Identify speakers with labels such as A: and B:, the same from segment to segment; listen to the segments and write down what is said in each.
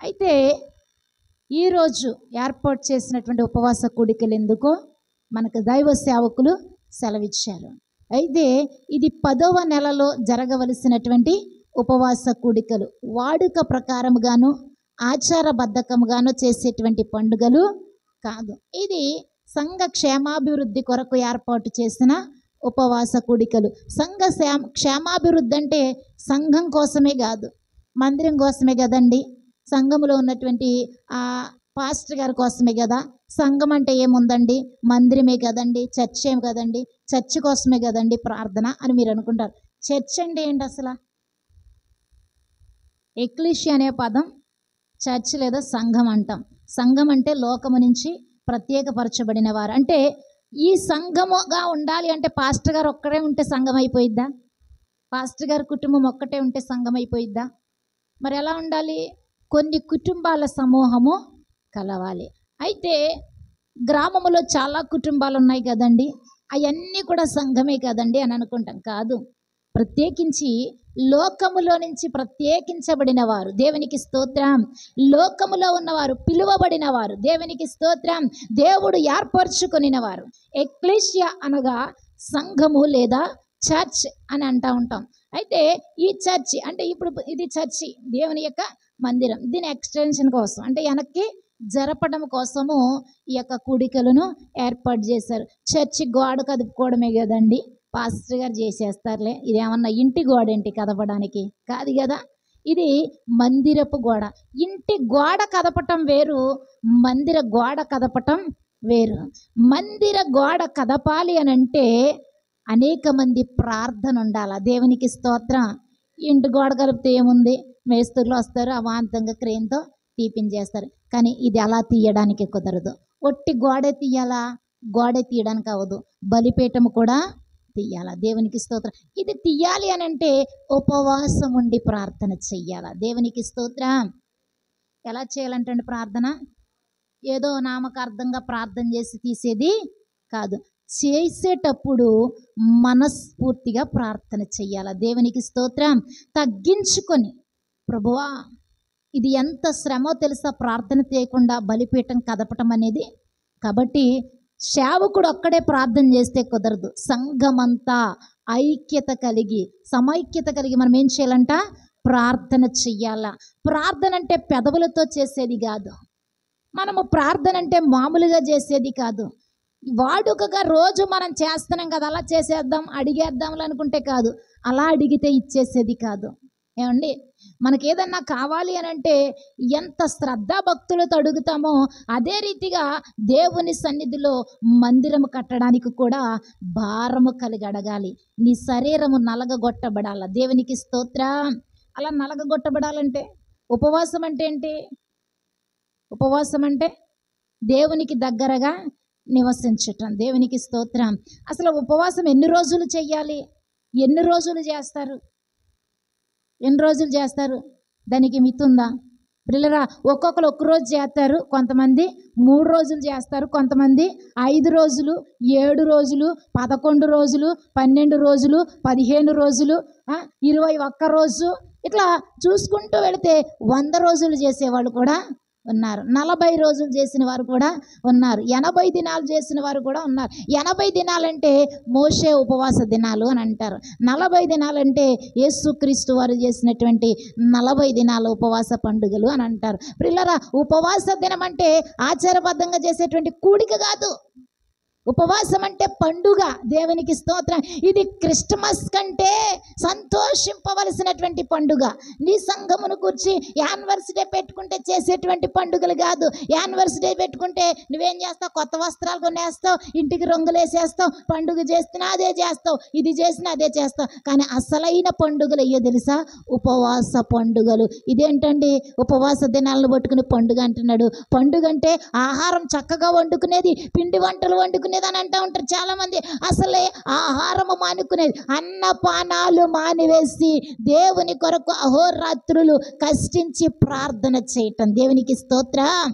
A: అయితే ఈరోజు ఏర్పాటు చేసినటువంటి ఉపవాస కూడికలు ఎందుకో మనకు దైవ సేవకులు సెలవిచ్చారు. అయితే ఇది 10వ నెలలో జరగవలసినటువంటి ఉపవాస కూడికలు. వాడుక ప్రకారముగాను ఆచారబద్ధకముగాను చేసేటువంటి పండుగలు కాదు. ఇది సంఘ క్షేమాభివృద్ధి కొరకు ఏర్పాటు చేసిన ఉపవాస కూడికలు. సంఘ క్షేమాభివృద్ధి అంటే సంఘం కోసమే కాదు, మందిరం కోసమే కదండి. సంఘంలో ఉన్నటువంటి పాస్టర్ గారి కోసమే కదా. సంఘం అంటే ఏముందండి, మందిరమే కదండి, చర్చ్ ఏమి కదండి, చర్చ్ కోసమే కదండి ప్రార్థన అని మీరు అనుకుంటారు. చర్చ్ అంటే ఏంటి అసలు? ఎక్లీషియా అనే పదం చర్చ్ లేదా సంఘం అంటాం. సంఘం అంటే లోకము నుంచి ప్రత్యేకపరచబడిన వారు. అంటే ఈ సంఘముగా ఉండాలి అంటే పాస్టర్ గారు ఒక్కడే ఉంటే సంఘం అయిపోయిద్దా? పాస్టర్ గారి కుటుంబం ఒక్కటే ఉంటే సంఘం అయిపోయిద్దా? మరి ఎలా ఉండాలి? కొన్ని కుటుంబాల సమూహము కలవాలి. అయితే గ్రామంలో చాలా కుటుంబాలు ఉన్నాయి కదండి, అవన్నీ కూడా సంఘమే కదండి అని అనుకుంటాం. కాదు, ప్రత్యేకించి లోకములో నుంచి ప్రత్యేకించబడిన వారు, దేవునికి స్తోత్రం. లోకములో ఉన్నవారు, పిలువబడిన వారు, దేవునికి స్తోత్రం. దేవుడు ఏర్పరచుకొనిన వారు. ఎక్లీషియా అనగా సంఘము లేదా చర్చ్ అని అంటూ ఉంటాం. అయితే ఈ చర్చి అంటే ఇప్పుడు ఇది చర్చి, దేవుని యొక్క మందిరం. దీని ఎక్స్టెన్షన్ కోసం అంటే వెనక్కి జరపడం కోసము ఈ యొక్క కూడికలను ఏర్పాటు చేశారు. చర్చి గోడ కదుపుకోవడమే కదండి పాస్టర్ గారు చేసేస్తారులే. ఇదేమన్నా ఇంటి గోడ ఏంటి కదపడానికి? కాదు కదా. ఇది మందిరపు గోడ. ఇంటి గోడ కదపటం వేరు, మందిర గోడ కదపటం వేరు. మందిర గోడ కదపాలి అని అంటే అనేక మంది ప్రార్థన ఉండాలి. దేవునికి స్తోత్రం. ఇంటి గోడ కలిపితే ఏముంది, మేస్త్రులు వస్తారు, అవాంతంగా క్రేన్తో తీపించేస్తారు. కానీ ఇది అలా తీయడానికి కుదరదు. ఒట్టి గోడే తీయాలా? గోడే తీయడానికి అవ్వదు, బలిపీఠము కూడా తీయాలా. దేవునికి స్తోత్రం. ఇది తీయాలి అని అంటే ఉపవాసం ఉండి ప్రార్థన చెయ్యాలా. దేవునికి స్తోత్రం. ఎలా చేయాలంటే ప్రార్థన ఏదో నామకార్థంగా ప్రార్థన చేసి తీసేది కాదు. చేసేటప్పుడు మనస్ఫూర్తిగా ప్రార్థన చెయ్యాల. దేవునికి స్తోత్రం. తగ్గించుకొని, ప్రభువా ఇది ఎంత శ్రమో తెలుసా ప్రార్థన చేయకుండా బలిపీఠం కదపటం అనేది. కాబట్టి సేవకుడు ఒక్కడే ప్రార్థన చేస్తే కుదరదు. సంఘమంతా ఐక్యత కలిగి, సమైక్యత కలిగి మనం ఏం చేయాలంట? ప్రార్థన చెయ్యాల. ప్రార్థన అంటే పెదవులతో చేసేది కాదు. మనము ప్రార్థన అంటే మామూలుగా చేసేది కాదు. వాడుకగా రోజు మనం చేస్తున్నాం కదా, అలా చేసేద్దాం అడిగేద్దాంలు అనుకుంటే కాదు. అలా అడిగితే ఇచ్చేసేది కాదు. ఏమండి, మనకి ఏదన్నా కావాలి అని అంటే ఎంత శ్రద్ధాభక్తులతో అడుగుతామో అదే రీతిగా దేవుని సన్నిధిలో మందిరము కట్టడానికి కూడా భారము కలిగి అడగాలి. నీ శరీరము నలగగొట్టబడాల. దేవునికి స్తోత్రం. అలా నలగగొట్టబడాలంటే ఉపవాసం అంటే ఏంటి? ఉపవాసం అంటే దేవునికి దగ్గరగా నివసించటం. దేవునికి స్తోత్రం. అసలు ఉపవాసం ఎన్ని రోజులు చెయ్యాలి? ఎన్ని రోజులు చేస్తారు? ఎన్ని రోజులు చేస్తారు? దానికి మితుందా? పిల్లరా, ఒక్కొక్కరు ఒక్క రోజు చేస్తారు, కొంతమంది 3 రోజులు చేస్తారు, కొంతమంది 5 రోజులు, 7 రోజులు, 11 రోజులు, 12 రోజులు, 15 రోజులు, 21 రోజు, ఇట్లా చూసుకుంటూ వెళితే 100 రోజులు చేసేవాళ్ళు కూడా ఉన్నారు. 40 రోజులు చేసిన వారు కూడా ఉన్నారు. 80 దినాలు చేసిన వారు కూడా ఉన్నారు. 80 దినాలంటే మోషే ఉపవాస దినాలు అని అంటారు. 40 దినాలంటే యేసుక్రీస్తు వారు చేసినటువంటి 40 దినాల ఉపవాస పండుగలు అని అంటారు. పిల్లరా, ఉపవాస దినం అంటే ఆచారబద్ధంగా చేసేటువంటి కూడిక కాదు. ఉపవాసం అంటే పండుగ. దేవునికి స్తోత్రం. ఇది క్రిస్టమస్ కంటే సంతోషింపవలసినటువంటి పండుగ. నీ సంఘమును కూర్చి యానివర్సరీ పెట్టుకుంటే చేసేటువంటి పండుగలు కాదు. యానివర్సరీ పెట్టుకుంటే నువ్వేం చేస్తావు? కొత్త వస్త్రాలు కొనేస్తావు, ఇంటికి రంగులేసేస్తావు, పండుగ చేస్తున్నా అదే చేస్తావు, ఇది చేసినా అదే చేస్తావు. కానీ అసలైన పండుగలు అయ్యో తెలుసా? ఉపవాస పండుగలు. ఇదేంటండి ఉపవాస దినాలను పట్టుకుని పండుగ అంటున్నాడు? పండుగ అంటే ఆహారం చక్కగా వండుకునేది, పిండి వంటలు వండుకునేది అని అంటూ ఉంటారు చాలామంది. అసలే ఆహారము మానుకునేది, అన్నపానాలు మానివేసి దేవుని కొరకు అహోరాత్రులు కష్టించి ప్రార్థన చేయటం. దేవునికి స్తోత్రం.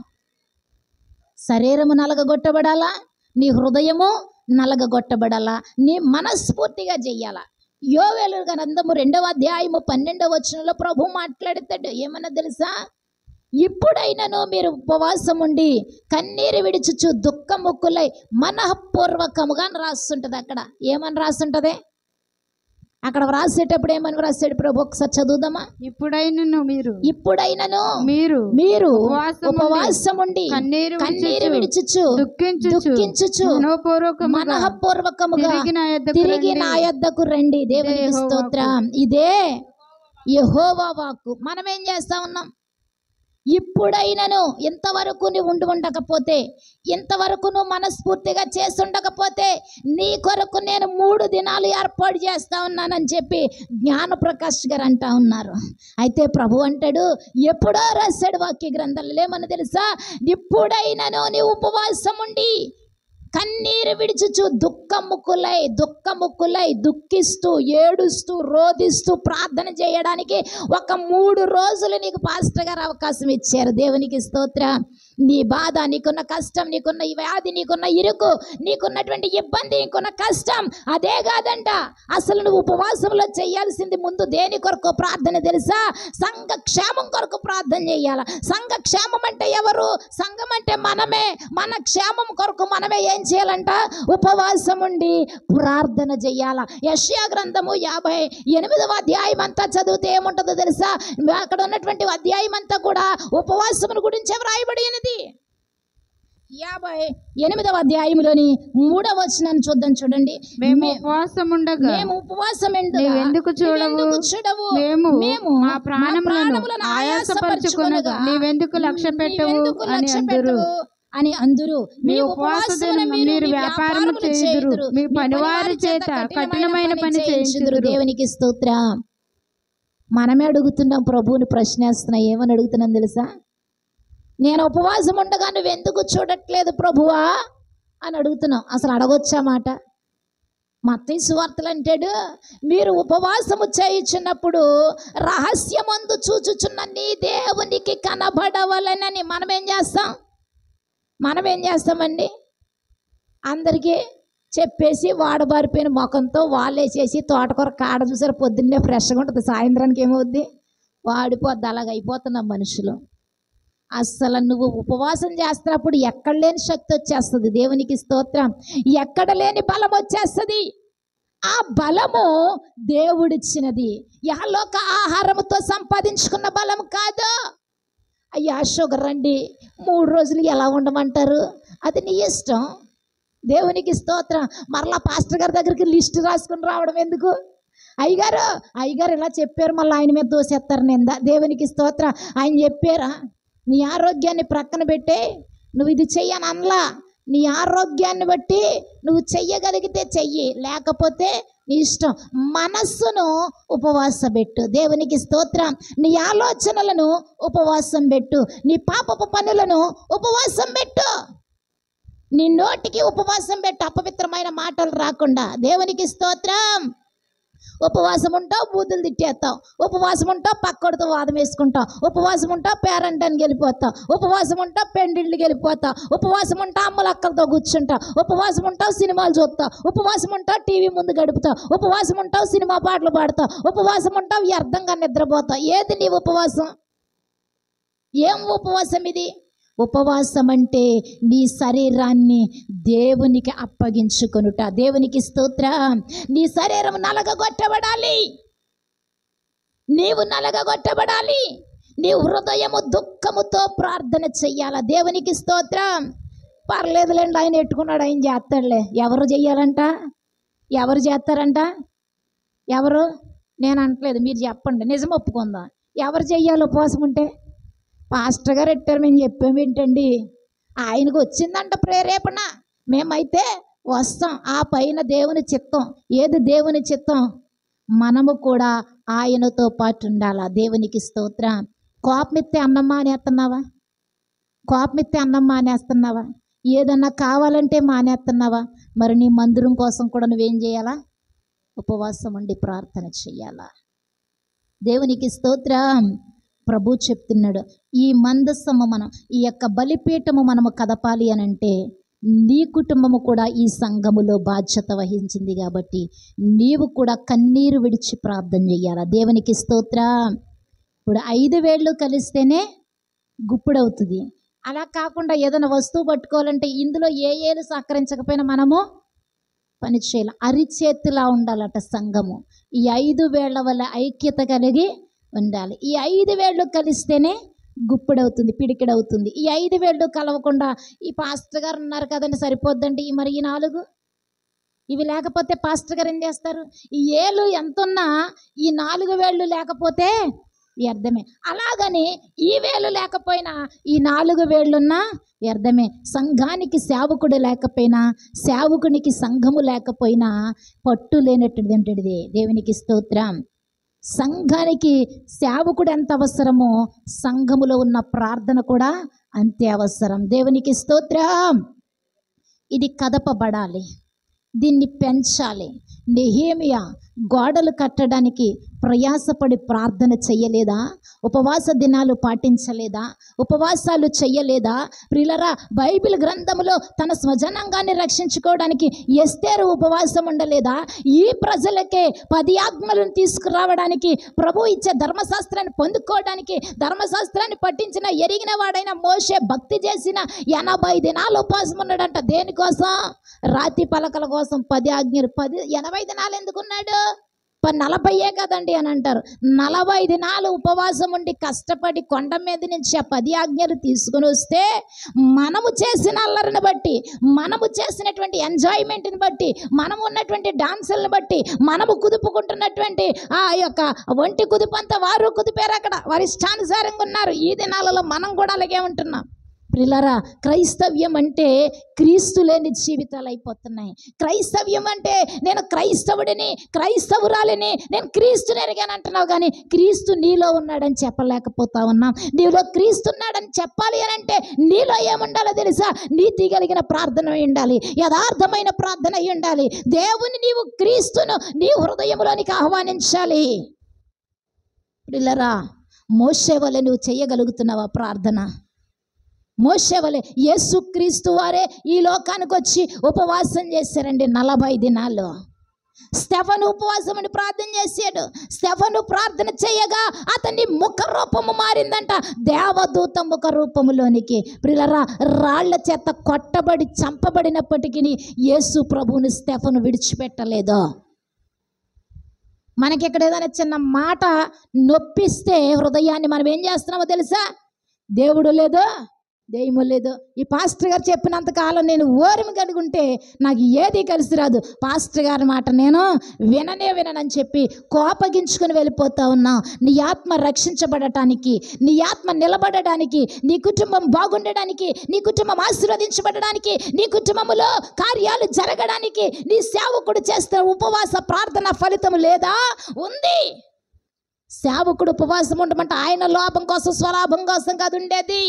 A: శరీరము నలగగొట్టబడాలా, నీ హృదయము నలగగొట్టబడాలా, నీ మనస్ఫూర్తిగా చెయ్యాలా. యోవేలు గ్రంథము 2వ అధ్యాయము 12వ వచనంలో ప్రభు మాట్లాడతాడు. ఏమన్నా తెలుసా? ఇప్పుడైనను మీరు ఉపవాసం ఉండి కన్నీరు విడిచుచు దుఃఖముక్కులై మనఃపూర్వకముగా అని రాస్తుంటది. అక్కడ ఏమని రాస్తుంటది? అక్కడ వ్రాసేటప్పుడు ఏమని వ్రాసాడు ప్రభు? ఒకసారి చదువుదామా?
B: ఇప్పుడైనను
A: మీరు ఉపవాసం ఉండి కన్నీరు విడిచుచు దుఃఖించుచు మనఃపూర్వకముగా తిరిగి నా యొద్దకు రండి. దేవునికి స్తోత్రం. ఇదే యెహోవా వాక్కు. మనం ఏం చేస్తా ఉన్నాం? ఇప్పుడైనను ఇంతవరకు నువ్వు ఉండకపోతే, ఇంతవరకు నువ్వు మనస్ఫూర్తిగా చేస్తుండకపోతే నీ కొరకు నేను 3 దినాలు ఏర్పాటు చేస్తా ఉన్నానని చెప్పి జ్ఞానప్రకాష్ గారు అంటా ఉన్నారు. అయితే ప్రభు అంటాడు, ఎప్పుడో రాశాడు వాక్య గ్రంథాలు ఏమని తెలుసా? ఇప్పుడైనను నీ ఉపవాసం ఉండి కన్నీరు విడిచుచు దుఃఖముక్కులై దుఃఖిస్తూ ఏడుస్తూ రోధిస్తూ ప్రార్థన చేయడానికి ఒక 3 రోజులు నీకు పాస్టర్ గారు అవకాశం ఇచ్చారు. దేవునికి స్తోత్రం. నీ బాధ, నీకున్న కష్టం, నీకున్న వ్యాధి, నీకున్న ఇరుకు, నీకున్నటువంటి ఇబ్బంది, నీకున్న కష్టం అదే కాదంట. అసలు నువ్వు ఉపవాసంలో చేయాల్సింది ముందు దేని కొరకు ప్రార్థన తెలుసా? సంఘ క్షేమం కొరకు ప్రార్థన చేయాల. సంఘ క్షేమం అంటే ఎవరు? సంఘం అంటే మనమే. మన క్షేమం కొరకు మనమే ఏం చేయాలంట? ఉపవాసం ఉండి ప్రార్థన చేయాల. యెషయా గ్రంథము 58వ అధ్యాయం అంతా చదివితే ఏముంటుందో తెలుసా? అక్కడ ఉన్నటువంటి అధ్యాయం అంతా కూడా ఉపవాసమును గురించి వ్రాయబడినది. 58వ అధ్యాయంలోని 3వ వచనాన్ని చూద్దాం. చూడండి.
B: మేము ఉపవాసం ఉండగా
A: ఎందుకు చూడవు? మేము
B: మా ప్రాణములను ఆయాసపరచుకొనగా నీవెందుకు లక్ష్య పెట్టవు
A: అని అందురు.
B: మీ ఉపవాసమున మీరు వ్యాపారము చేయుదురు, మీ పనివారి చేత కఠినమైన పని చేయించుదురు.
A: దేవునికి స్తోత్రం. మనమే అడుగుతున్నాం, ప్రభువుని ప్రశ్నిస్తున్నాం. ఏమని అడుగుతున్నాం తెలుసా? నేను ఉపవాసం ఉండగా నువ్వెందుకు చూడట్లేదు ప్రభువా అని అడుగుతున్నాం. అసలు అడగొచ్చా మాట? మత్తయి సువార్తలు అంటాడు, మీరు ఉపవాసము చేయుచున్నప్పుడు రహస్యమందు చూచుచున్న నీ దేవునికి కనబడవలనని. మనం ఏం చేస్తామండి? అందరికీ చెప్పేసి వాడబారిపోయిన ముఖంతో వాళ్ళేసేసి తోటకూర కాడ చూసారు, పొద్దున్నే ఫ్రెష్గా ఉంటుంది, సాయంత్రానికి ఏమవుద్ది? వాడిపోద్ది. అలాగ అయిపోతున్నాం మనుషులు. అస్సలు నువ్వు ఉపవాసం చేస్తున్నప్పుడు ఎక్కడ లేని శక్తి వచ్చేస్తుంది. దేవునికి స్తోత్రం. ఎక్కడ లేని బలం వచ్చేస్తుంది. ఆ బలము దేవుడిచ్చినది. యహలోక ఆహారముతో సంపాదించుకున్న బలం కాదు. అయ్యా షుగర్ రండి 3 రోజులు ఎలా ఉండమంటారు? అది నీ ఇష్టం. దేవునికి స్తోత్రం. మరలా పాస్టర్ గారి దగ్గరికి లిస్టు రాసుకుని రావడం ఎందుకు? అయ్యగారు ఇలా చెప్పారు, మళ్ళీ ఆయన మీద దోసేస్తారు నింద. దేవునికి స్తోత్రం. ఆయన చెప్పారా? నీ ఆరోగ్యాన్ని ప్రక్కన పెట్టే నువ్వు ఇది చెయ్యని అనలా. నీ ఆరోగ్యాన్ని బట్టి నువ్వు చెయ్యగలిగితే చెయ్యి, లేకపోతే నీ ఇష్టం. మనస్సును ఉపవాసం పెట్టు. దేవునికి స్తోత్రం. నీ ఆలోచనలను ఉపవాసం పెట్టు. నీ పాపపు పనులను ఉపవాసం పెట్టు. నీ నోటికి ఉపవాసం పెట్టు, అపవిత్రమైన మాటలు రాకుండా. దేవునికి స్తోత్రం. ఉపవాసం ఉంటావు, బూతులు తిట్టేస్తావు. ఉపవాసం ఉంటావు, పక్కోడితో వాదం వేసుకుంటావు. ఉపవాసం ఉంటావు, పేరంటానికి వెళ్ళిపోతావు. ఉపవాసం ఉంటావు, పెండిళ్ళకి వెళ్ళిపోతావు. ఉపవాసం ఉంటావు, అమ్మల అక్కలతో కూర్చుంటావు. ఉపవాసం ఉంటావు, సినిమాలు చూస్తావు. ఉపవాసం ఉంటావు, టీవీ ముందు గడుపుతావు. ఉపవాసం ఉంటావు, సినిమా పాటలు పాడతావు. ఉపవాసం ఉంటావు, వ్యర్థంగా నిద్రపోతావు. ఏది నీ ఉపవాసం? ఏం ఉపవాసం ఇది? ఉపవాసం అంటే నీ శరీరాన్ని దేవునికి అప్పగించుకొనుట. దేవునికి స్తోత్రం. నీ శరీరం నలగగొట్టబడాలి. నీవు నలగగొట్టబడాలి. నీ హృదయము దుఃఖముతో ప్రార్థన చెయ్యాల. దేవునికి స్తోత్రం. పర్లేదులేండి, ఆయన ఎట్టుకున్నాడు, ఆయన చేస్తాడులే. ఎవరు చెయ్యాలంట? ఎవరు చేస్తారంట? ఎవరు? నేను అంటలేదు, మీరు చెప్పండి. నిజం ఒప్పుకుందాం. ఎవరు చెయ్యాలి ఉపవాసం ఉంటే? పాస్టర్ గారు ఎట్టారు, మేము చెప్పాము ఏంటండి? ఆయనకు వచ్చిందంట ప్రేరేపణ, మేమైతే వస్తాం. ఆ పైన దేవుని చిత్తం. ఏది దేవుని చిత్తం? మనము కూడా ఆయనతో పాటు ఉండాలా. దేవునికి స్తోత్రం. కోపమిత్తే అన్నం మానేస్తున్నావా? కోపమిత్తే అన్నం మానేస్తున్నావా? ఏదన్నా కావాలంటే మానేస్తున్నావా? మరి నీ మందిరం కోసం కూడా నువ్వేం చేయాలా? ఉపవాసం ఉండి ప్రార్థన చెయ్యాలా. దేవునికి స్తోత్రం. ప్రభు చెప్తున్నాడు, ఈ మందస్సము ఈ యొక్క బలిపీఠము మనము కదపాలి అని అంటే నీ కుటుంబము కూడా ఈ సంఘములో బాధ్యత వహించింది. కాబట్టి నీవు కూడా కన్నీరు విడిచి ప్రార్థన చేయాలా. దేవునికి స్తోత్రం. ఇప్పుడు 5 వేళ్ళు కలిస్తేనే గుప్పుడవుతుంది. అలా కాకుండా ఏదైనా వస్తువు పట్టుకోవాలంటే ఇందులో ఏ ఏలు సహకరించకపోయినా మనము పని చేయాలి. అరిచేతిలా ఉండాలట సంఘము. ఈ 5 వేళ్ల వల్ల ఐక్యత కలిగి ఉండాలి. ఈ 5 వేళ్ళు కలిస్తేనే గుప్పుడవుతుంది, పిడికిడవుతుంది. ఈ 5 వేళ్ళు కలవకుండా ఈ పాస్టర్ గారు ఉన్నారు కదండి సరిపోద్దండి, మరి ఈ 4 ఇవి లేకపోతే పాస్టర్ గారు ఏం చేస్తారు? ఈ ఏలు ఎంతున్నా ఈ 4 వేళ్ళు లేకపోతే వ్యర్థమే. అలాగని ఈ వేలు లేకపోయినా ఈ 4 వేళ్ళున్నా వ్యర్థమే. సంఘానికి సేవకుడు లేకపోయినా, సేవకునికి సంఘము లేకపోయినా పట్టు లేనటువంటిది. దేవునికి స్తోత్రం. సంఘానికి సేవకుడు ఎంత అవసరమో సంఘములో ఉన్న ప్రార్థన కూడా అంతే అవసరం. దేవునికి స్తోత్రం. ఇది కదపబడాలి, దీన్ని పెంచాలి. నెహెమియా గోడలు కట్టడానికి ప్రయాసపడి ప్రార్థన చెయ్యలేదా? ఉపవాస దినాలు పాటించలేదా? ఉపవాసాలు చెయ్యలేదా? ప్రియులరా, బైబిల్ గ్రంథంలో తన స్వజనాంగాన్ని రక్షించుకోవడానికి ఎస్తేరు ఉపవాసం ఉండలేదా? ఈ ప్రజలకే 10 ఆజ్ఞలను తీసుకురావడానికి, ప్రభు ఇచ్చే ధర్మశాస్త్రాన్ని పొందుకోవడానికి, ధర్మశాస్త్రాన్ని పఠించిన ఎరిగిన వాడైన మోషే భక్తి చేసిన 80 దినాలు ఉపవాసం ఉన్నాడంట. దేనికోసం? రాతి పలకల కోసం. 10 ఆజ్ఞలు. 80 దినాలు ఎందుకున్నాడు? 40 కదండి అని అంటారు. 40 దినాలు ఉపవాసం ఉండి కష్టపడి కొండ మీద నుంచి ఆ 10 ఆజ్ఞలు తీసుకుని వస్తే, మనము చేసిన అల్లరిని బట్టి, మనము చేసినటువంటి ఎంజాయ్మెంట్ని బట్టి, మనము ఉన్నటువంటి డాన్సులను బట్టి, మనము కుదుపుకుంటున్నటువంటి ఆ యొక్క ఒంటి కుదుపంతా వారు కుదిపారు. అక్కడ వారి ఇష్టానుసారంగా ఉన్నారు. ఈ దినాలలో మనం కూడా అలాగే ఉంటున్నాం. ప్రియులారా, క్రైస్తవ్యం అంటే క్రీస్తు లేని జీవితాలు అయిపోతున్నాయి. క్రైస్తవ్యం అంటే నేను క్రైస్తవుడిని, క్రైస్తవురాలిని, నేను క్రీస్తుని ఎరిగాను అంటున్నావు, కానీ క్రీస్తు నీలో ఉన్నాడని చెప్పలేకపోతా ఉన్నాం. నీలో క్రీస్తు ఉన్నాడని చెప్పాలి అని అంటే నీలో ఏముండాలో తెలుసా? నీతి కలిగిన ప్రార్థన ఉండాలి, యథార్థమైన ప్రార్థన ఉండాలి. దేవుని నీవు క్రీస్తును నీ హృదయంలోనికి ఆహ్వానించాలి. ప్రియులారా, మోషే వలె నువ్వు చేయగలుగుతున్నావా ప్రార్థన? మోషే వలె యేసుక్రీస్తు వారే ఈ లోకానికి వచ్చి ఉపవాసం చేశారండి 40 దినాలు. స్టెఫను ఉపవాసం అని ప్రార్థన చేశాడు. స్టెఫను ప్రార్థన చేయగా అతని ముఖ రూపము మారిందంట, దేవదూత ముఖ రూపములోనికి. ప్రియులారా, రాళ్ల చేత కొట్టబడి చంపబడినప్పటికీ యేసు ప్రభువుని స్టెఫను విడిచిపెట్టలేదు. మనకి ఇక్కడ ఏదైనా చిన్న మాట నొప్పిస్తే హృదయాన్ని మనం ఏం చేస్తున్నామో తెలుసా? దేవుడు లేదు, దెయ్యము లేదు. ఈ పాస్టర్ గారు చెప్పినంతకాలం నేను ఓరిమి కనుకుంటే నాకు ఏది కలిసి రాదు. పాస్టర్ గారి మాట నేను విననని చెప్పి కోపగించుకుని వెళ్ళిపోతా ఉన్నా. నీ ఆత్మ రక్షించబడటానికి, నీ ఆత్మ నిలబడడానికి, నీ కుటుంబం బాగుండడానికి, నీ కుటుంబం ఆశీర్వదించబడడానికి, నీ కుటుంబంలో కార్యాలు జరగడానికి నీ సేవకుడు చేస్తే ఉపవాస ప్రార్థన ఫలితం లేదా? ఉంది. సేవకుడు ఉపవాసం ఉండమంటే ఆయన లాభం కోసం, స్వలాభం కోసం కాదు ఉండేది,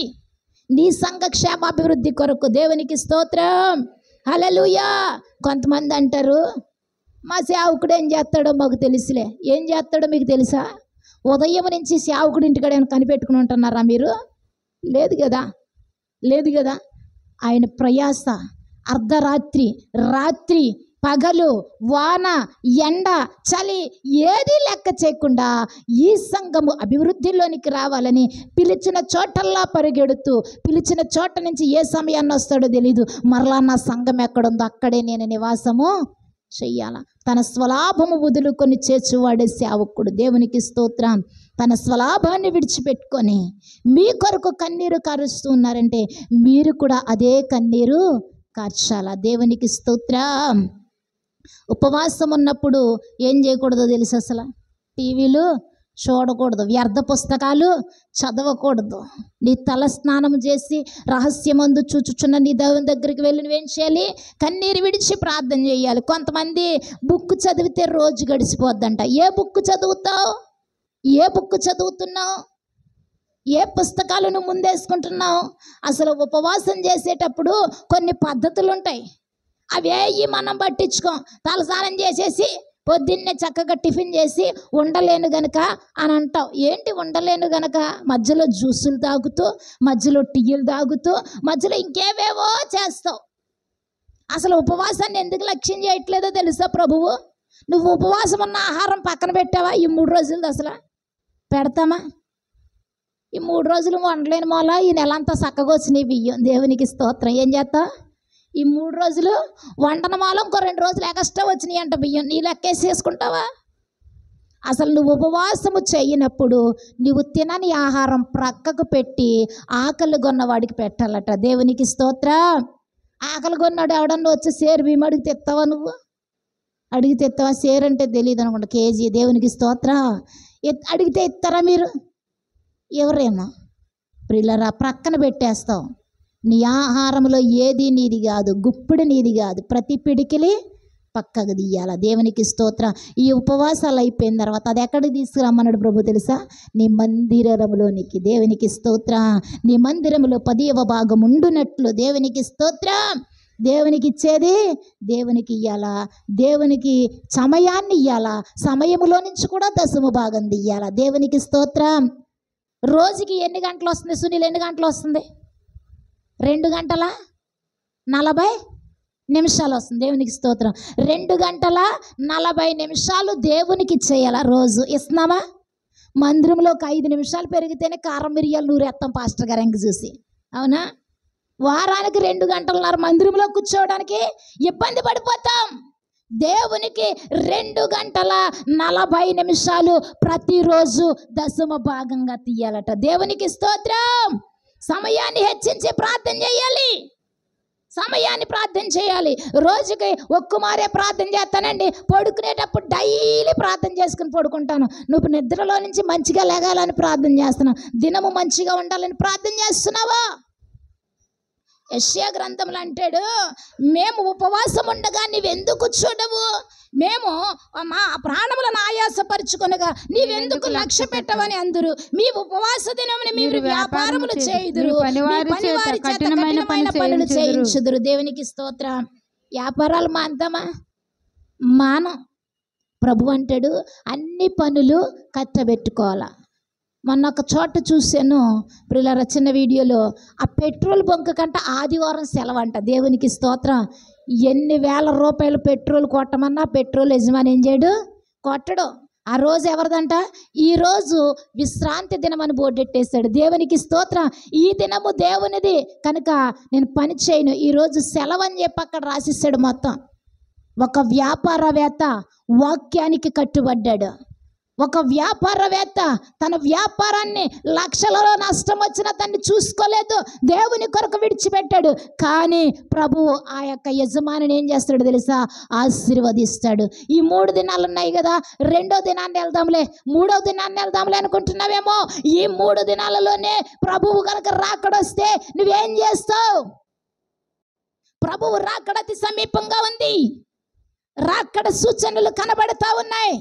A: నీ సంఘ క్షేమాభివృద్ధి కొరకు. దేవునికి స్తోత్రం. హల్లెలూయా. కొంతమంది అంటారు, మా సేవకుడు ఏం చేస్తాడో మాకు తెలుసులే. ఏం చేస్తాడో మీకు తెలుసా? ఉదయం నుంచి సేవకుడు ఇంటికాడ ఏమైనా కనిపెట్టుకుని ఉంటున్నారా మీరు? లేదు కదా, లేదు కదా. ఆయన ప్రయాస అర్ధరాత్రి, రాత్రి, పగలు, వాన, ఎండ, చలి ఏది లెక్క చేయకుండా ఈ సంఘము అభివృద్ధిలోనికి రావాలని పిలిచిన చోటల్లా పరిగెడుతూ, పిలిచిన చోట నుంచి ఏ సమయాన్ని వస్తాడో తెలీదు, మరలా నా సంఘం ఎక్కడుందో అక్కడే నేను నివాసము చెయ్యాల. తన స్వలాభము వదులుకొని చేర్చువాడే సేవకుడు. దేవునికి స్తోత్రం. తన స్వలాభాన్ని విడిచిపెట్టుకొని మీ కొరకు కన్నీరు కారుస్తూ ఉన్నారంటే మీరు కూడా అదే కన్నీరు కార్చాల. దేవునికి స్తోత్రం. ఉపవాసం ఉన్నప్పుడు ఏం చేయకూడదో తెలుసు? అసలు టీవీలు చూడకూడదు, వ్యర్థ పుస్తకాలు చదవకూడదు. నీ తల స్నానం చేసి రహస్యమందు చూచుచున్న నీ దేవుని దగ్గరికి వెళ్ళి నువ్వేం చేయాలి? కన్నీరు విడిచి ప్రార్థన చేయాలి. కొంతమంది బుక్ చదివితే రోజు గడిచిపోద్దంట. ఏ బుక్ చదువుతావు? ఏ బుక్ చదువుతున్నావు? ఏ పుస్తకాలను ముందేసుకుంటున్నావు? అసలు ఉపవాసం చేసేటప్పుడు కొన్ని పద్ధతులు ఉంటాయి, అవేయి మనం పట్టించుకోం. తలస్నానం చేసేసి పొద్దున్నే చక్కగా టిఫిన్ చేసి ఉండలేను గనక అని అంటావు. ఏంటి ఉండలేను గనక? మధ్యలో జ్యూసులు తాగుతూ, మధ్యలో టీలు తాగుతూ, మధ్యలో ఇంకేవేవో చేస్తావు. అసలు ఉపవాసాన్ని ఎందుకు లక్ష్యం చేయట్లేదో తెలుసా ప్రభువు? నువ్వు ఉపవాసం ఉన్న ఆహారం పక్కన పెట్టావా? ఈ 3 రోజులది అసలు పెడతామా? ఈ 3 రోజులు వండలేని మూల ఈ నెల అంతా చక్కగా వచ్చినాయి బియ్యం. దేవునికి స్తోత్రం. ఏం చేస్తా? ఈ 3 రోజులు వండన మూల ఇంకో 2 రోజులు ఎక్స్ట్రా వచ్చినాయి అంట బియ్యం. నీ లెక్కేసి చేసుకుంటావా? అసలు నువ్వు ఉపవాసము చేయనప్పుడు నువ్వు తినని ఆహారం ప్రక్కకు పెట్టి ఆకలి కొన్నవాడికి పెట్టాలట. దేవునికి స్తోత్రం. ఆకలి కొన్నాడు ఎవడన్నా వచ్చి సేరు బియ్యం అడిగి తెస్తావా? నువ్వు అడిగి తెస్తావా? సేరు అంటే తెలియదు అనుకుంటా, కేజీ. దేవునికి స్తోత్రం. అడిగితే ఇస్తారా మీరు? ఎవరేమో ప్రిల్లరా, ప్రక్కన పెట్టేస్తావు. నీ ఆహారంలో ఏది నీది కాదు, గుప్పిడి నీది కాదు, ప్రతి పిడికిలి పక్కకు తీయాల. దేవునికి స్తోత్రం. ఈ ఉపవాసాలు అయిపోయిన తర్వాత అది ఎక్కడికి తీసుకురమ్మన్నాడు ప్రభు తెలుసా? నీ మందిరంలోనికి. దేవునికి స్తోత్రం. నీ మందిరంలో 10వ భాగం ఉండునట్లు. దేవునికి స్తోత్రం. దేవునికి ఇచ్చేది దేవునికి ఇయ్యాలా, దేవునికి సమయాన్ని ఇయ్యాలా, సమయంలో నుంచి కూడా 10వ భాగం తీయాలా. దేవునికి స్తోత్రం. రోజుకి ఎన్ని గంటలు వస్తుంది సునీల్? ఎన్ని గంటలు వస్తుంది? 2 గంటల 40 నిమిషాలు వస్తుంది. దేవునికి స్తోత్రం. 2 గంటల 40 నిమిషాలు దేవునికి ఇచ్చేయాలా రోజు. ఇస్తున్నామా? మందిరంలో ఒక 5 నిమిషాలు పెరిగితేనే కారం మిరియాలు నూరేస్తాం పాస్టర్ గారు ఎంక చూసి. అవునా? వారానికి 2 గంటలన్నర మందిరంలో కూర్చోవడానికి ఇబ్బంది పడిపోతాం. దేవునికి 2 గంటల 40 నిమిషాలు ప్రతిరోజు 10వ భాగంగా తీయాలట. దేవునికి స్తోత్రం. సమయాన్ని హెచ్చించి ప్రార్థన చేయాలి. సమయాన్ని ప్రార్థన చేయాలి. రోజుకి ఒక్కమారే ప్రార్థన చేస్తానండి. పడుకునేటప్పుడు డైలీ ప్రార్థన చేసుకుని పడుకుంటాను. నువ్వు నిద్రలో నుంచి మంచిగా లేగాలని ప్రార్థన చేస్తున్నావు, దినము మంచిగా ఉండాలని ప్రార్థన చేస్తున్నావా? యెషయా గ్రంథంలో అంటాడు, మేము ఉపవాసం ఉండగా నీవెందుకు చూడవు? మేము మా ప్రాణములను ఆయాసపరుచుకొనగా నీవెందుకు లక్ష్య పెట్టవని అందరు. మీ ఉపవాస దినముని మీరు వ్యాపారములు చేయుదురు, పనివారి చేత కఠినమైన పనులు చేయించుదురు. దేవునికి స్తోత్రం. వ్యాపారాలు మాందామా? మానం. ప్రభు అంటాడు అన్ని పనులు కట్టబెట్టుకోవాలా. మొన్న ఒక చోట చూశాను ప్రియులారా, చిన్న వీడియోలో, ఆ పెట్రోల్ బంక్ కంట ఆదివారం సెలవు అంట. దేవునికి స్తోత్రం. ఎన్ని వేల రూపాయలు పెట్రోల్ కొట్టమన్నా పెట్రోల్ యజమాని ఏం చేయడు? కొట్టడు. ఆ రోజు ఎవరిదంట? ఈరోజు విశ్రాంతి దినం అని బోర్డెట్టేశాడు. దేవునికి స్తోత్రం. ఈ దినము దేవునిది కనుక నేను పని చేయను, ఈరోజు సెలవు అని చెప్పి అక్కడ రాసిస్తాడు మొత్తం. ఒక వ్యాపారవేత్త వాక్యానికి కట్టుబడ్డాడు. ఒక వ్యాపారవేత్త తన వ్యాపారాన్ని లక్షలలో నష్టం వచ్చినా తన్ని చూసుకోలేదు, దేవుని కొరకు విడిచిపెట్టాడు. కానీ ప్రభువు ఆ యొక్క యజమానిని ఏం చేస్తాడు తెలుసా? ఆశీర్వదిస్తాడు. ఈ 3 దినాలు ఉన్నాయి కదా, 2వ దినాన్ని వెళ్దాంలే, 3వ దినాన్ని వెళ్దాంలే అనుకుంటున్నావేమో. ఈ 3 దినాలలోనే ప్రభువు కనుక రాకడొస్తే నువ్వేం చేస్తావు? ప్రభువు రాకడ అతి సమీపంగా ఉంది. రాకడ సూచనలు కనబడతా ఉన్నాయి.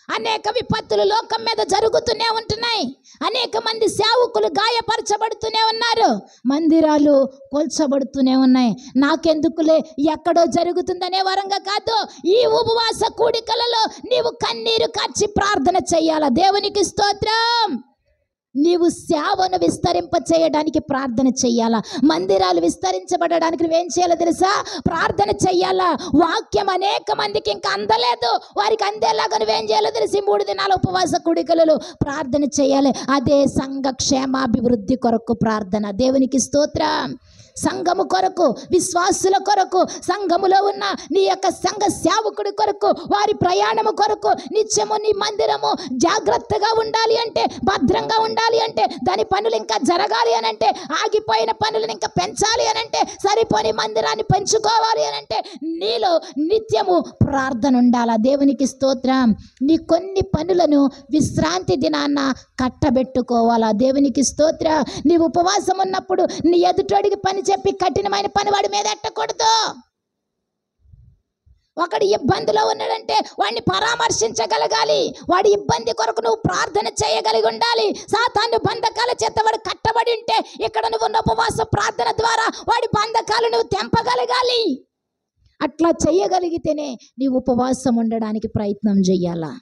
A: అనేక విపత్తులు లోకం మీద జరుగుతూనే ఉంటున్నాయి. అనేక మంది సేవకులు గాయపరచబడుతూనే ఉన్నారు. మందిరాలు కూల్చబడుతూనే ఉన్నాయి. నాకెందుకులే, ఎక్కడో జరుగుతుందనే వరంగా కాదు, ఈ ఉపవాస కూడికలలో నీవు కన్నీరు కార్చి ప్రార్థన చెయ్యాలా. దేవునికి స్తోత్రం. నీవు సేవను విస్తరింప చేయడానికి ప్రార్థన చెయ్యాలా. మందిరాలు విస్తరించబడడానికి నువ్వేం చేయాలో తెలుసా? ప్రార్థన చెయ్యాలా. వాక్యం అనేక మందికి ఇంకా అందలేదు, వారికి అందేలాగా నువ్వేం చేయాలో తెలిసి 3 దినాల ఉపవాస కూడికలలో ప్రార్థన చేయాలి. అదే సంఘ క్షేమాభివృద్ధి కొరకు ప్రార్థన. దేవునికి స్తోత్రం. సంఘము కొరకు, విశ్వాసుల కొరకు, సంఘములో ఉన్న నీ యొక్క సంఘ సేవకుడి కొరకు, వారి ప్రయాణము కొరకు, నిత్యము నీ మందిరము జాగ్రత్తగా ఉండాలి అంటే, భద్రంగా ఉండాలి అంటే, దాని పనులు ఇంకా జరగాలి అని అంటే, ఆగిపోయిన పనులను ఇంకా పెంచాలి అని అంటే, సరిపోని మందిరాన్ని పెంచుకోవాలి అని అంటే, నీలో నిత్యము ప్రార్థన ఉండాలా. దేవునికి స్తోత్రం. నీ కొన్ని పనులను విశ్రాంతి దినాన్న కట్టబెట్టుకోవాలా. దేవునికి స్తోత్రం. నీ ఉపవాసం ఉన్నప్పుడు నీ ఎదుటోడికి పని చెప్పి కఠినమైన పని వాడి మీద ఎట్టకూడదు. ఒకడు ఇబ్బందిలో ఉన్నాడంటే వాడిని పరామర్శించగలగాలి. వాడి ఇబ్బంది కొరకు నువ్వు ప్రార్థన చేయగలిగి ఉండాలి. సాతాను బంధకాల చేత వాడు కట్టబడి ఉంటే ఇక్కడ నువ్వు ఉపవాస ప్రార్థన ద్వారా వాడి బంధకాలు నువ్వు తెంపగలగాలి. అట్లా చేయగలిగితేనే నీ ఉపవాసం ఉండడానికి ప్రయత్నం చెయ్యాలా.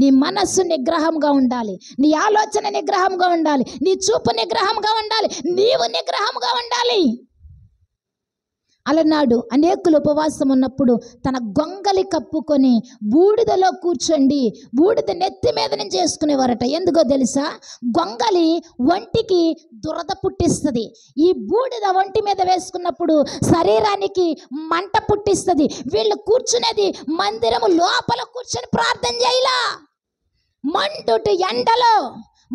A: నీ మనస్సు నిగ్రహంగా ఉండాలి, నీ ఆలోచన నిగ్రహంగా ఉండాలి, నీ చూపు నిగ్రహంగా ఉండాలి, నీవు నిగ్రహంగా ఉండాలి. అలనాడు అనేకులు ఉపవాసం ఉన్నప్పుడు తన గొంగలి కప్పుకొని బూడిదలో కూర్చోండి, బూడిద నెత్తి మీద నుంచి వేసుకునేవారట. ఎందుకో తెలుసా? గొంగలి ఒంటికి దురద పుట్టిస్తుంది. ఈ బూడిద ఒంటి మీద వేసుకున్నప్పుడు శరీరానికి మంట పుట్టిస్తుంది. వీళ్ళు కూర్చునేది మందిరము లోపల కూర్చొని ప్రార్థన చేయలా,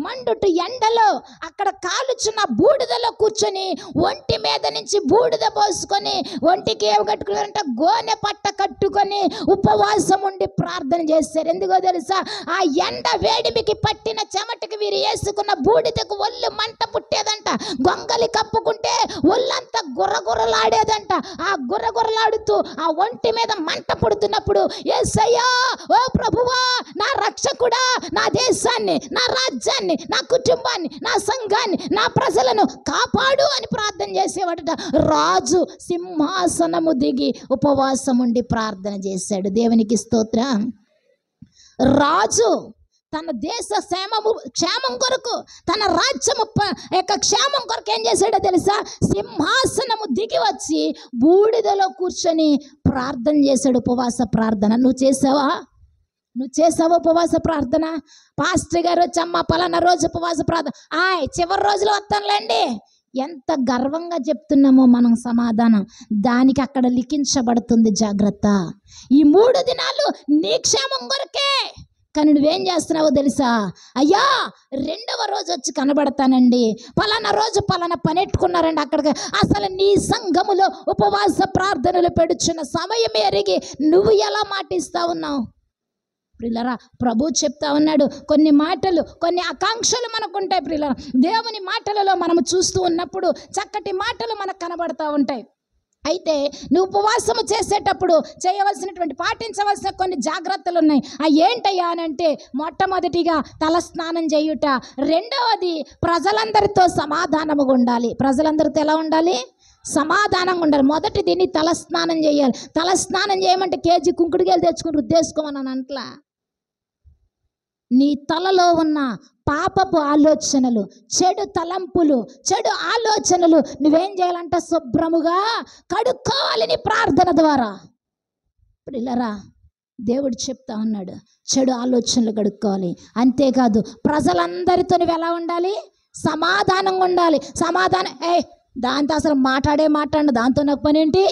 A: మండుటి ఎండలో అక్కడ కాలుచున్న బూడిదలో కూర్చొని ఒంటి మీద నుంచి బూడిద పోసుకొని ఒంటికి ఏమి కట్టుకున్నారంటే గోనె పట్ట కట్టుకొని ఉపవాసం ఉండి ప్రార్థన చేస్తారు. ఎందుకో తెలుసా? ఆ ఎండ వేడిమికి పట్టిన చెమటకి వీరు వేసుకున్న బూడిదకు ఒళ్ళు మంట పుట్టేదంట. గొంగలి కప్పుకుంటే ఒళ్ళంతా గుర్రగుర్రలాడేదంట. ఆ గుర్రగుర్రలాడుతూ ఆ ఒంటి మీద మంట పుడుతున్నప్పుడు యేసయ్యా, ఓ ప్రభువా, నా రక్షకుడా, నా దేశాన్ని, నా రాజ్యాన్ని, నా కుటుంబాన్ని, నా సంఘాన్ని, నా ప్రజలను కాపాడు అని ప్రార్థన చేసేవాడట. రాజు సింహాసనము దిగి ఉపవాసం ఉండి ప్రార్థన చేశాడు. దేవునికి స్తోత్రం. రాజు తన దేశ క్షేమం కొరకు, తన రాజ్యము యొక్క క్షేమం కొరకు ఏం చేశాడో తెలుసా? సింహాసనము దిగి వచ్చి బూడిదలో కూర్చొని ప్రార్థన చేశాడు. ఉపవాస ప్రార్థన నువ్వు చేసావా? ఉపవాస ప్రార్థన? పాస్టర్ గారు వచ్చమ్మ పలానా రోజు ఉపవాస ప్రార్థన, చివరి రోజులు వస్తానులేండి. ఎంత గర్వంగా చెప్తున్నామో మనం సమాధానం దానికి అక్కడ లిఖించబడుతుంది. జాగ్రత్త. ఈ 3 దినాలు నీ క్షేమం కొరకే. కానీ నువ్వేం చేస్తున్నావో తెలుసా? అయ్యా, 2వ రోజు వచ్చి కనబడతానండి, పలానా రోజు పలానా పనెట్టుకున్నారండి అక్కడికి. అసలు నీ సంఘములో ఉపవాస ప్రార్థనలు పెడుచున్న సమయం ఎరిగి నువ్వు ఎలా మాటిస్తా ఉన్నావు? ప్రియులారా, ప్రభు చెప్తా ఉన్నాడు, కొన్ని మాటలు, కొన్ని ఆకాంక్షలు మనకుంటాయి. ప్రియులారా, దేవుని మాటలలో మనము చూస్తూ ఉన్నప్పుడు చక్కటి మాటలు మనకు కనబడతా ఉంటాయి. అయితే నువ్వు ఉపవాసము చేసేటప్పుడు చేయవలసినటువంటి, పాటించవలసిన కొన్ని జాగ్రత్తలు ఉన్నాయి. ఏంటయ్యా అని అంటే, మొట్టమొదటిగా తలస్నానం చేయుట, రెండవది ప్రజలందరితో సమాధానముగా ఉండాలి. ప్రజలందరితో ఎలా ఉండాలి? సమాధానంగా ఉండాలి. మొదటిది నీ తలస్నానం చేయాలి. తలస్నానం చేయమంటే కేజీ కుంకుడుకాయలు తెచ్చుకుని రుద్దేసుకోమని అంట్లా. నీ తలలో ఉన్న పాపపు ఆలోచనలు, చెడు తలంపులు, చెడు ఆలోచనలు నువ్వేం చేయాలంట? శుభ్రముగా కడుక్కోవాలి నీ ప్రార్థన ద్వారా. ప్రియులారా, దేవుడు చెప్తా ఉన్నాడు, చెడు ఆలోచనలు కడుక్కోవాలి. అంతేకాదు ప్రజలందరితో నువ్వు ఎలా ఉండాలి? సమాధానంగా ఉండాలి. సమాధానం దాంతో అసలు మాట్లాడు, దాంతో నాకు పని ఏంటి?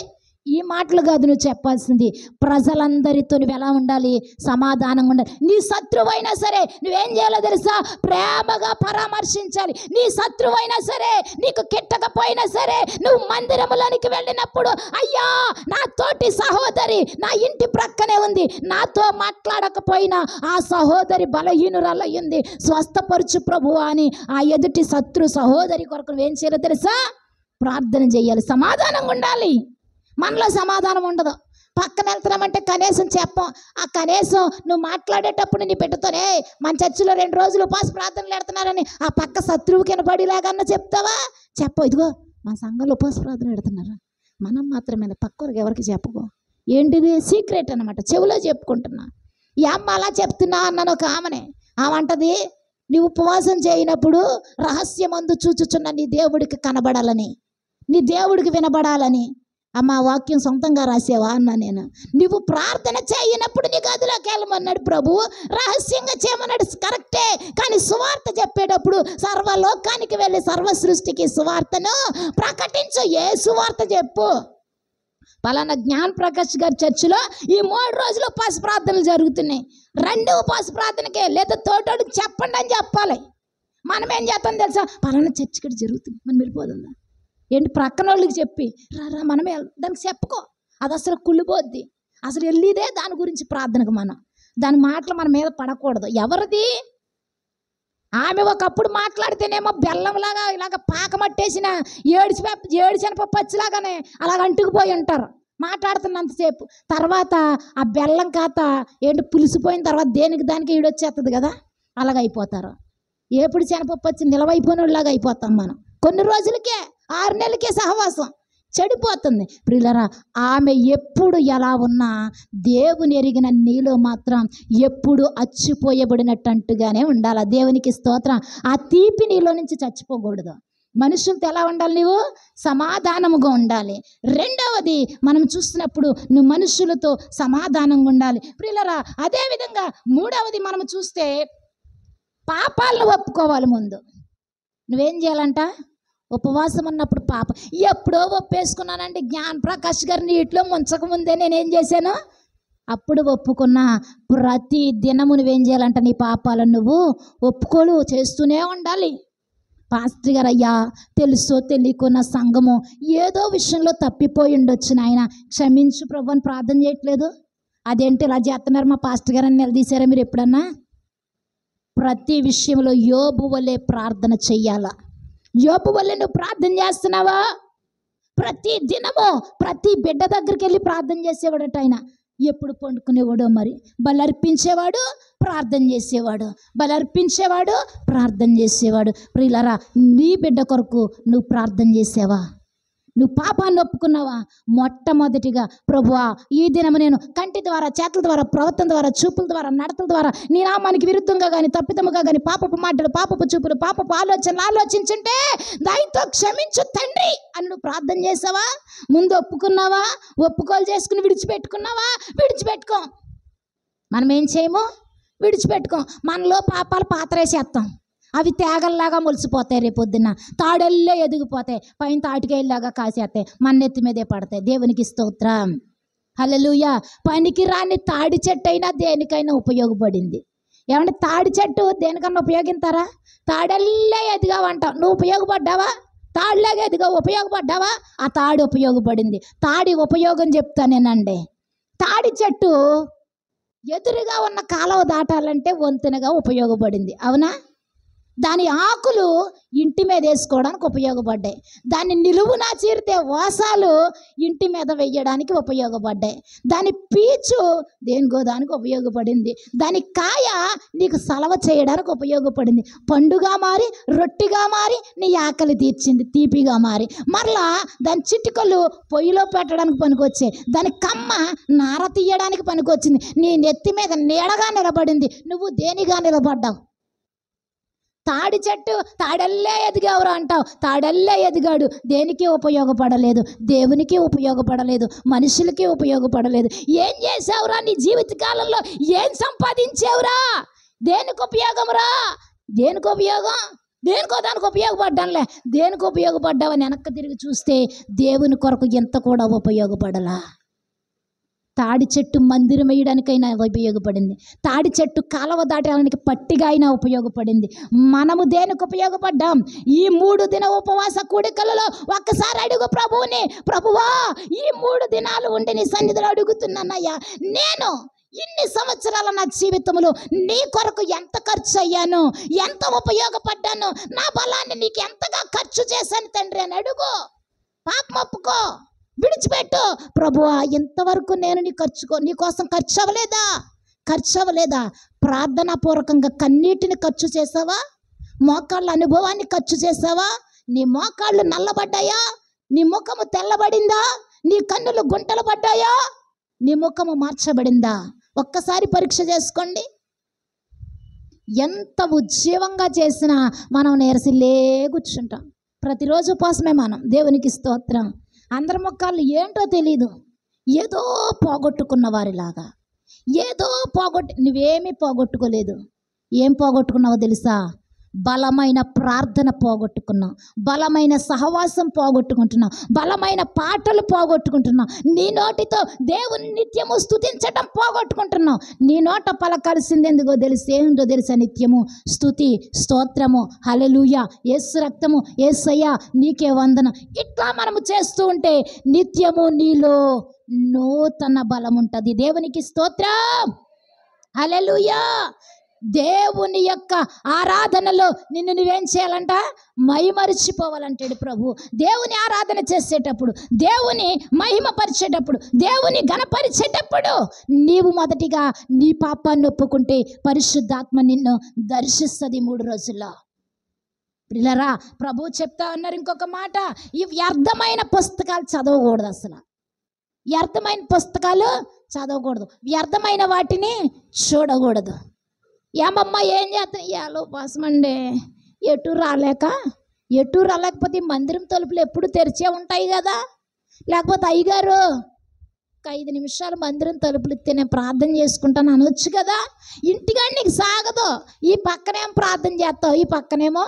A: ఈ మాటలు కాదు నువ్వు చెప్పాల్సింది. ప్రజలందరితో నువ్వు ఎలా ఉండాలి? సమాధానంగా ఉండాలి. నీ శత్రువైనా సరే నువ్వేం చేయాలో తెలుసా? ప్రేమగా పరామర్శించాలి. నీ శత్రువైనా సరే, నీకు కిట్టకపోయినా సరే, నువ్వు మందిరములోనికి వెళ్ళినప్పుడు, అయ్యా, నా తోటి సహోదరి నా ఇంటి ప్రక్కనే ఉంది, నాతో మాట్లాడకపోయినా ఆ సహోదరి బలహీనురాలయ్యింది, స్వస్థపరచు ప్రభువా అని ఆ ఎదుటి శత్రు సహోదరి కొరకు నువ్వేం చేయాలో తెలుసా? ప్రార్థన చేయాలి. సమాధానంగా ఉండాలి. మనలో సమాధానం ఉండదు. పక్కన వెళ్తున్నామంటే కనీసం చెప్పం. ఆ కనీసం నువ్వు మాట్లాడేటప్పుడు నీ బిడ్డతోనే మన చర్చిలో 2 రోజులు ఉపవాస ప్రార్థనలు పెడుతున్నారని ఆ పక్క శత్రువు కినబడిలాగన్నా చెప్తావా? చెప్పు. ఇదిగో మన సంఘంలో ఉపవాస ప్రార్థన పెడుతున్నారు, మనం మాత్రమే, పక్కవరికి ఎవరికి చెప్పుకో. ఏంటిది? సీక్రెట్ అనమాట. చెవిలో చెప్పుకుంటున్నా. ఈ అమ్మ అలా చెప్తున్నా అన్నాను ఒక ఆమెనే. ఆమంటది, నీ ఉపవాసం చేయనప్పుడు రహస్యమందు చూచుచున్న నీ దేవుడికి కనబడాలని, నీ దేవుడికి వినబడాలని. అమ్మ, వాక్యం సొంతంగా రాసేవా అన్నా నేను. నువ్వు ప్రార్థన చేయనప్పుడు నీ గదిలోకి వెళ్ళమన్నాడు ప్రభు, రహస్యంగా చేయమన్నాడు, కరెక్టే. కానీ సువార్త చెప్పేటప్పుడు సర్వలోకానికి వెళ్ళి సర్వ సృష్టికి సువార్తను ప్రకటించు. ఏ సువార్త చెప్పు? పలానా జ్ఞాన్ ప్రకాష్ గారి చర్చిలో ఈ 3 రోజులు ఉపవాస ప్రార్థనలు జరుగుతున్నాయి, 2 ఉపవాస ప్రార్థనకే, లేదా తోటోడికి చెప్పండి అని చెప్పాలి. మనం ఏం చేస్తాం తెలుసా? పలానా చర్చి ఇక్కడ జరుగుతుంది, మనం వెళ్ళిపోతుందా ఏంటి? ప్రక్కన వాళ్ళకి చెప్పి రా మనమే దానికి చెప్పుకో. అది అసలు కుళ్ళిపోద్ది. అసలు వెళ్ళిదే దాని గురించి ప్రార్థనకు. దాని మాటలు మన మీద పడకూడదు. ఎవరిది? ఆమె ఒకప్పుడు మాట్లాడితేనేమో బెల్లంలాగా ఇలాగ పాకమట్టేసిన ఏడిచెనపప్పు పచ్చిలాగానే అలాగ అంటుకుపోయి ఉంటారు మాట్లాడుతున్నంతసేపు. తర్వాత ఆ బెల్లం కాత ఏంటి పులిసిపోయిన తర్వాత దేనికి దానికి ఈడొచ్చేస్తుంది కదా, అలాగైపోతారు. ఎప్పుడు శనపప్పు వచ్చి నిలవైపోయిన వాళ్ళలాగా అయిపోతాం మనం. కొన్ని రోజులకే, 6 నెలలకే సహవాసం చెడిపోతుంది. ప్రియులారా, ఆమె ఎప్పుడు ఎలా ఉన్నా దేవుని ఎరిగిన నీలో మాత్రం ఎప్పుడు అచ్చిపోయబడినట్టుగానే ఉండాలి. దేవునికి స్తోత్రం. ఆ తీపి నీలో నుంచి చచ్చిపోకూడదు. మనుషులతో ఎలా ఉండాలి? నువ్వు సమాధానముగా ఉండాలి. రెండవది మనం చూస్తున్నప్పుడు నువ్వు మనుషులతో సమాధానంగా ఉండాలి ప్రియులారా. అదేవిధంగా మూడవది మనం చూస్తే పాపాలను ఒప్పుకోవాలి. ముందు నువ్వేం చేయాలంట? ఉపవాసం ఉన్నప్పుడు ఎప్పుడో ఒప్పేసుకున్నానండి. జ్ఞానప్రకాష్ గారు నీటిలో ముంచకముందే నేనేం చేశాను? అప్పుడు ఒప్పుకున్నా. ప్రతి దినము నువ్వేం చేయాలంట? నీ పాపాలను నువ్వు ఒప్పుకోలు చేస్తూనే ఉండాలి. పాస్టర్ గారు, అయ్యా తెలుసో తెలియకున్న సంఘము ఏదో విషయంలో తప్పిపోయి ఉండొచ్చు, నాయన క్షమించు ప్రభు అని ప్రార్థన చేయట్లేదు. అదేంటి ఇలా చేస్తున్నారు మా పాస్టర్ గారు అని నిలదీశారా మీరు ఎప్పుడన్నా? ప్రతి విషయంలో యోబు వలె ప్రార్థన చెయ్యాలా? యోబు వలె నువ్వు ప్రార్థన చేస్తున్నావా? ప్రతి దినము ప్రతి బిడ్డ దగ్గరికి వెళ్ళి ప్రార్థన చేసేవాడట ఆయన. ఎప్పుడు పండుకునేవాడో మరి. బలర్పించేవాడు, ప్రార్థన చేసేవాడు, బలర్పించేవాడు, ప్రార్థన చేసేవాడు. ప్రియులారా, నీ బిడ్డ కొరకు నువ్వు ప్రార్థన చేసావా? నువ్వు పాపాన్ని ఒప్పుకున్నావా? మొట్టమొదటిగా ప్రభువా ఈ దినము నేను కంటి ద్వారా, చేతుల ద్వారా, ప్రవర్తన ద్వారా, చూపుల ద్వారా, నడతల ద్వారా నీ నామానికి విరుద్ధంగా కానీ తప్పిదముగా కానీ పాపపు మాటలు, పాపపు చూపులు, పాపపు ఆలోచనలు ఆలోచించుంటే దయతో క్షమించు తండ్రి అని నువ్వు ప్రార్థన చేసావా? ముందు ఒప్పుకున్నావా? ఒప్పుకోలు చేసుకుని విడిచిపెట్టుకున్నావా? విడిచిపెట్టుకో. మనం ఏం చేయము? విడిచిపెట్టుకో. మనలో పాపాలు పాతరేసేస్తాం. అవి తేగల్లాగా మొలిసిపోతాయి. రేపొద్దున్న తాడల్లే ఎదిగిపోతాయి. పైన తాటికాయల్లాగా కాసేస్తాయి. మన నెత్తి మీదే పడతాయి. దేవునికి స్తోత్రం. హల్లెలూయా. పనికి రాని తాడి చెట్టు అయినా దేనికైనా ఉపయోగపడింది. ఏమంటే తాడి చెట్టు దేనికన్నా ఉపయోగిస్తారా? తాడల్లే ఎదిగావంటావు. నువ్వు ఉపయోగపడ్డావా? తాడులాగా ఎదిగా ఉపయోగపడ్డావా? ఆ తాడు ఉపయోగపడింది. తాడి ఉపయోగం చెప్తానేనండి. తాడి చెట్టు ఎదురుగా ఉన్న కాలువ దాటాలంటే వంతెనగా ఉపయోగపడింది. అవునా? దాని ఆకులు ఇంటి మీద వేసుకోవడానికి ఉపయోగపడ్డాయి. దాన్ని నిలువునా చీరితే వాసాలు ఇంటి మీద వేయడానికి ఉపయోగపడ్డాయి. దాని పీచు దేనికో దానికి ఉపయోగపడింది. దాని కాయ నీకు సలవ చేయడానికి ఉపయోగపడింది. పండుగా మారి, రొట్టిగా మారి నీ ఆకలి తీర్చింది, తీపిగా మారి. మరలా దాని చిటికలు పొయ్యిలో పెట్టడానికి పనికొచ్చాయి. దాని కమ్మ నార తీయడానికి పనికొచ్చింది. నీ నెత్తి మీద నీడగా నిలబడింది. నువ్వు దేనిగా నిలబడ్డావు? తాడి చెట్టు తాడల్లే ఎదిగావురా అంటావు. తాడల్లే ఎదిగాడు. దేనికి ఉపయోగపడలేదు. దేవునికి ఉపయోగపడలేదు. మనుషులకి ఉపయోగపడలేదు. ఏం చేసావురా? నీ జీవిత కాలంలో ఏం సంపాదించావురా? దేనికి ఉపయోగంరా? దేనికి ఉపయోగం? దేనికో దానికి ఉపయోగపడ్డానులే. దేనికి ఉపయోగపడ్డావని వెనక్కి తిరిగి చూస్తే దేవుని కొరకు ఎంత కూడా ఉపయోగపడలా. తాడి చెట్టు మందిరం వేయడానికైనా ఉపయోగపడింది. తాడి చెట్టు కాలువ దాటడానికి పట్టిగా అయినా ఉపయోగపడింది. మనము దేనికి ఉపయోగపడ్డాం? ఈ 3 దిన ఉపవాస కూడికలలో ఒక్కసారి అడుగు ప్రభువుని, ప్రభువా ఈ 3 దినాలు ఉండి నీ సన్నిధిలో అడుగుతున్నానయ్యా, నేను ఇన్ని సంవత్సరాల నా జీవితంలో నీ కొరకు ఎంత ఖర్చు అయ్యాను, ఎంత ఉపయోగపడ్డాను, నా బలాన్ని నీకు ఎంతగా ఖర్చు చేశాను తండ్రి అని అడుగు. పాపం ఒప్పుకో, విడిచిపెట్టు. ప్రభువా ఇంతవరకు నేను నీ కోసం ఖర్చు అవ్వలేదా? ప్రార్థనాపూర్వకంగా కన్నీటిని ఖర్చు చేసావా? మోకాళ్ళ అనుభవాన్ని ఖర్చు చేసావా? నీ మోకాళ్ళు నల్లబడ్డాయా? నీ ముఖము తెల్లబడిందా? నీ కన్నులు గుంటలు పడ్డాయా? నీ ముఖము మార్చబడిందా? ఒక్కసారి పరీక్ష చేసుకోండి. ఎంత ఉజ్జీవంగా చేసినా మనం నీరసిల్లే కూర్చుంటాం. ప్రతిరోజు ఉపవాసమే మనం. దేవునికి స్తోత్రం. అందరి ముఖాలు ఏంటో తెలీదు. ఏదో పోగొట్టుకున్న వారిలాగా, నువ్వేమీ పోగొట్టుకోలేదు. ఏం పోగొట్టుకున్నావో తెలుసా? బలమైన ప్రార్థన పోగొట్టుకున్నావు, బలమైన సహవాసం పోగొట్టుకుంటున్నావు, బలమైన పాటలు పోగొట్టుకుంటున్నావు, నీ నోటితో దేవుని నిత్యము స్తుతించటం పోగొట్టుకుంటున్నావు. నీ నోట పలకాల్సింది ఎందుకో ఏంటో తెలుసా? నిత్యము స్తుతి, స్తోత్రము, హల్లెలూయా, యేసు రక్తము, యేసయ్యా నీకే వందనం. ఇట్లా మనము చేస్తూ ఉంటే నిత్యము నీలో నూతన బలం ఉంటుంది. దేవునికి స్తోత్రం, హల్లెలూయా. దేవుని యొక్క ఆరాధనలో నిన్ను నువ్వేం చేయాలంట? మైమరిచిపోవాలంటాడు ప్రభు. దేవుని ఆరాధన చేసేటప్పుడు, దేవుని మహిమపరిచేటప్పుడు, దేవుని ఘనపరిచేటప్పుడు నీవు మొదటిగా నీ పాపాన్ని ఒప్పుకుంటే పరిశుద్ధాత్మ నిన్ను దర్శిస్తుంది 3 రోజుల్లో. పిల్లరా, ప్రభు చెప్తా ఉన్నారు ఇంకొక మాట, ఈ వ్యర్థమైన పుస్తకాలు చదవకూడదు. అసలు వ్యర్థమైన పుస్తకాలు చదవకూడదు, వ్యర్థమైన వాటిని చూడకూడదు. ఏమమ్మా ఏం చేస్తాను? ఇవాళ ఉపవాసం అండి, ఎటు రాలేక ఎటు రాలేకపోతే ఈ మందిరం తలుపులు ఎప్పుడు తెరిచే ఉంటాయి కదా. లేకపోతే అయ్యగారు ఒక 5 నిమిషాలు మందిరం తలుపులు ఇస్తే నేను ప్రార్థన చేసుకుంటాను అనొచ్చు కదా. ఇంటికాడ నీకు సాగదు. ఈ పక్కనేమో ప్రార్థన చేస్తావు, ఈ పక్కనేమో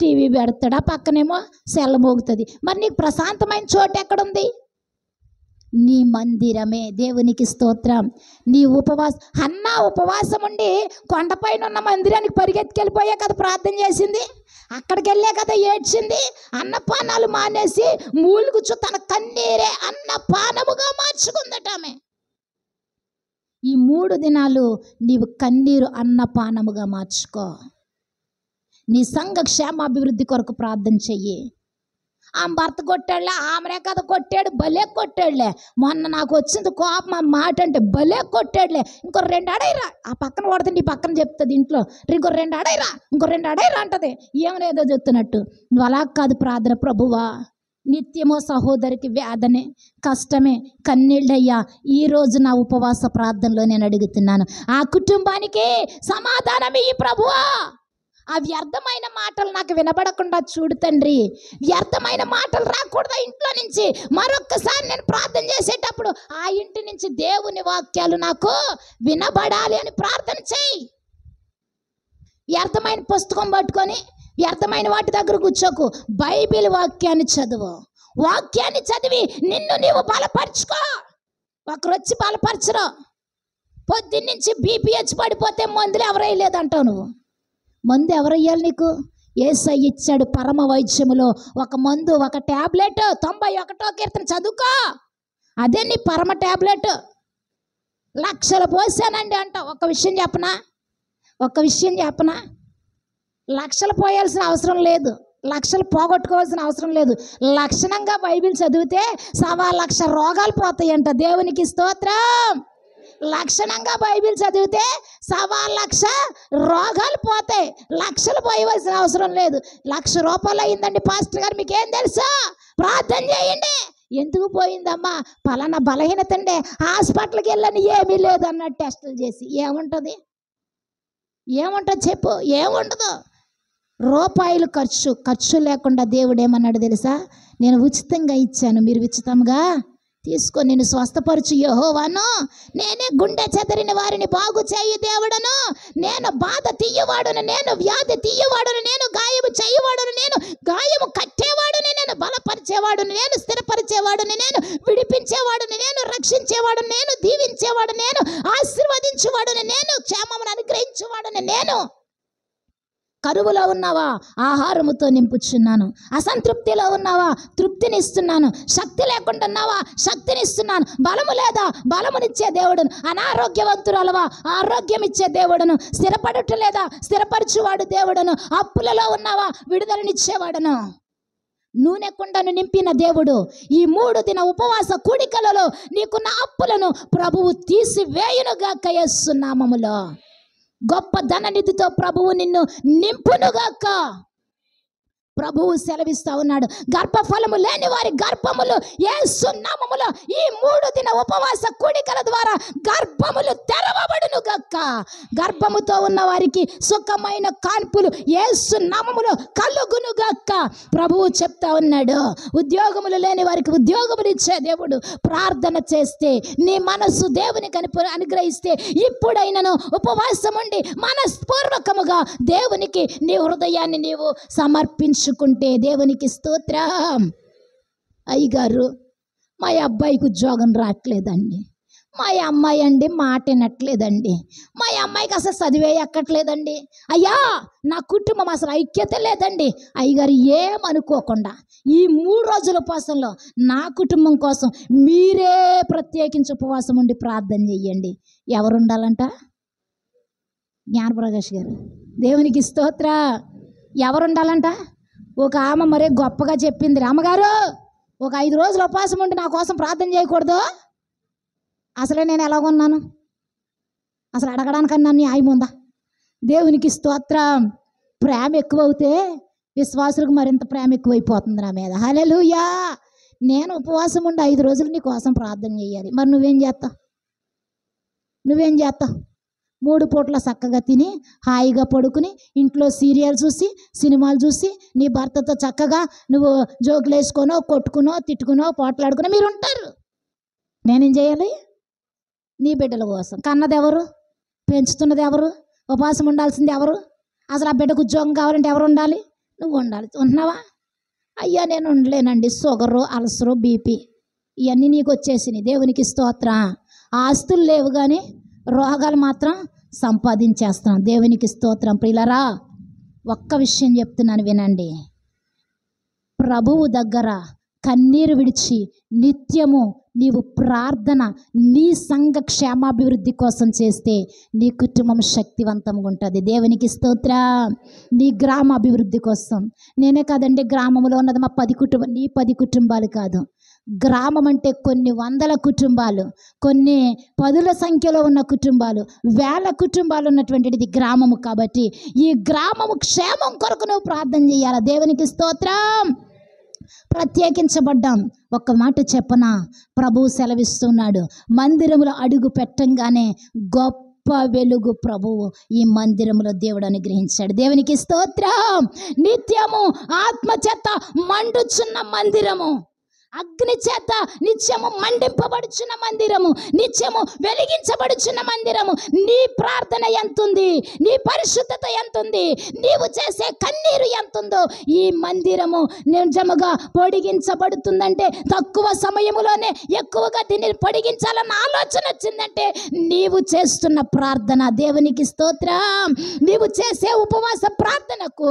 A: టీవీ పెడతాడు, ఆ పక్కనేమో సెల్ల మోగుతుంది. మరి నీకు ప్రశాంతమైన చోటు ఎక్కడుంది? నీ మందిరమే. దేవునికి స్తోత్రం. నీ అన్న ఉపవాసం ఉండి కొండపైన ఉన్న మందిరానికి పరిగెత్తుకెళ్ళిపోయే కదా ప్రార్థన చేసింది. అక్కడికి వెళ్ళే కదా ఏడ్చింది. అన్నపానాలు మానేసి మూలుగుచ్చు తన కన్నీరే అన్నపానముగా మార్చుకుందట ఆమె. ఈ 3 దినాలు నీవు కన్నీరు అన్నపానముగా మార్చుకో. నీ సంఘ క్షేమాభివృద్ధి కొరకు ప్రార్థన చెయ్యి. ఆమె భర్త కొట్టాడులే, ఆమెనే కదా కొట్టాడు, భలే కొట్టాడులే. మొన్న నాకు వచ్చింది కోపం ఆ మాట అంటే, భలే కొట్టాడులే. ఇంకో 2 అడైరా, ఆ పక్కన కొడుతుంది, ఈ పక్కన చెప్తుంది ఇంట్లో, ఇంకో 2 అడైరా, ఇంకో 2 అడైరా అంటది. ఏమనేదో చెప్తున్నట్టు. నువ్వు అలా కాదు ప్రార్థన. ప్రభువా, నిత్యమో సహోదరికి వేదనే, కష్టమే, కన్నీళ్ళయ్యా, ఈరోజు నా ఉపవాస ప్రార్థనలో నేను అడుగుతున్నాను, ఆ కుటుంబానికి సమాధానం ఇయ్యి ప్రభువా. ఆ వ్యర్థమైన మాటలు నాకు వినబడకుండా చూడు తండ్రి. వ్యర్థమైన మాటలు రాకూడదు ఇంట్లో నుంచి. మరొక్కసారి నేను ప్రార్థన చేసేటప్పుడు ఆ ఇంటి నుంచి దేవుని వాక్యాలు నాకు వినబడాలి అని ప్రార్థన చేయి. వ్యర్థమైన పుస్తకం పట్టుకొని వ్యర్థమైన వాటి దగ్గర కూర్చోకు. బైబిల్ వాక్యాన్ని చదువు. వాక్యాన్ని చదివి నిన్ను నీవు బలపరుచుకో. ఒకరొచ్చి బలపరచరు. పొద్దున్నుంచి బీపీహెచ్ పడిపోతే మందులు ఎవరేయలేదంటావు నువ్వు. మందు ఎవరయ్యాలి నీకు? యేసయ్య ఇచ్చాడు పరమ వైద్యములో ఒక మందు, ఒక ట్యాబ్లెట్. 91వ కీర్తన చదువుకో, అదే నీ పరమ ట్యాబ్లెట్. లక్షలు పోసానండి అంట. ఒక విషయం చెప్పనా, లక్షలు పోయాల్సిన అవసరం లేదు, లక్షలు పోగొట్టుకోవాల్సిన అవసరం లేదు. లక్షణంగా బైబిల్ చదివితే 1,00,000 రోగాలు పోతాయంట. దేవునికి స్తోత్రం. లక్షణంగా బైబిల్ చదివితే 1,00,000 రోగాలు పోతాయి. లక్షలు పోయవలసిన అవసరం లేదు. 1,00,000 రూపాయలు అయిందండి పాస్టర్ గారు, మీకేం తెలుసా? ప్రార్థన చేయండి. ఎందుకు పోయిందమ్మా? పలానా బలహీనత అండి, హాస్పిటల్కి వెళ్ళని ఏమీ లేదు అన్నట్టు టెస్టులు చేసి ఏముంటుంది చెప్పు? ఏముండదు. రూపాయలు ఖర్చు లేకుండా దేవుడు ఏమన్నాడు తెలుసా? నేను ఉచితంగా ఇచ్చాను, మీరు ఉచితంగా తీసుకొని నేను స్వస్థపరచు యెహోవాను, నేనే గుండె చెదరిన వారిని బాగు చేయి దేవుడను, నేను బాధ తీయవాడును, నేను వ్యాధి తీయవాడును, నేను గాయము చేయవాడును, నేను గాయము కట్టేవాడుని, నేను బలపరిచేవాడును, నేను స్థిరపరిచేవాడుని, నేను విడిపించేవాడుని, నేను రక్షించేవాడుని, నేను దీవించేవాడుని, నేను ఆశీర్వదించేవాడుని, నేను క్షేమమును అనుగ్రహించేవాడుని, నేను. కరువులో ఉన్నావా? ఆహారముతో నింపుచున్నాను. అసంతృప్తిలో ఉన్నావా? తృప్తిని ఇస్తున్నాను. శక్తి లేకుండా ఉన్నావా? శక్తిని ఇస్తున్నాను. బలము లేదా? బలమునిచ్చే దేవుడును. అనారోగ్యవంతురాలవా? ఆరోగ్యం ఇచ్చే దేవుడును. స్థిరపడటం లేదా? స్థిరపరచువాడు దేవుడును. అప్పులలో ఉన్నావా? విడుదలనిచ్చేవాడును. నూనె కుండను నింపిన దేవుడు. ఈ 3 దిన ఉపవాస కూడికలలో నీకున్న అప్పులను ప్రభువు తీసివేయునుగాక యేసు నామములో. గొప్ప ధననిధితో ప్రభువు నిన్ను నింపునుగాక. ప్రభువు సెలవిస్తా ఉన్నాడు, గర్భఫలము లేని వారి గర్భములు యేసు నామములో ఈ 3 దిన ఉపవాస కూడికల ద్వారా గర్భములు తెరవబడునుగాక. గర్భముతో ఉన్న వారికి సుఖమైన కాన్పులు యేసు నామములో కలుగునుగాక. ప్రభువు చెప్తా ఉన్నాడు, ఉద్యోగములు లేని వారికి ఉద్యోగములు ఇచ్చే దేవుడు. ప్రార్థన చేస్తే నీ మనస్సు దేవునికి అనుగ్రహిస్తే ఇప్పుడైనను ఉపవాసం ఉండి మనస్పూర్వకముగా దేవునికి నీ హృదయాన్ని నీవు సమర్పించుకుంటే దేవునికి స్తోత్రం. అయ్యగారు, మా అబ్బాయికి ఉద్యోగం రావట్లేదండి, మా అమ్మాయి అండి మాట వినట్లేదండి, మా అమ్మాయికి అసలు చదివే ఎక్కట్లేదండి, అయ్యా నా కుటుంబం అసలు ఐక్యత లేదండి. అయ్యగారు ఏమనుకోకుండా ఈ 3 రోజుల ఉపవాసంలో నా కుటుంబం కోసం మీరే ప్రత్యేకించి ఉపవాసం ఉండి ప్రార్థన చెయ్యండి. ఎవరు ఉండాలంట? జ్ఞానప్రకాష్ గారు. దేవునికి స్తోత్ర. ఎవరు ఉండాలంట? ఒక ఆమె మరే గొప్పగా చెప్పింది, రామగారు ఒక 5 రోజులు ఉపవాసం ఉండి నా కోసం ప్రార్థన చేయకూడదు? అసలే నేను ఎలాగున్నాను, అసలు అడగడానికన్నా న్యాయం ఉందా? దేవునికి స్తోత్రం. ప్రేమ ఎక్కువవుతే విశ్వాసులకు మరింత ప్రేమ ఎక్కువైపోతుంది నా మీద. హల్లెలూయా. నేను ఉపవాసం ఉండి 5 రోజులు నీ కోసం ప్రార్థన చేయాలి. మరి నువ్వేం చేస్తావు? 3 పూట్ల చక్కగా తిని హాయిగా పడుకుని ఇంట్లో సీరియల్ చూసి సినిమాలు చూసి నీ భర్తతో చక్కగా నువ్వు జోకులు వేసుకునో కొట్టుకునో తిట్టుకునో పోట్లాడుకునో మీరు ఉంటారు. నేనేం చేయాలి? నీ బిడ్డల కోసం కన్నది ఎవరు? పెంచుతున్నది ఎవరు? ఉపవాసం ఉండాల్సింది ఎవరు? అసలు ఆ బిడ్డకు ఉద్యోగం కావాలంటే ఎవరు ఉండాలి? నువ్వు ఉండాలి. ఉంటున్నావా? అయ్యా నేను ఉండలేనండి, షుగరు, అల్సరు, బీపీ ఇవన్నీ నీకు వచ్చేసినాయి. దేవునికి స్తోత్రం. ఆస్తులు లేవు కానీ రోగాలు మాత్రం సంపాదించేస్తున్నాం. దేవునికి స్తోత్రం. ప్రియులారా, ఒక్క విషయం చెప్తున్నాను వినండి. ప్రభువు దగ్గర కన్నీరు విడిచి నిత్యము నీవు ప్రార్థన నీ సంఘ క్షేమాభివృద్ధి కోసం చేస్తే నీ కుటుంబం శక్తివంతంగా ఉంటుంది. దేవునికి స్తోత్రం. నీ గ్రామ అభివృద్ధి కోసం. నేనే కాదండి, గ్రామంలో ఉన్నది మా 10 కుటుంబాలు, నీ 10 కుటుంబాలు కాదు. గ్రామం అంటే కొన్ని వందల కుటుంబాలు, కొన్ని పదుల సంఖ్యలో ఉన్న కుటుంబాలు, వేల కుటుంబాలు ఉన్నటువంటిది గ్రామము. కాబట్టి ఈ గ్రామము క్షేమం కొరకు నువ్వు ప్రార్థన చేయాలి. దేవునికి స్తోత్రం. ప్రత్యేకించబడ్డాం. ఒక్క మాట చెప్పనా, ప్రభువు సెలవిస్తున్నాడు, మందిరములో అడుగు పెట్టంగానే గొప్ప వెలుగు ప్రభువు ఈ మందిరములో దేవుడు అనుగ్రహించాడు. దేవునికి స్తోత్రం. నిత్యము ఆత్మచేత మండుచున్న మందిరము, అగ్ని చేత నిత్యము మండింపబడుచున్న మందిరము, నిత్యము వెలిగించబడుచున్న మందిరము. నీ ప్రార్థన ఎంతుంది? నీ పరిశుద్ధత ఎంతుంది? నీవు చేసే కన్నీరు ఎంతుందో ఈ మందిరము నిజముగా పొడిగించబడుతుందంటే, తక్కువ సమయములోనే ఎక్కువగా దీన్ని పొడిగించాలన్న ఆలోచన వచ్చిందంటే నీవు చేస్తున్న ప్రార్థన. దేవునికి స్తోత్రం. నీవు చేసే ఉపవాస ప్రార్థనకు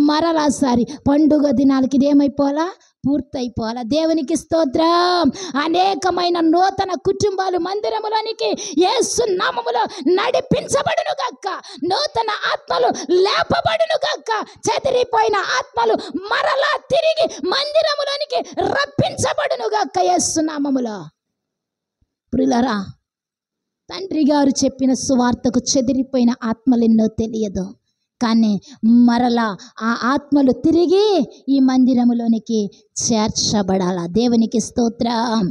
A: మరలాసారి పండుగ దినాలకి ఇదేమైపోవాలా? పూర్తయిపోవాలా. దేవునికి స్తోత్రం. అనేకమైన నూతన కుటుంబాలు మందిరములోనికి యేసు నామములో నడిపించబడును గాక. నూతన ఆత్మలు లేపబడును గాక. చెదిరిపోయిన ఆత్మలు మరలా తిరిగి మందిరములోనికి రప్పించబడును గాక యేసు నామములో. ప్రియులారా, తండ్రి గారు చెప్పిన సువార్తకు చెదిరిపోయిన ఆత్మలు ఎన్నో తెలియదు, కానీ మరలా ఆ ఆత్మలు తిరిగి ఈ మందిరములోనికి చేర్చబడాల. దేవునికి స్తోత్రం.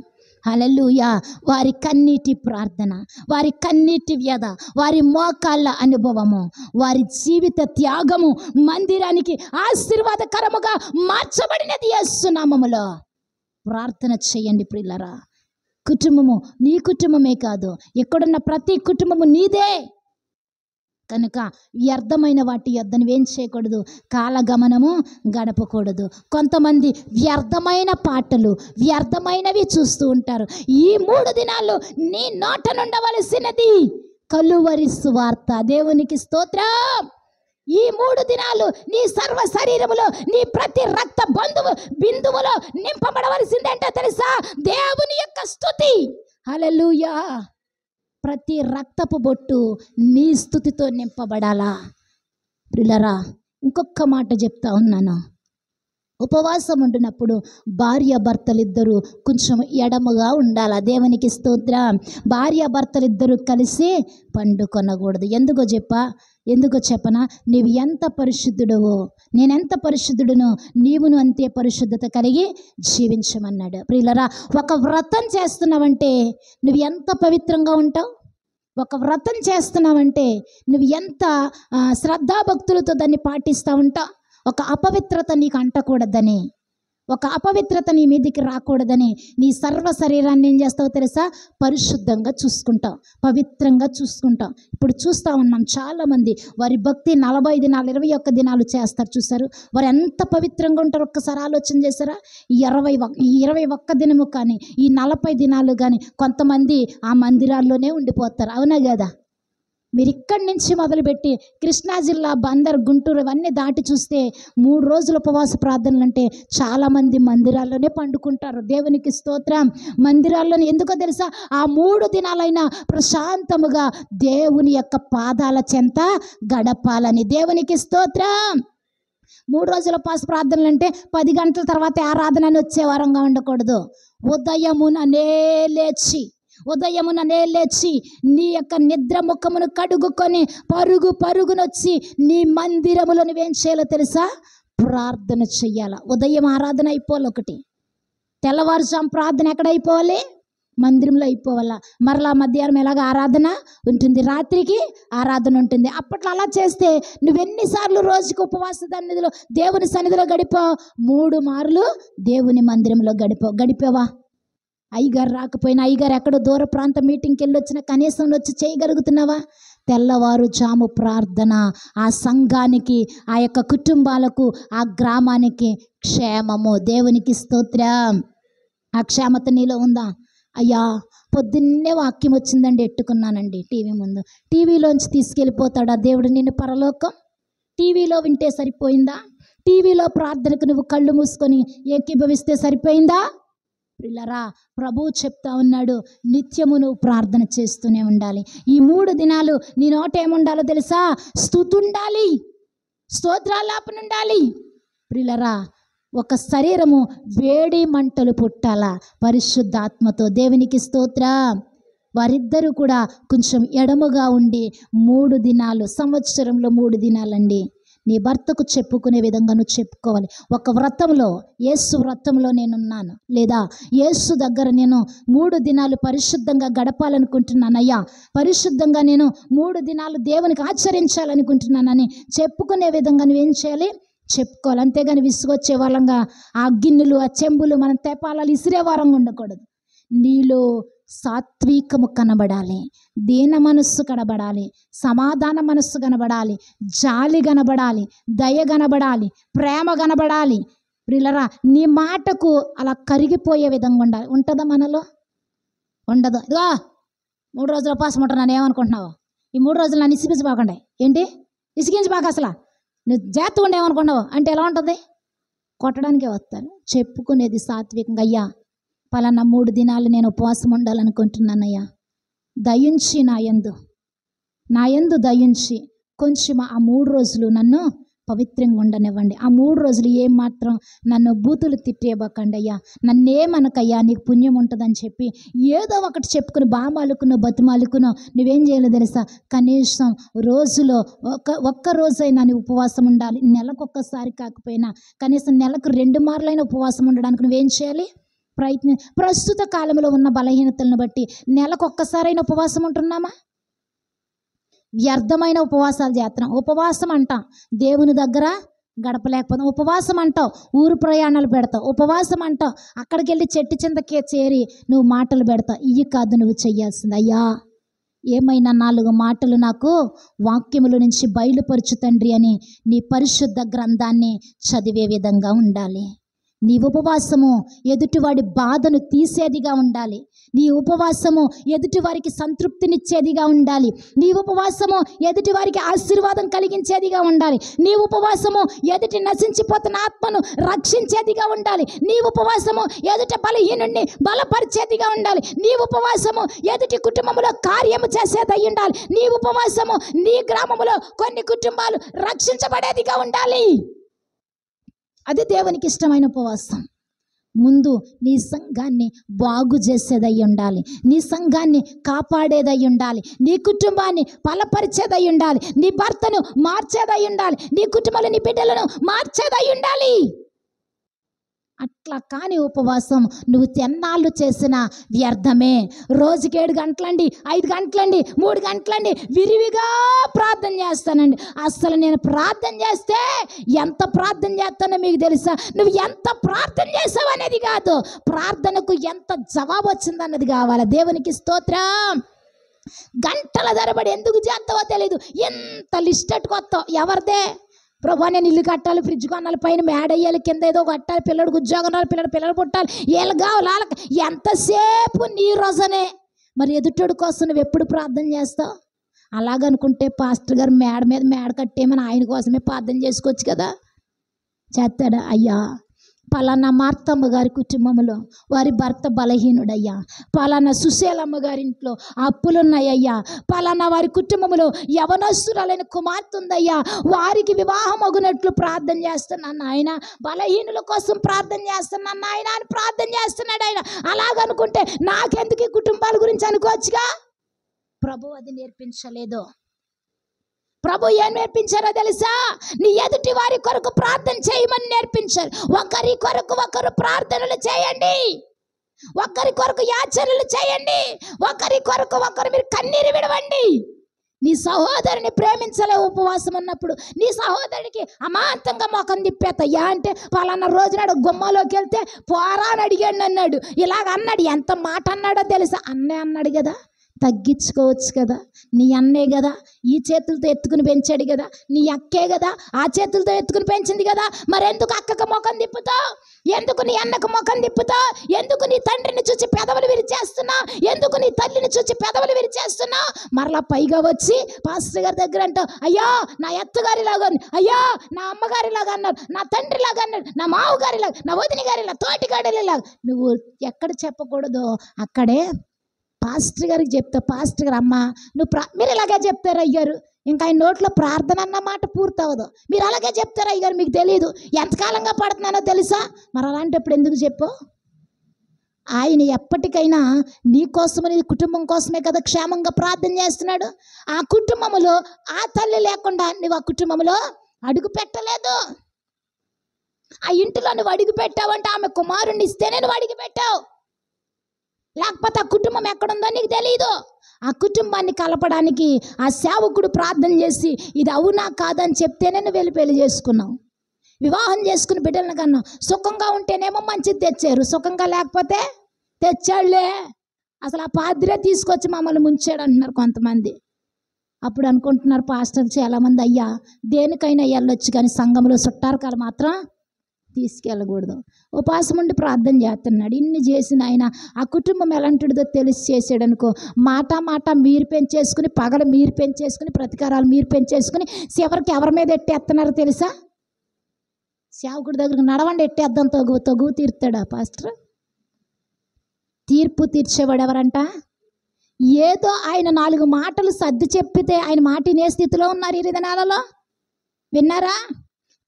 A: హల్లెలూయా. వారి కన్నీటి ప్రార్థన, వారి కన్నీటి వ్యధ, వారి మోకాళ్ళ అనుభవము, వారి జీవిత త్యాగము మందిరానికి ఆశీర్వాదకరముగా మార్చబడినది యేసు నామములో. ప్రార్థన చేయండి ప్రియులారా. కుటుంబము నీ కుటుంబమే కాదు, ఎక్కడున్న ప్రతి కుటుంబము నీదే కనుక వ్యర్థమైన వాటి యొద్ద నువ్వేం చేయకూడదు? కాలగమనము గడపకూడదు. కొంతమంది వ్యర్థమైన పాటలు, వ్యర్థమైనవి చూస్తూ ఉంటారు. ఈ 3 దినాలు నీ నోట నుండవలసినది కలువరి సువార్త. దేవునికి స్తోత్రం. ఈ 3 దినాలు నీ సర్వ శరీరములో, నీ ప్రతి రక్త బిందువులో నింపబడవలసిందంటే తెలుసా? దేవుని యొక్క స్తుతి. హల్లెలూయా. ప్రతి రక్తపు బొట్టు నీ స్తుతితో నింపబడాలా. ప్రియులారా, ఇంకొక మాట చెప్తా ఉన్నాను. ఉపవాసం ఉంటున్నప్పుడు భార్యాభర్తలిద్దరూ కొంచెం ఎడముగా ఉండాలి. దేవునికి స్తోత్రం. భార్యాభర్తలిద్దరూ కలిసి పండుకొనకూడదు. ఎందుకో చెప్పనా? నీవు ఎంత పరిశుద్ధుడవో, నేనెంత పరిశుద్ధుడునో నీవును అంతే పరిశుద్ధత కలిగి జీవించమన్నాడు. ప్రియులారా, ఒక వ్రతం చేస్తున్నావంటే నువ్వు ఎంత పవిత్రంగా ఉంటావు? ఒక వ్రతం చేస్తున్నావంటే నువ్వు ఎంత శ్రద్ధాభక్తులతో దాన్ని పాటిస్తూ ఉంటావు? ఒక అపవిత్రత నీకు అంటకూడదని, ఒక అపవిత్రత నీ మీదికి రాకూడదని నీ సర్వ శరీరాన్ని ఏం చేస్తావో తెలుసా? పరిశుద్ధంగా చూసుకుంటావు, పవిత్రంగా చూసుకుంటావు. ఇప్పుడు చూస్తూ ఉన్నాం చాలామంది వారి భక్తి 40 దినాలు 21 దినాలు చేస్తారు. చూసారు వారు ఎంత పవిత్రంగా ఉంటారు? ఒక్కసారి ఆలోచన చేశారా? ఈ 21 దినము కానీ ఈ 40 దినాలు కానీ కొంతమంది ఆ మందిరాల్లోనే ఉండిపోతారు. అవునా కదా? మీరు ఇక్కడి నుంచి మొదలుపెట్టి కృష్ణా జిల్లా, బందర్, గుంటూరు ఇవన్నీ దాటి చూస్తే 3 రోజుల ఉపవాస ప్రార్థనలు అంటే చాలామంది మందిరాల్లోనే పండుకుంటారు. దేవునికి స్తోత్రం. మందిరాల్లోనే. ఎందుకో తెలుసా? ఆ 3 దినాలైనా ప్రశాంతముగా దేవుని యొక్క పాదాల చెంత గడపాలని. దేవునికి స్తోత్రం. 3 రోజుల ఉపవాస ప్రార్థనలు అంటే 10 గంటల తర్వాత ఆరాధన అని వచ్చే వారంగా ఉండకూడదు. ఉదయముననే లేచి నీ యొక్క నిద్ర ముఖమును కడుగుకొని పరుగునొచ్చి నీ మందిరములో నువ్వేం చేయాలో తెలుసా? ప్రార్థన చెయ్యాల. ఉదయం ఆరాధన అయిపోవాలి. ఒకటి తెల్లవారుజాము ప్రార్థన ఎక్కడ అయిపోవాలి? మందిరంలో అయిపోవాల. మరలా మధ్యాహ్నం ఎలాగ ఆరాధన ఉంటుంది, రాత్రికి ఆరాధన ఉంటుంది. అప్పట్లో అలా చేస్తే నువ్వెన్నిసార్లు రోజుకి ఉపవాస సన్నిధిలో దేవుని సన్నిధిలో గడిపావు? 3 మార్లు దేవుని మందిరంలో గడిపావా? అయ్యగారు రాకపోయినా, అయ్యగారు ఎక్కడో దూర ప్రాంత మీటింగ్కి వెళ్ళి వచ్చినా కనీసం వచ్చి చేయగలుగుతున్నావా? తెల్లవారుజాము ప్రార్థన ఆ సంఘానికి, ఆ యొక్క కుటుంబాలకు, ఆ గ్రామానికి క్షేమము. దేవునికి స్తోత్రం. ఆ క్షేమత నీలో ఉందా? అయ్యా పొద్దున్నే వాక్యం వచ్చిందండి, ఎట్టుకున్నానండి టీవీ ముందు. టీవీలోంచి తీసుకెళ్ళిపోతాడా దేవుడు నిన్ను పరలోకం? టీవీలో వింటే సరిపోయిందా? టీవీలో ప్రార్థనకు నువ్వు కళ్ళు మూసుకొని ఏకీభవిస్తే సరిపోయిందా? పిల్లరా, ప్రభువు చెప్తా ఉన్నాడు, నిత్యము నువ్వు ప్రార్థన చేస్తూనే ఉండాలి. ఈ 3 దినాలు నీ నోట ఏముండాలో తెలుసా? స్తుతి ఉండాలి, స్తోత్రాలాపన ఉండాలి. పిల్లరా, ఒక శరీరము వేడి మంటలు పుట్టాల పరిశుద్ధాత్మతో. దేవునికి స్తోత్రం. వారిద్దరూ కూడా కొంచెం ఎడముగా ఉండి 3 దినాలు, సంవత్సరంలో 3 దినాలండి నీ భర్తకు చెప్పుకునే విధంగా నువ్వు చెప్పుకోవాలి. ఒక వ్రతంలో, యేసు వ్రతంలో నేనున్నాను, లేదా యేసు దగ్గర నేను 3 దినాలు పరిశుద్ధంగా గడపాలనుకుంటున్నానయ్యా, పరిశుద్ధంగా నేను 3 దినాలు దేవునికి ఆచరించాలనుకుంటున్నానని చెప్పుకునే విధంగా నువ్వేం చేయాలి? చెప్పుకోవాలి. అంతేగాని విసుగొచ్చే వాళ్ళంగా ఆ గిన్నెలు, ఆ చెంబులు మనం తెపాలాలు ఇసిరే వారంగా ఉండకూడదు. నీలో సాత్వికము కనబడాలి, దీన మనస్సు కనబడాలి, సమాధాన మనస్సు కనబడాలి, జాలి కనబడాలి, దయ కనబడాలి, ప్రేమ కనబడాలి. ప్రియులరా, నీ మాటకు అలా కరిగిపోయే విధంగా ఉండాలి. ఉంటుందా మనలో? ఉండదు. ఇదిగో 3 రోజుల ఉపవాసం ఉంటున్నాను ఏమనుకుంటున్నావు? ఈ 3 రోజులు నన్ను ఇసిగించబాకండి. ఏంటి ఇసిగించబాక? అసలు నువ్వు జాగ్రత్తగా ఉండేమనుకున్నావు అంటే ఎలా ఉంటుంది? కొట్టడానికే వస్తాను. చెప్పుకునేది సాత్వికంగా, అయ్యా పలానా 3 దినాలు నేను ఉపవాసం ఉండాలనుకుంటున్నానయ్యా, దయించి నా యందు దయించి కొంచెం ఆ 3 రోజులు నన్ను పవిత్రంగా ఉండనివ్వండి. ఆ 3 రోజులు ఏం మాత్రం నన్ను బూతులు తిట్టేయబాకండి అయ్యా, నన్నేమనకయ్యా, నీకు పుణ్యం ఉంటుందని చెప్పి ఏదో ఒకటి చెప్పుకుని బామాలుకును బతిమాలుకును నువ్వేం చేయాలో తెలుసా? కనీసం రోజులో ఒక్క రోజైనా నువ్వు ఉపవాసం ఉండాలి. నెలకొక్కసారి కాకపోయినా కనీసం నెలకు 2 మార్లైనా ఉపవాసం ఉండడానికి నువ్వేం చేయాలి? ప్రస్తుత కాలంలో ఉన్న బలహీనతలను బట్టి నెలకొక్కసారైనా ఉపవాసం ఉంటున్నామా? వ్యర్థమైన ఉపవాసాలు చేస్తున్నాం. ఉపవాసం అంటాం, దేవుని దగ్గర గడపలేకపోతాం. ఉపవాసం అంటావు, ఊరు ప్రయాణాలు పెడతావు. ఉపవాసం అంటావు, అక్కడికి వెళ్ళి చెట్టు చింతకే చేరి నువ్వు మాటలు పెడతావు. ఇవి కాదు నువ్వు చెయ్యాల్సింది. అయ్యా ఏమైనా 4 మాటలు నాకు వాక్యముల నుంచి బయలుపరచు తండ్రి అని నీ పరిశుద్ధ గ్రంథాన్ని చదివే విధంగా ఉండాలి. నీ ఉపవాసము ఎదుటివాడి బాధను తీసేదిగా ఉండాలి. నీ ఉపవాసము ఎదుటివారికి సంతృప్తినిచ్చేదిగా ఉండాలి. నీ ఉపవాసము ఎదుటివారికి ఆశీర్వాదం కలిగించేదిగా ఉండాలి. నీ ఉపవాసము ఎదుటి నశించిపోతున్న ఆత్మను రక్షించేదిగా ఉండాలి. నీ ఉపవాసము ఎదుటి బలహీనుణ్ణి బలపరిచేదిగా ఉండాలి. నీ ఉపవాసము ఎదుటి కుటుంబంలో కార్యము చేసేదై ఉండాలి. నీ ఉపవాసము నీ గ్రామంలో కొన్ని కుటుంబాలు రక్షించబడేదిగా ఉండాలి. అది దేవునికి ఇష్టమైన ఉపవాసం. ముందు నీ సంఘాన్ని బాగు చేసేదై ఉండాలి, నీ సంఘాన్ని కాపాడేదై ఉండాలి, నీ కుటుంబాన్ని బలపరిచేదై ఉండాలి, నీ భర్తను మార్చేదై ఉండాలి, నీ కుటుంబంలో నీ బిడ్డలను మార్చేదై ఉండాలి. అట్లా కాని ఉపవాసం నువ్వు ఎన్నాళ్ళు చేసిన వ్యర్థమే. రోజుకి 7 గంటలండి, 5 గంటలండి, 3 గంటలండి విరివిగా ప్రార్థన చేస్తానండి. అసలు నేను ప్రార్థన చేస్తే ఎంత ప్రార్థన చేస్తానో మీకు తెలుసా? నువ్వు ఎంత ప్రార్థన చేసావు అనేది కాదు, ప్రార్థనకు ఎంత జవాబు వచ్చిందన్నది కావాలి. దేవునికి స్తోత్రం. గంటల తరబడి ఎందుకు చేస్తావో తెలియదు, ఎంత లిస్ట్ అట్టుకొస్తావు. ఎవరిదే? ప్రభా నేను ఇల్లు కట్టాలి, ఫ్రిడ్జ్ కొనాలి, పైన మేడ వేయాలి, కింద ఏదో కట్టాలి, పిల్లడికి ఉద్యోగం రావాలి, పిల్లలు పుట్టాలి, వీళ్ళు కావాలి వాళ్ళకి. ఎంతసేపు నీ రోజనే. మరి ఎదుటోడి కోసం నువ్వు ఎప్పుడు ప్రార్థన చేస్తావు? అలాగనుకుంటే పాస్టర్ గారు మేడ మీద మేడ కట్టేమని ఆయన కోసమే ప్రార్థన చేసుకోవచ్చు కదా. చేస్తాడా? అయ్యా పలానా మార్తమ్మ గారి కుటుంబంలో వారి భర్త బలహీనుడయ్యా, పలానా సుశీలమ్మ గారింట్లో అప్పులున్నాయ్యా, పలానా వారి కుటుంబంలో యవనస్తురాలైన కుమార్తె ఉందయ్యా, వారికి వివాహం అగునట్లు ప్రార్థన చేస్తున్నాను ఆయన, బలహీనుల కోసం ప్రార్థన చేస్తున్నాను ఆయన అని ప్రార్థన చేస్తున్నాడు ఆయన. అలాగనుకుంటే నాకెందుకు ఈ కుటుంబాల గురించి అనుకోవచ్చుగా. ప్రభు అది నేర్పించలేదు. ప్రభు ఏం నేర్పించారో తెలుసా? నీ ఎదుటి వారి కొరకు ప్రార్థన చేయమని నేర్పించారు. ఒకరి కొరకు ఒకరు ప్రార్థనలు చేయండి. ఒకరి కొరకు యాచనలు చేయండి, ఒకరి కొరకు ఒకరు మీరు కన్నీరు విడవండి. నీ సహోదరుని ప్రేమించలేవు ఉపవాసం ఉన్నప్పుడు. నీ సహోదరుడికి అమాంతంగా మొఖం తిప్పేతయ్యా అంటే పలానా రోజునాడు గుమ్మలోకి వెళ్తే పోరా అని అడిగాడు అన్నాడు. ఇలాగ అన్నాడు. ఎంత మాట అన్నాడో తెలుసా? అన్నే అన్నాడు కదా, తగ్గించుకోవచ్చు కదా. నీ అన్నే కదా, ఈ చేతులతో ఎత్తుకుని పెంచాడు కదా. నీ అక్కే కదా, ఆ చేతులతో ఎత్తుకుని పెంచింది కదా. మరెందుకు అక్కకు ముఖం తిప్పుతావు? ఎందుకు నీ అన్నకు ముఖం తిప్పుతావు? ఎందుకు నీ తండ్రిని చూసి పెదవులు విరిచేస్తున్నా? ఎందుకు నీ తల్లిని చూసి పెదవులు విరిచేస్తున్నా? మరలా పైగా వచ్చి పాస్టర్ గారి దగ్గర అంటావు, అయ్యా నా ఎత్తగారిలాగా, అయ్యా నా అమ్మగారిలాగా అన్నారు, నా తండ్రిలాగా అన్నాడు, నా మావుగారిలాగా, నా వదిన గారిలా, తోటిగాడిలాగా. నువ్వు ఎక్కడ చెప్పకూడదో అక్కడే పాస్టర్ గారికి చెప్తా. పాస్టర్ గారు, అమ్మ నువ్వు మీరు ఇలాగే చెప్తారు అయ్యారు, ఇంకా ఆయన నోట్లో ప్రార్థన అన్న మాట పూర్తవదు. మీరు అలాగే చెప్తారు అయ్యారు, మీకు తెలియదు ఎంతకాలంగా పడుతున్నానో తెలుసా? మరి అలాంటప్పుడు ఎందుకు చెప్పు? ఆయన ఎప్పటికైనా నీ కోసము, నీ కుటుంబం కోసమే కదా క్షేమంగా ప్రార్థన చేస్తున్నాడు. ఆ కుటుంబంలో ఆ తల్లి లేకుండా నువ్వు ఆ కుటుంబంలో అడుగు పెట్టలేదు. ఆ ఇంటిలో నువ్వు అడుగు పెట్టావంటే ఆమె కుమారుణ్ణి ఇస్తేనే నువ్వు అడుగు పెట్టావు, లేకపోతే ఆ కుటుంబం ఎక్కడుందో నీకు తెలియదు. ఆ కుటుంబాన్ని కలపడానికి ఆ సేవకుడు ప్రార్థన చేసి ఇది అవునా కాదని చెప్తేనే నువ్వు వెళ్ళి పెళ్లి చేసుకున్నావు, వివాహం చేసుకుని బిడ్డలను కన్నావు. సుఖంగా ఉంటేనేమో మంచిది తెచ్చారు, సుఖంగా లేకపోతే తెచ్చాడులే, అసలు ఆ పాద్రే తీసుకొచ్చి మమ్మల్ని ముంచాడు అంటున్నారు కొంతమంది. అప్పుడు అనుకుంటున్నారు పాస్టర్లు చాలామంది, అయ్యా దేనికైనా వెళ్ళొచ్చు కానీ సంఘంలో చుట్టారకాలు మాత్రం తీసుకెళ్ళకూడదు. ఉపాసం ఉండి ప్రార్థన చేస్తున్నాడు. ఇన్ని చేసిన ఆయన ఆ కుటుంబం ఎలాంటిదో తెలిసి చేసాడు అనుకో, మాట మీరు పెంచేసుకుని, పగలు మీరు పెంచేసుకుని, ప్రతీకారాలు మీరు పెంచేసుకుని చివరికి ఎవరి మీద ఎట్టేస్తున్నారో తెలుసా? సేవకుడి దగ్గరికి నడవండి ఎట్టేద్దాం, తగు తీరుతాడా పాస్టర్? తీర్పు తీర్చేవాడు ఎవరంట? ఏదో ఆయన 4 మాటలు సర్ది చెప్పితే ఆయన మాట వినే స్థితిలో ఉన్నారు ఈ దినాలలో. విన్నారా?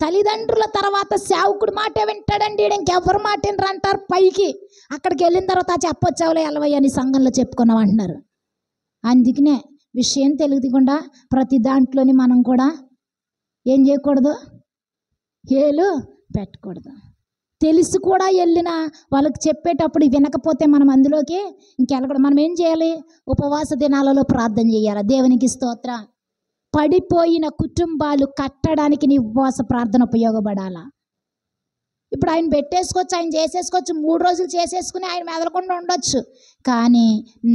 A: తల్లిదండ్రుల తర్వాత సేవకుడు మాట వింటాడండి, ఇంకెవరు మాట వినరు అంటారు పైకి. అక్కడికి వెళ్ళిన తర్వాత చెప్పొచ్చావులే ఎలవయ్య అని సంఘంలో చెప్పుకున్నాం అంటున్నారు. అందుకనే విషయం తెలియకుండా ప్రతి దాంట్లోని మనం కూడా ఏం చేయకూడదు, ఏలు పెట్టకూడదు. తెలిసి కూడా వెళ్ళిన వాళ్ళకి చెప్పేటప్పుడు వినకపోతే మనం అందులోకి ఇంకెళ్ళకూడదు. మనం ఏం చేయాలి? ఉపవాస దినాలలో ప్రార్థన చేయాలి. దేవునికి స్తోత్రం. పడిపోయిన కుటుంబాలు కట్టడానికి నీ ఉపవాస ప్రార్థన ఉపయోగపడాలా? ఇప్పుడు ఆయన పెట్టేసుకోవచ్చు, ఆయన చేసేసుకోవచ్చు, 3 రోజులు చేసేసుకుని ఆయన మెదలకుండా ఉండొచ్చు. కానీ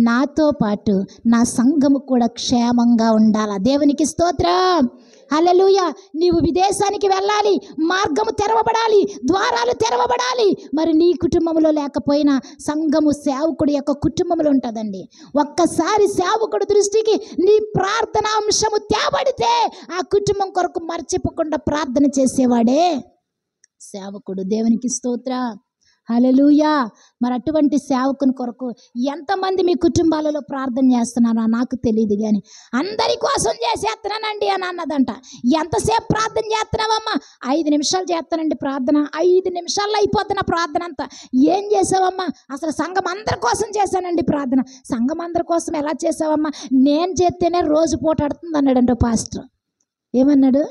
A: నాతో పాటు నా సంఘము కూడా క్షేమంగా ఉండాలా. దేవునికి స్తోత్రం. హల్లెలూయా. నీవు విదేశానికి వెళ్ళాలి, మార్గము తెరవబడాలి, ద్వారాలు తెరవబడాలి. మరి నీ కుటుంబంలో లేకపోయినా సంఘము సేవకుడి యొక్క కుటుంబంలో ఉంటుందండి. ఒక్కసారి సేవకుడి దృష్టికి నీ ప్రార్థన అంశము తేబడితే ఆ కుటుంబం కొరకు మర్చిపోకుండా ప్రార్థన చేసేవాడే సేవకుడు. దేవునికి స్తోత్రం. హల్లెలూయా. మరి అటువంటి సేవకుని కొరకు ఎంతమంది మీ కుటుంబాలలో ప్రార్థన చేస్తున్నారో నాకు తెలియదు, కానీ అందరి కోసం చేసేస్తున్నానండి అని అన్నదంట. ఎంతసేపు ప్రార్థన చేస్తున్నావమ్మా? 5 నిమిషాలు చేస్తానండి ప్రార్థన. 5 నిమిషాల్లో అయిపోతున్న ప్రార్థన అంతా. ఏం చేసావమ్మా? అసలు సంఘం అందరి కోసం చేశానండి ప్రార్థన. సంఘం అందరి కోసం ఎలా చేసావమ్మా? నేను చేస్తేనే రోజు పూట ఆడుతుంది అన్నాడంట పాస్టర్. ఏమన్నాడు?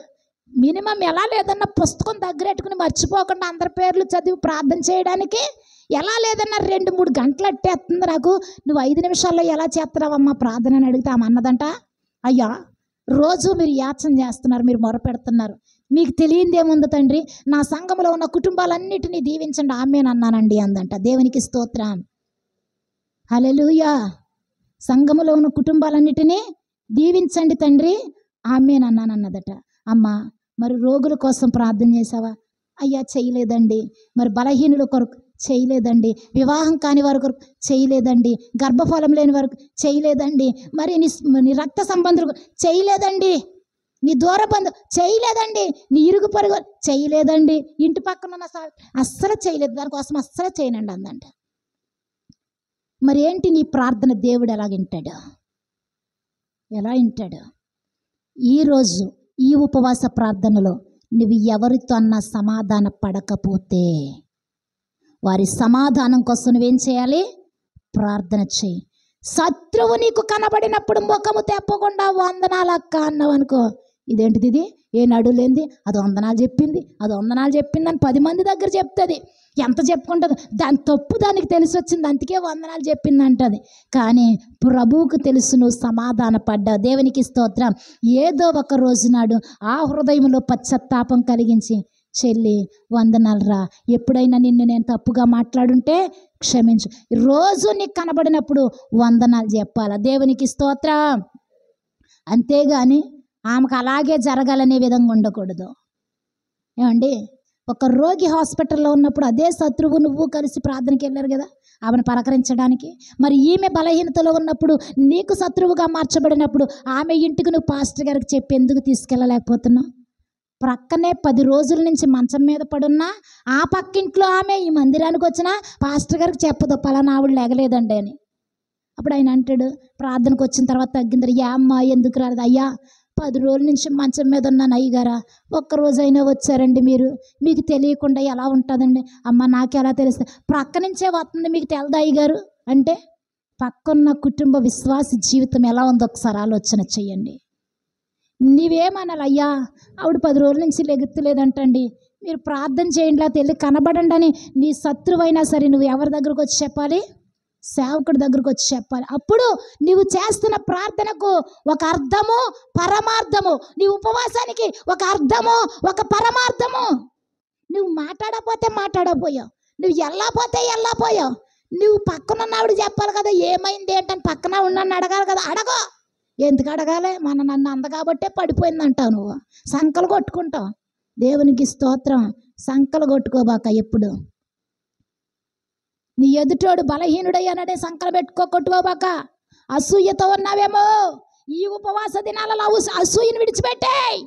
A: మినిమం ఎలా లేదన్నా పుస్తకం దగ్గరెట్టుకుని మర్చిపోకుండా అందరి పేర్లు చదివి ప్రార్థన చేయడానికి ఎలా లేదన్నా 2-3 గంటలు అట్టేస్తుంది నాకు. నువ్వు 5 నిమిషాల్లో ఎలా చేస్తున్నావమ్మా ప్రార్థన అని అడిగితే ఆమె అన్నదంట, అయ్యా రోజు మీరు యాచన చేస్తున్నారు, మీరు మొరపెడుతున్నారు, మీకు తెలియంది ఏముంది తండ్రి, నా సంఘంలో ఉన్న కుటుంబాలన్నిటినీ దీవించండి ఆమేన్ అన్నానండి అందంట. దేవునికి స్తోత్రం. హల్లెలూయా. సంఘములో ఉన్న కుటుంబాలన్నిటినీ దీవించండి తండ్రి ఆమేన్ అన్నానన్నదట. అమ్మ మరి రోగుల కోసం ప్రార్థన చేసావా? అయ్యా చేయలేదండి. మరి బలహీనుల కొరకు చేయలేదండి. వివాహం కాని వారి కొరకు చేయలేదండి. గర్భఫలం లేని వరకు చేయలేదండి. మరి నీ రక్త సంబంధులకు చేయలేదండి. నీ దూర బంధు చేయలేదండి. నీ ఇరుగు పొరుగు చేయలేదండి. ఇంటి పక్కన ఉన్న అస్సలు చేయలేదు, దానికోసం అస్సలు చేయనండి అందంట. మరి ఏంటి నీ ప్రార్థన దేవుడు ఎలా వింటాడు? ఎలా వింటాడు? ఈరోజు ఈ ఉపవాస ప్రార్థనలో నువ్వు ఎవరితో అన్నా సమాధాన పడకపోతే వారి సమాధానం కోసం నువ్వేం చేయాలి? ప్రార్థన చేయి. శత్రువు నీకు కనబడినప్పుడు ముఖము తెప్పకుండా వందనాలు అక్క అన్నావు అనుకో, ఇదేంటిది, ఇది ఏ నడులేంది, అది వందనాలు చెప్పింది అని 10 మంది దగ్గర చెప్తుంది. ఎంత చెప్పుకుంటుంది, దాని తప్పు దానికి తెలిసి వచ్చింది, అందుకే వందనాలు చెప్పింది అంటది. కానీ ప్రభువుకు తెలుసు నువ్వు సమాధాన పడ్డావు. దేవునికి స్తోత్రం. ఏదో ఒక రోజు నాడు ఆ హృదయంలో పశ్చాత్తాపం కలిగించి, చెల్లి వందనాలు రా, ఎప్పుడైనా నిన్ను నేను తప్పుగా మాట్లాడుంటే క్షమించు, రోజు నీకు కనబడినప్పుడు వందనాలు చెప్పాలా. దేవునికి స్తోత్రం. అంతేగాని ఆమెకు అలాగే జరగాలనే విధంగా ఉండకూడదు. ఏమండి, ఒక రోగి హాస్పిటల్లో ఉన్నప్పుడు అదే శత్రువు నువ్వు కలిసి ప్రార్థనకి వెళ్ళారు కదా ఆమెను పలకరించడానికి. మరి ఈమె బలహీనతలో ఉన్నప్పుడు నీకు శత్రువుగా మార్చబడినప్పుడు ఆమె ఇంటికి నువ్వు పాస్టర్ గారికి చెప్పి ఎందుకు తీసుకెళ్ళలేకపోతున్నావు? ప్రక్కనే 10 రోజుల నుంచి మంచం మీద పడున్నా ఆ పక్కింట్లో ఆమె ఈ మందిరానికి వచ్చినా పాస్టర్ గారికి చెప్పదు, పలానా ఆవిడ లేగలేదండి అని. అప్పుడు ఆయన అంటాడు, ప్రార్థనకు వచ్చిన తర్వాత తగ్గింది, ఏ అమ్మ ఎందుకు రాలేదు? అయ్యా 10 రోజుల నుంచి మంచం మీద ఉన్నాను అయ్యగారా, ఒక్కరోజైనా వచ్చారండి మీరు, మీకు తెలియకుండా ఎలా ఉంటుందండి? అమ్మ నాకు ఎలా తెలుస్తుంది? ప్రక్క నుంచే వస్తుంది, మీకు తెలదా అయ్యగారు అంటే పక్కన్న కుటుంబ విశ్వాస జీవితం ఎలా ఉందో ఒకసారి ఆలోచన చెయ్యండి. నీవేమనాలి? అయ్యా ఆవిడ 10 రోజుల నుంచి లెగుత్తలేదంటండి, మీరు ప్రార్థన చేయండి, ఇలా తెలియ కనబడండి అని నీ శత్రువైనా సరే నువ్వు ఎవరి దగ్గరకు వచ్చి చెప్పాలి? సేవకుడి దగ్గరకు వచ్చి చెప్పాలి. అప్పుడు నీవు చేస్తున్న ప్రార్థనకు ఒక అర్థము, పరమార్థము, నీ ఉపవాసానికి ఒక అర్థము, ఒక పరమార్థము. నువ్వు మాట్లాడకపోతే మాట్లాడపోయావు, నువ్వు వెళ్ళపోయావు. నువ్వు పక్కన ఆవిడ చెప్పాలి కదా, ఏమైంది ఏంటని పక్కన ఉన్నాను అడగాలి కదా. అడగో, ఎందుకు అడగాలి? నన్ను అంద కాబట్టే పడిపోయిందంటావు, నువ్వు సంకలు కొట్టుకుంటావు. దేవునికి స్తోత్రం. సంకలు కొట్టుకోబాక ఎప్పుడు. నీ ఎదుటోడు బలహీనుడయ్యాననే సంకలు కొట్టుకోబాక. అసూయతో ఉన్నావేమో, ఈ ఉపవాస దినాలలో అసూయను విడిచిపెట్టాయి.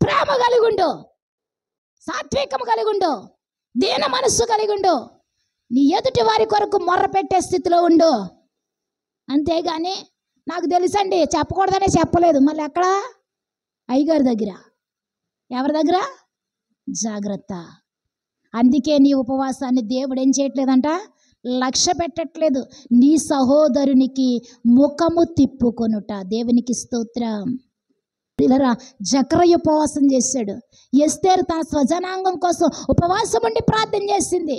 A: ప్రేమ కలిగుండు, సాత్వికము కలిగుండు, దీన మనస్సు కలిగుండు, నీ ఎదుటి వారి కొరకు మొర్ర పెట్టే స్థితిలో ఉండు. అంతేగాని నాకు తెలుసండి చెప్పకూడదనే చెప్పలేదు, మళ్ళీ ఎక్కడ? అయ్యగారి దగ్గర. ఎవరి దగ్గర? జాగ్రత్త. అందుకే నీ ఉపవాసాన్ని దేవుడు ఏం చేయట్లేదంట, లక్ష్య పెట్టట్లేదు. నీ సహోదరునికి ముఖము తిప్పుకొనుట. దేవునికి స్తోత్రం. పిల్లరా, జకరయ్య ఉపవాసం చేశాడు. ఎస్తేరు తన స్వజనాంగం కోసం ఉపవాసం ఉండి ప్రార్థన చేసింది.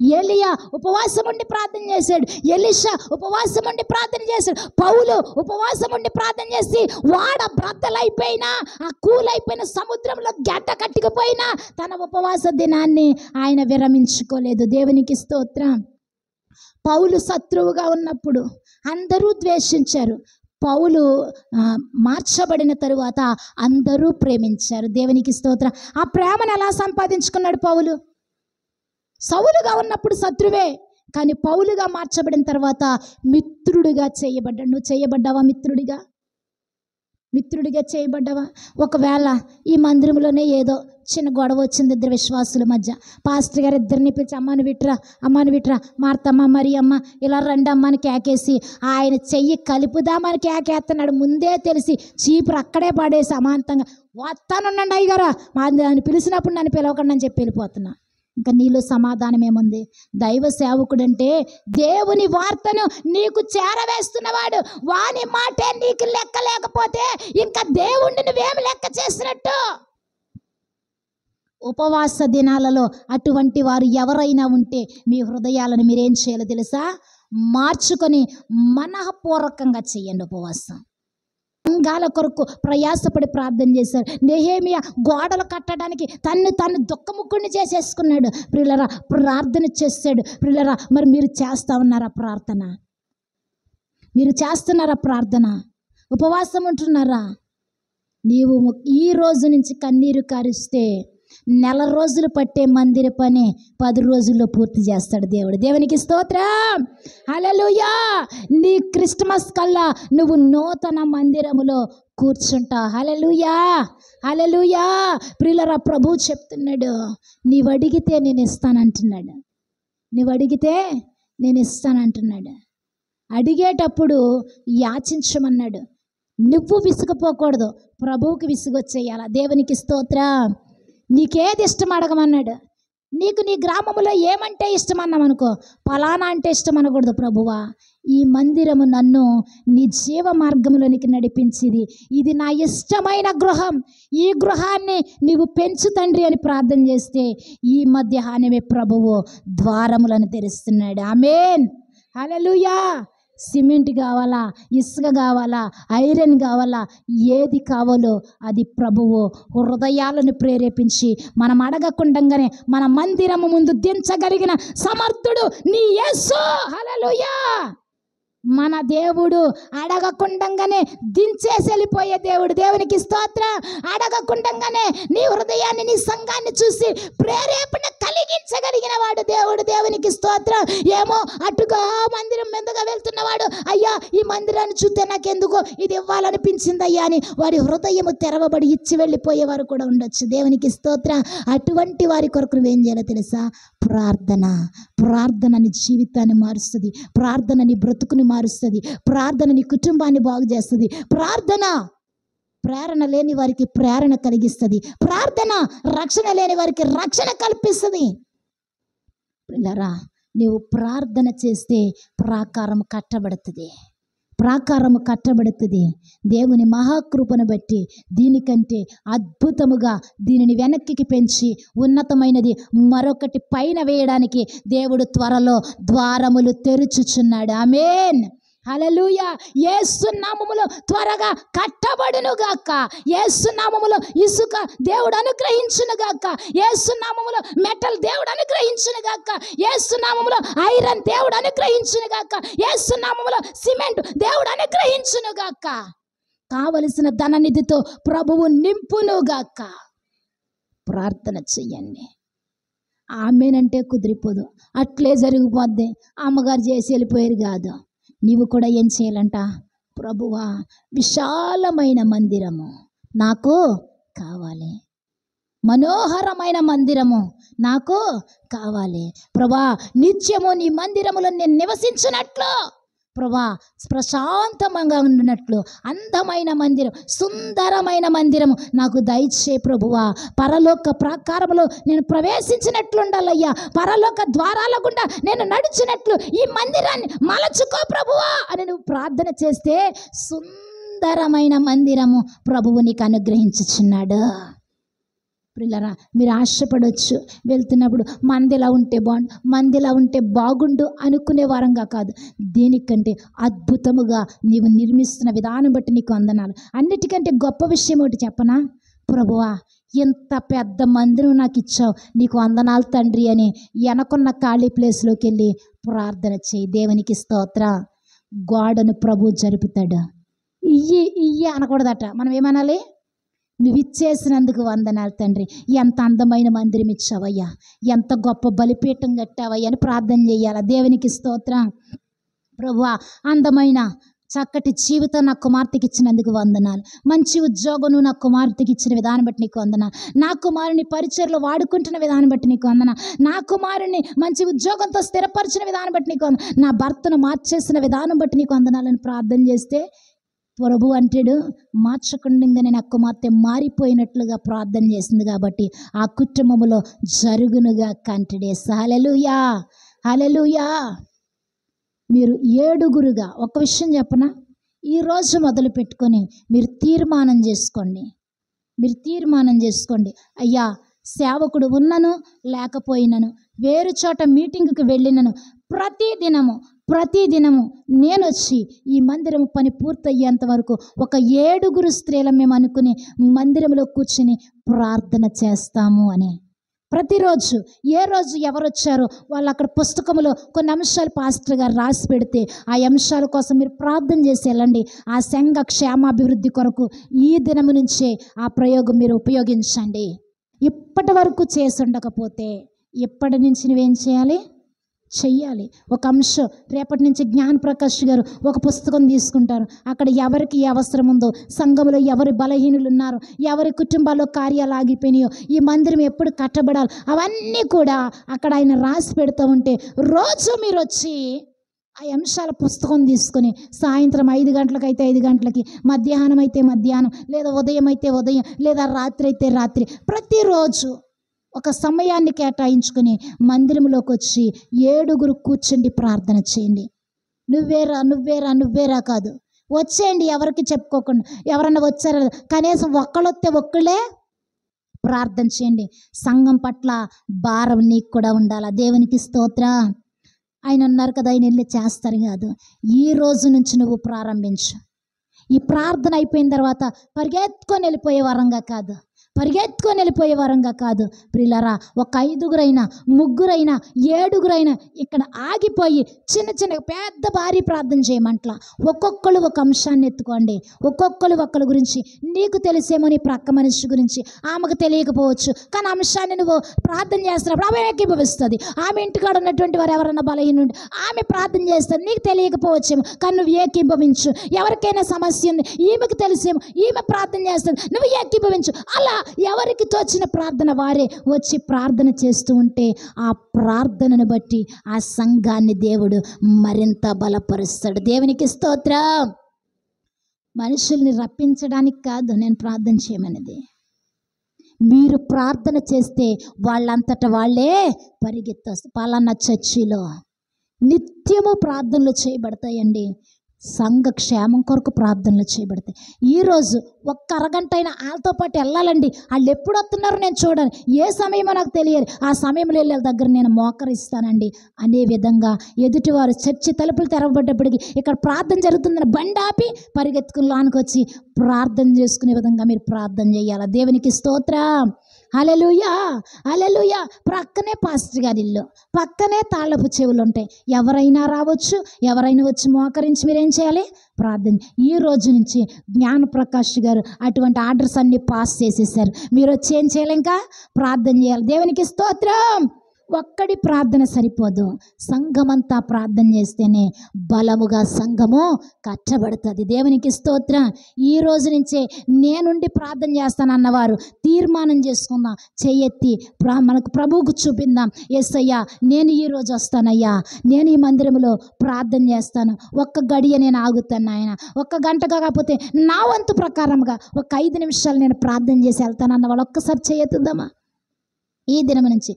A: ఏలియా ఉపవాసం ఉండి ప్రార్థన చేశాడు. ఎలీషా ఉపవాసం ఉండి ప్రార్థన చేశాడు. పౌలు ఉపవాసం ఉండి ప్రార్థన చేసి వాడ బ్రద్దలైపోయినా, ఆ కూలైపోయిన సముద్రంలో గడ్డ కట్టుకుపోయినా తన ఉపవాస దినాన్ని ఆయన విరమించుకోలేదు. దేవునికి స్తోత్రం. పౌలు శత్రువుగా ఉన్నప్పుడు అందరూ ద్వేషించారు. పౌలు మార్చబడిన తరువాత అందరూ ప్రేమించారు. దేవునికి స్తోత్రం. ఆ ప్రేమను ఎలా సంపాదించుకున్నాడు పౌలు? సౌలుగా ఉన్నప్పుడు శత్రువే, కానీ పౌలుగా మార్చబడిన తర్వాత మిత్రుడిగా చేయబడ్డాడు. నువ్వు చేయబడ్డావా? మిత్రుడిగా చేయబడ్డావా? ఒకవేళ ఈ మందిరంలోనే ఏదో చిన్న గొడవ వచ్చింది ఇద్దరు విశ్వాసుల మధ్య, పాస్టర్ గారు ఇద్దరిని పిలిచి అమ్మని విట్రా మార్తమ్మ మరి అమ్మ ఇలా రండి అమ్మని కేకేసి ఆయన చెయ్యి కలుపుదామని కేకేస్తున్నాడు. ముందే తెలిసి చీపురు అక్కడే పడేసి అమాంతంగా వస్తానుండండి అయ్యగారా, నన్ను పిలిచినప్పుడు నన్ను పిలవకండి అని చెప్పి వెళ్ళిపోతున్నా. ఇంకా నీలో సమాధానం ఏముంది? దైవ సేవకుడంటే దేవుని వార్తను నీకు చేరవేస్తున్నవాడు. వాని మాటే నీకు లెక్క లేకపోతే ఇంకా దేవుణ్ణి నువ్వేమి లెక్క చేసినట్టు? ఉపవాస దినాలలో అటువంటి వారు ఎవరైనా ఉంటే మీ హృదయాలను మీరేం చేయాలో తెలుసా? మార్చుకొని మనఃపూర్వకంగా చేయండి ఉపవాసం. సంఘాల కొరకు ప్రయాసపడి ప్రార్థన చేశారు. నెహెమియా గోడలు కట్టడానికి తను దుఃఖముక్కుని చేసేసుకున్నాడు. ప్రియులరా, ప్రార్థన చేశాడు. ప్రియులరా, మరి మీరు చేస్తా ఉన్నారా ప్రార్థన? మీరు చేస్తున్నారా ప్రార్థన? ఉపవాసం ఉంటున్నారా? నీవు ఈ రోజు నుంచి కన్నీరు కారిస్తే నెల రోజులు పట్టే మందిర పని 10 రోజుల్లో పూర్తి చేస్తాడు దేవుడు. దేవునికి స్తోత్రం. హల్లెలూయా. నీ క్రిస్మస్ కల్లా నువ్వు నూతన మందిరములో కూర్చుంటా. హల్లెలూయా, హల్లెలూయా. ప్రియులరా, ప్రభు చెప్తున్నాడు, నీవు అడిగితే నేను ఇస్తానంటున్నాడు. నీవు అడిగితే నేను ఇస్తానంటున్నాడు. అడిగేటప్పుడు యాచించమన్నాడు. నువ్వు విసుగుపోకూడదు, ప్రభువుకి విసుగొచ్చేయాల. దేవునికి స్తోత్రం. నీకేది ఇష్టం అడగమన్నాడు. నీకు నీ గ్రామంలో ఏమంటే ఇష్టం అన్నామనుకో, పలానా అంటే ఇష్టం అనకూడదు. ప్రభువా, ఈ మందిరము నన్ను నీ జీవ మార్గంలోనికి నడిపించింది, ఇది నా ఇష్టమైన గృహం, ఈ గృహాన్ని నీవు పెంచు తండ్రి అని ప్రార్థన చేస్తే ఈ మధ్యాహ్నమే ప్రభువు ద్వారములను తెరుస్తున్నాడు. ఆమేన్, హల్లెలూయా. సిమెంట్ కావాలా, ఇసుక కావాలా, ఐరన్ కావాలా, ఏది కావాలో అది ప్రభువు హృదయాలను ప్రేరేపించి మనం అడగకుండానే మన మందిరము ముందు దించగలిగిన సమర్థుడు నీ యేసు. హల్లెలూయా. మన దేవుడు అడగకుండంగానే దించేసి వెళ్ళిపోయే దేవుడు. దేవునికి స్తోత్రం. అడగకుండంగానే నీ హృదయాన్ని, నీ సంఘాన్ని చూసి ప్రేరేపణ కలిగించగలిగిన వాడు దేవుడు. దేవునికి స్తోత్రం. ఏమో అటుగా మందిరం మీదుగా వెళ్తున్నవాడు, అయ్యా ఈ మందిరాన్ని చూస్తే నాకెందుకో ఇది ఇవ్వాలనిపించింది అయ్యా అని వాడి హృదయము తెరవబడి ఇచ్చి వెళ్ళిపోయేవారు కూడా ఉండొచ్చు. దేవునికి స్తోత్రం. అటువంటి వారి కొరకు నువ్వేం చేయాలో తెలుసా? ప్రార్థన. ప్రార్థన నీ జీవితాన్ని మారుస్తుంది, ప్రార్థన నీ బ్రతుకుని మారుస్తుంది, ప్రార్థన నీ కుటుంబాన్ని బాగు చేస్తుంది. ప్రార్థన ప్రేరణ లేని వారికి ప్రేరణ కలిగిస్తుంది, ప్రార్థన రక్షణ లేని వారికి రక్షణ కల్పిస్తుంది. పిల్లరా, నీవు ప్రార్థన చేస్తే ప్రాకారం కట్టబడుతుంది, ప్రాకారము కట్టబడుతుంది. దేవుని మహాకృపను బట్టి దీనికంటే అద్భుతముగా దీనిని వెనక్కి పెంచి ఉన్నతమైనది మరొకటి పైన వేయడానికి దేవుడు త్వరలో ద్వారములు తెరుచుచున్నాడు. ఆమేన్, హల్లెలూయా. యేసు నామములో త్వరగా కట్టబడును గాక. యేసు నామములో ఇసుక దేవుడు అనుగ్రహించును గాక. యేసు నామములో మెటల్ దేవుడు అనుగ్రహించును గాక. యేసు నామములో ఐరన్ దేవుడు అనుగ్రహించును గాక. యేసు నామములో సిమెంట్ దేవుడు అనుగ్రహించును గాక. కావలసిన ధననిధితో ప్రభువు నింపును గాక. ప్రార్థన చెయ్యండి. ఆమెనంటే కుదిరిపోదు, అట్లే జరిగిపోద్ది. అమ్మగారు చేసి వెళ్ళిపోయారు కాదు. నీవు కూడా ఏం చేయాలంట? ప్రభువా, విశాలమైన మందిరము నాకు కావాలి, మనోహరమైన మందిరము నాకు కావాలి. ప్రభా, నిత్యము నీ మందిరములో నేను నివసించినట్లు, ప్రభా ప్రశాంతంగా ఉండినట్లు అందమైన మందిరం, సుందరమైన మందిరము నాకు దయచే ప్రభువా. పరలోక ప్రాకారములో నేను ప్రవేశించినట్లు ఉండాలయ్యా, పరలోక ద్వారాల గుండా నేను నడిచినట్లు ఈ మందిరాన్ని మలచుకో ప్రభువా అని నువ్వు ప్రార్థన చేస్తే సుందరమైన మందిరము ప్రభువు నీకు అనుగ్రహించుచున్నాడు. ప్రియులారా, మీరు ఆశపడవచ్చు, వెళ్తున్నప్పుడు మందిలా ఉంటే బాగుండు, మందిలా ఉంటే బాగుండు అనుకునే వారంగా కాదు, దీనికంటే అద్భుతముగా నీవు నిర్మిస్తున్న విధానం బట్టి నీకు వందనాలు. అన్నిటికంటే గొప్ప విషయం ఒకటి చెప్పనా? ప్రభువా, ఎంత పెద్ద మందిరం నాకు ఇచ్చావు, నీకు వందనాలు తండ్రి అని వెనకున్న ఖాళీ ప్లేస్లోకి వెళ్ళి ప్రార్థన చేయి. దేవునికి స్తోత్రం. గోడను ప్రభు జరుపుతాడు. ఇయ్యి అనకూడదట. మనం ఏమనాలి? నువ్వు ఇచ్చేసినందుకు వందనాలు తండ్రి, ఎంత అందమైన మందిరం ఇచ్చావయ్యా, ఎంత గొప్ప బలిపీఠం కట్టావయ్యా అని ప్రార్థన చేయాలి. దేవునికి స్తోత్రం. ప్రభువా, అందమైన చక్కటి జీవితం నా కుమార్తెకి ఇచ్చినందుకు వందనాలు, మంచి ఉద్యోగం నా కుమార్తెకి ఇచ్చిన విధానం బట్టి నీకు వందనాలు, నా కుమారుని పరిచర్లో వాడుకుంటున్న విధానం బట్టి నీకు వందనాలు, నా కుమారుని మంచి ఉద్యోగంతో స్థిరపరిచిన విధానం బట్టి నీకు వందనాలు, నా భర్తను మార్చేసిన విధానం బట్టి నీకు వందనాలని ప్రార్థన చేస్తే ప్రభు అంటాడు, మార్చకుండానే నా కుమార్తె మారిపోయినట్లుగా ప్రార్థన చేసింది కాబట్టి ఆ కుటుంబములో జరుగునుగా కంటడే. హల్లెలూయా, హల్లెలూయా. మీరు 7గురుగా ఒక విషయం చెప్పనా? ఈరోజు మొదలు పెట్టుకొని మీరు తీర్మానం చేసుకోండి, అయ్యా సేవకుడు ఉన్నను లేకపోయినను, వేరు చోట మీటింగ్కి వెళ్ళినను, ప్రతిదినము నేను వచ్చి ఈ మందిరం పని పూర్తయ్యేంత వరకు ఒక 7గురు స్త్రీలం మేము అనుకుని మందిరంలో కూర్చుని ప్రార్థన చేస్తాము అని. ప్రతిరోజు ఏ రోజు ఎవరు వచ్చారో వాళ్ళు అక్కడ పుస్తకంలో కొన్ని అంశాలు పాస్టర్ గారు రాసి పెడితే ఆ అంశాల కోసం మీరు ప్రార్థన చేసి వెళ్ళండి. ఆ సంఘ క్షేమాభివృద్ధి కొరకు ఈ దినము నుంచే ఆ ప్రయోగం మీరు ఉపయోగించండి. ఇప్పటి వరకు చేసి ఉండకపోతే ఇప్పటి నుంచి నువ్వేం చెయ్యాలి. ఒక అంశం రేపటి నుంచి జ్ఞానప్రకాష్ గారు ఒక పుస్తకం తీసుకుంటారు. అక్కడ ఎవరికి ఏ అవసరం ఉందో, సంఘంలో ఎవరి బలహీనులు ఉన్నారో, ఎవరి కుటుంబాల్లో కార్యాలు ఆగిపోయినాయో, ఈ మందిరం ఎప్పుడు కట్టబడాలి, అవన్నీ కూడా అక్కడ ఆయన రాసి పెడుతూ ఉంటే రోజు మీరు వచ్చి ఆ అంశాల పుస్తకం తీసుకొని సాయంత్రం 5 గంటలకు అయితే 5 గంటలకి, మధ్యాహ్నం అయితే మధ్యాహ్నం, లేదా ఉదయం అయితే ఉదయం, లేదా రాత్రి అయితే రాత్రి, ప్రతిరోజు ఒక సమయాన్ని కేటాయించుకుని మందిరంలోకి వచ్చి 7 కూర్చుండి ప్రార్థన చేయండి. నువ్వేరా కాదు, వచ్చేయండి. ఎవరికి చెప్పుకోకుండా, ఎవరన్నా వచ్చారా కనీసం ఒక్కళ్ళొస్తే ఒక్కళ్ళే ప్రార్థన చేయండి. సంఘం పట్ల భారం నీకు కూడా ఉండాలా. దేవునికి స్తోత్రం. ఆయన అన్నారు కదా, ఆయన వెళ్ళి చేస్తారు కాదు. ఈ రోజు నుంచి నువ్వు ప్రారంభించు. ఈ ప్రార్థన అయిపోయిన తర్వాత పరిగెత్తుకొని వెళ్ళిపోయే వరంగా కాదు ప్రియులారా. ఒక 5 3 7 ఇక్కడ ఆగిపోయి చిన్న పెద్ద భారీ ప్రార్థన చేయమంట్లా. ఒక్కొక్కరు ఒక అంశాన్ని ఎత్తుకోండి. ఒక్కొక్కరు ఒక్కరి గురించి. నీకు తెలిసేమో నీ ప్రక్క మనిషి గురించి, ఆమెకు తెలియకపోవచ్చు, కానీ అంశాన్ని నువ్వు ప్రార్థన చేస్తున్నప్పుడు ఆమె ఏకీభవిస్తుంది. ఆమె ఇంటికాడ ఉన్నటువంటి వారు ఎవరన్నా బలహీనుండి ఆమె ప్రార్థన చేస్తుంది. నీకు తెలియకపోవచ్చేమో, కానీ నువ్వు ఏకీభవించు. ఎవరికైనా సమస్య ఉంది, ఈమెకు తెలిసేమో, ఈమె ప్రార్థన చేస్తుంది, నువ్వు ఏకీభవించు. అలా ఎవరికి తోచిన ప్రార్థన వారే వచ్చి ప్రార్థన చేస్తూ ఉంటే ఆ ప్రార్థనను బట్టి ఆ సంఘాన్ని దేవుడు మరింత బలపరుస్తాడు. దేవునికి స్తోత్రం. మనుషుల్ని రప్పించడానికి కాదు నేను ప్రార్థన చేయమనేది. మీరు ప్రార్థన చేస్తే వాళ్ళంతటా వాళ్ళే పరిగెత్తొస్తారు. పలానా చర్చిలో నిత్యము ప్రార్థనలు చేయబడతాయండి. సంఘ క్షేమం కొరకు ప్రార్థనలు చేయబడతాయి. ఈరోజు ఒక్క అరగంట అయినా వాళ్ళతో పాటు వెళ్ళాలండి. వాళ్ళు ఎప్పుడు వస్తున్నారో నేను చూడాలి, ఏ సమయమో నాకు తెలియాలి. ఆ సమయంలో వెళ్ళే దగ్గర నేను మోకరిస్తానండి అనే విధంగా ఎదుటివారు చర్చి తలుపులు తెరవబడ్డప్పటికి ఇక్కడ ప్రార్థన జరుగుతుందని బండి ఆపి పరిగెత్తుకుని లానుకొచ్చి ప్రార్థన చేసుకునే విధంగా మీరు ప్రార్థన చేయాలి. దేవునికి స్తోత్రం. హల్లెలూయా హల్లెలూయా. ప్రక్కనే పాస్టర్ గారి ఇల్లు, పక్కనే తాళపు చెవులు ఉంటాయి. ఎవరైనా రావచ్చు, ఎవరైనా వచ్చి మోకరించి మీరేం చేయాలి? ప్రార్థన. ఈ రోజు నుంచి జ్ఞానప్రకాష్ గారు అటువంటి ఆర్డర్స్ అన్ని పాస్ చేసేసారు. మీరు వచ్చి ఏం చేయాలి? ఇంకా ప్రార్థన చేయాలి. దేవునికి స్తోత్రం. ఒక్కడి ప్రార్థన సరిపోదు, సంఘమంతా ప్రార్థన చేస్తేనే బలముగా సంఘము కట్టబడుతుంది. దేవునికి స్తోత్రం. ఈ రోజు నుంచే నేనుండి ప్రార్థన చేస్తానన్నవారు తీర్మానం చేసుకుందాం. చెయ్యెత్తి మనకు ప్రభువుకు చూపిందాం. యేసయ్యా నేను ఈ రోజు వస్తానయ్యా, నేను ఈ మందిరంలో ప్రార్థన చేస్తాను. ఒక్క గడియ నేను ఆగుతాను ఆయన, ఒక్క గంట కాకపోతే నా వంతు ప్రకారంగా ఒక 5 నిమిషాలు నేను ప్రార్థన చేసి వెళ్తానన్న వాళ్ళు ఒక్కసారి చెయ్యెత్తుదామా? ఈ దినం నుంచి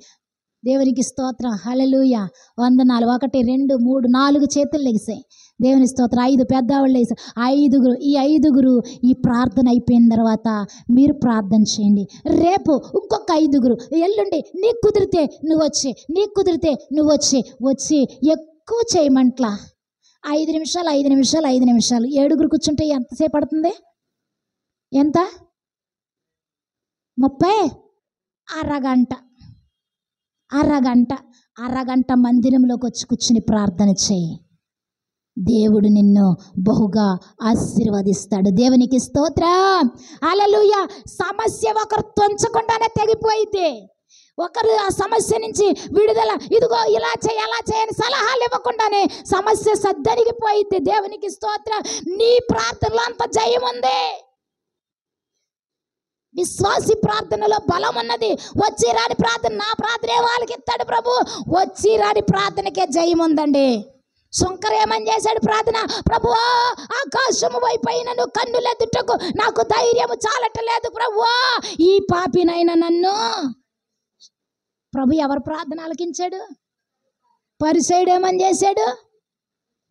A: దేవునికి స్తోత్రం. హల్లెలూయా. వందనాలు. 1 2 3 4 చేతులు లెగిసాయి. దేవుని స్తోత్రం. 5 పెద్దవాళ్ళు లేసారు. 5 ఈ 5 ఈ ప్రార్థన అయిపోయిన తర్వాత మీరు ప్రార్థన చేయండి. రేపు ఇంకొక 5 ఎల్లుండి నీకు కుదిరితే నువ్వు వచ్చి, నీకు కుదిరితే నువ్వు వచ్చి ఎక్కువ చేయమంట్లా. 5 నిమిషాలు 7 కూర్చుంటే ఎంతసేపు పడుతుంది? ఎంత? 30 అరగంట మందిరంలోకి వచ్చి కూర్చుని ప్రార్థన చేయి. దేవుడు నిన్ను బహుగా ఆశీర్వదిస్తాడు. దేవునికి స్తోత్రం. హల్లెలూయా. సమస్య ఒకరు తుంచకుండానే తెగిపోయింది. ఒకరు ఆ సమస్య నుంచి విడుదల, ఇదిగో ఇలా చేయి అలా చేయని సలహాలు ఇవ్వకుండానే సమస్య సద్దరిగిపోయింది. దేవునికి స్తోత్రం. నీ ప్రార్థనలో అంత జయం ఉంది. విశ్వాసి ప్రార్థనలో బలం ఉన్నది. వచ్చి రాని ప్రార్థన, నా ప్రార్థనే వాళ్ళకి ఇస్తాడు ప్రభు. వచ్చి రాని ప్రార్థనకే జయం ఉందండి. శంకర్ ఏమని చేశాడు ప్రార్థన? ప్రభువా ఆకాశము వైపైన నువ్వు కన్నులెదుటకు నాకు ధైర్యము చాలటలేదు ప్రభువా, ఈ పాపినైనా నన్ను. ప్రభు ఎవరు ప్రార్థన ఆలకించాడు? పరిసయ్యుడు ఏమని చేశాడు?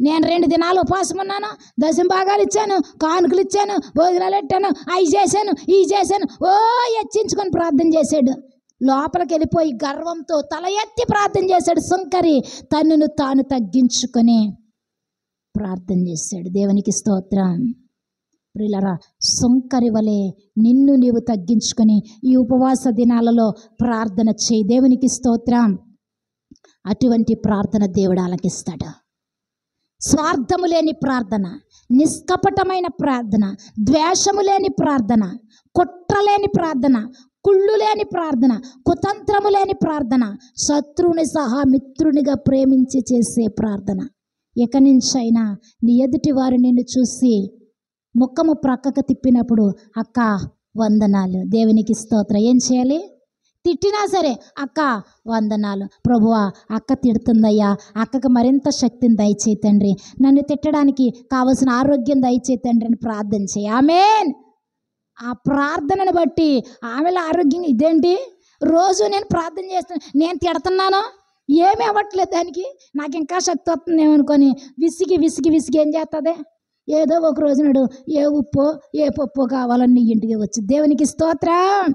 A: నేను 2 దినాలు ఉపవాసం ఉన్నాను, దశమ భాగాలు ఇచ్చాను, కానుకలు ఇచ్చాను, భోజనాలు పెట్టాను, అవి చేశాను, ఇవి చేశాను, హెచ్చించుకొని ప్రార్థన చేశాడు. లోపలికి వెళ్ళిపోయి గర్వంతో తల ఎత్తి ప్రార్థన చేశాడు. శంకరి తన్నును తాను తగ్గించుకొని ప్రార్థన చేశాడు. దేవునికి స్తోత్రం. ప్రియులారా, శంకరి వలె నిన్ను నీవు తగ్గించుకొని ఈ ఉపవాస దినాలలో ప్రార్థన చేయి. దేవునికి స్తోత్రం. అటువంటి ప్రార్థన దేవుడు ఆలకిస్తాడు. స్వార్థము లేని ప్రార్థన, నిష్కపటమైన ప్రార్థన, ద్వేషము లేని ప్రార్థన, కుట్ర లేని ప్రార్థన, కుళ్ళు లేని ప్రార్థన, కుతంత్రము లేని ప్రార్థన, శత్రువుని సహా మిత్రునిగా ప్రేమించి చేసే ప్రార్థన. ఇక నుంచైనా నీ ఎదుటి వారు నిన్ను చూసి ముఖము ప్రక్కకు తిప్పినప్పుడు అక్క వందనాలు, దేవునికి స్తోత్రం. ఏం చేయాలి? తిట్టినా సరే అక్క వందనాలు, ప్రభువా అక్క తిడుతుందయ్యా, అక్కకు మరింత శక్తిని దయచేయి తండ్రి, నన్ను తిట్టడానికి కావలసిన ఆరోగ్యం దయచేయి తండ్రి అని ప్రార్థన చేయి. ఆమేన్. ఆ ప్రార్థనను బట్టి ఆమెలో ఆరోగ్యం. ఇదేంటి రోజు నేను ప్రార్థన చేస్తాను, నేను తిడుతున్నాను ఏమీ అవ్వట్లేదు, దానికి నాకు ఇంకా శక్తి వస్తుందేమో అనుకొని విసిగి విసిగి విసిగి ఏం చేస్తుంది, ఏదో ఒక రోజు నాడు ఏ ఉప్పో ఏ పప్పో కావాలని నీ ఇంటికి వచ్చి దేవునికి స్తోత్రం.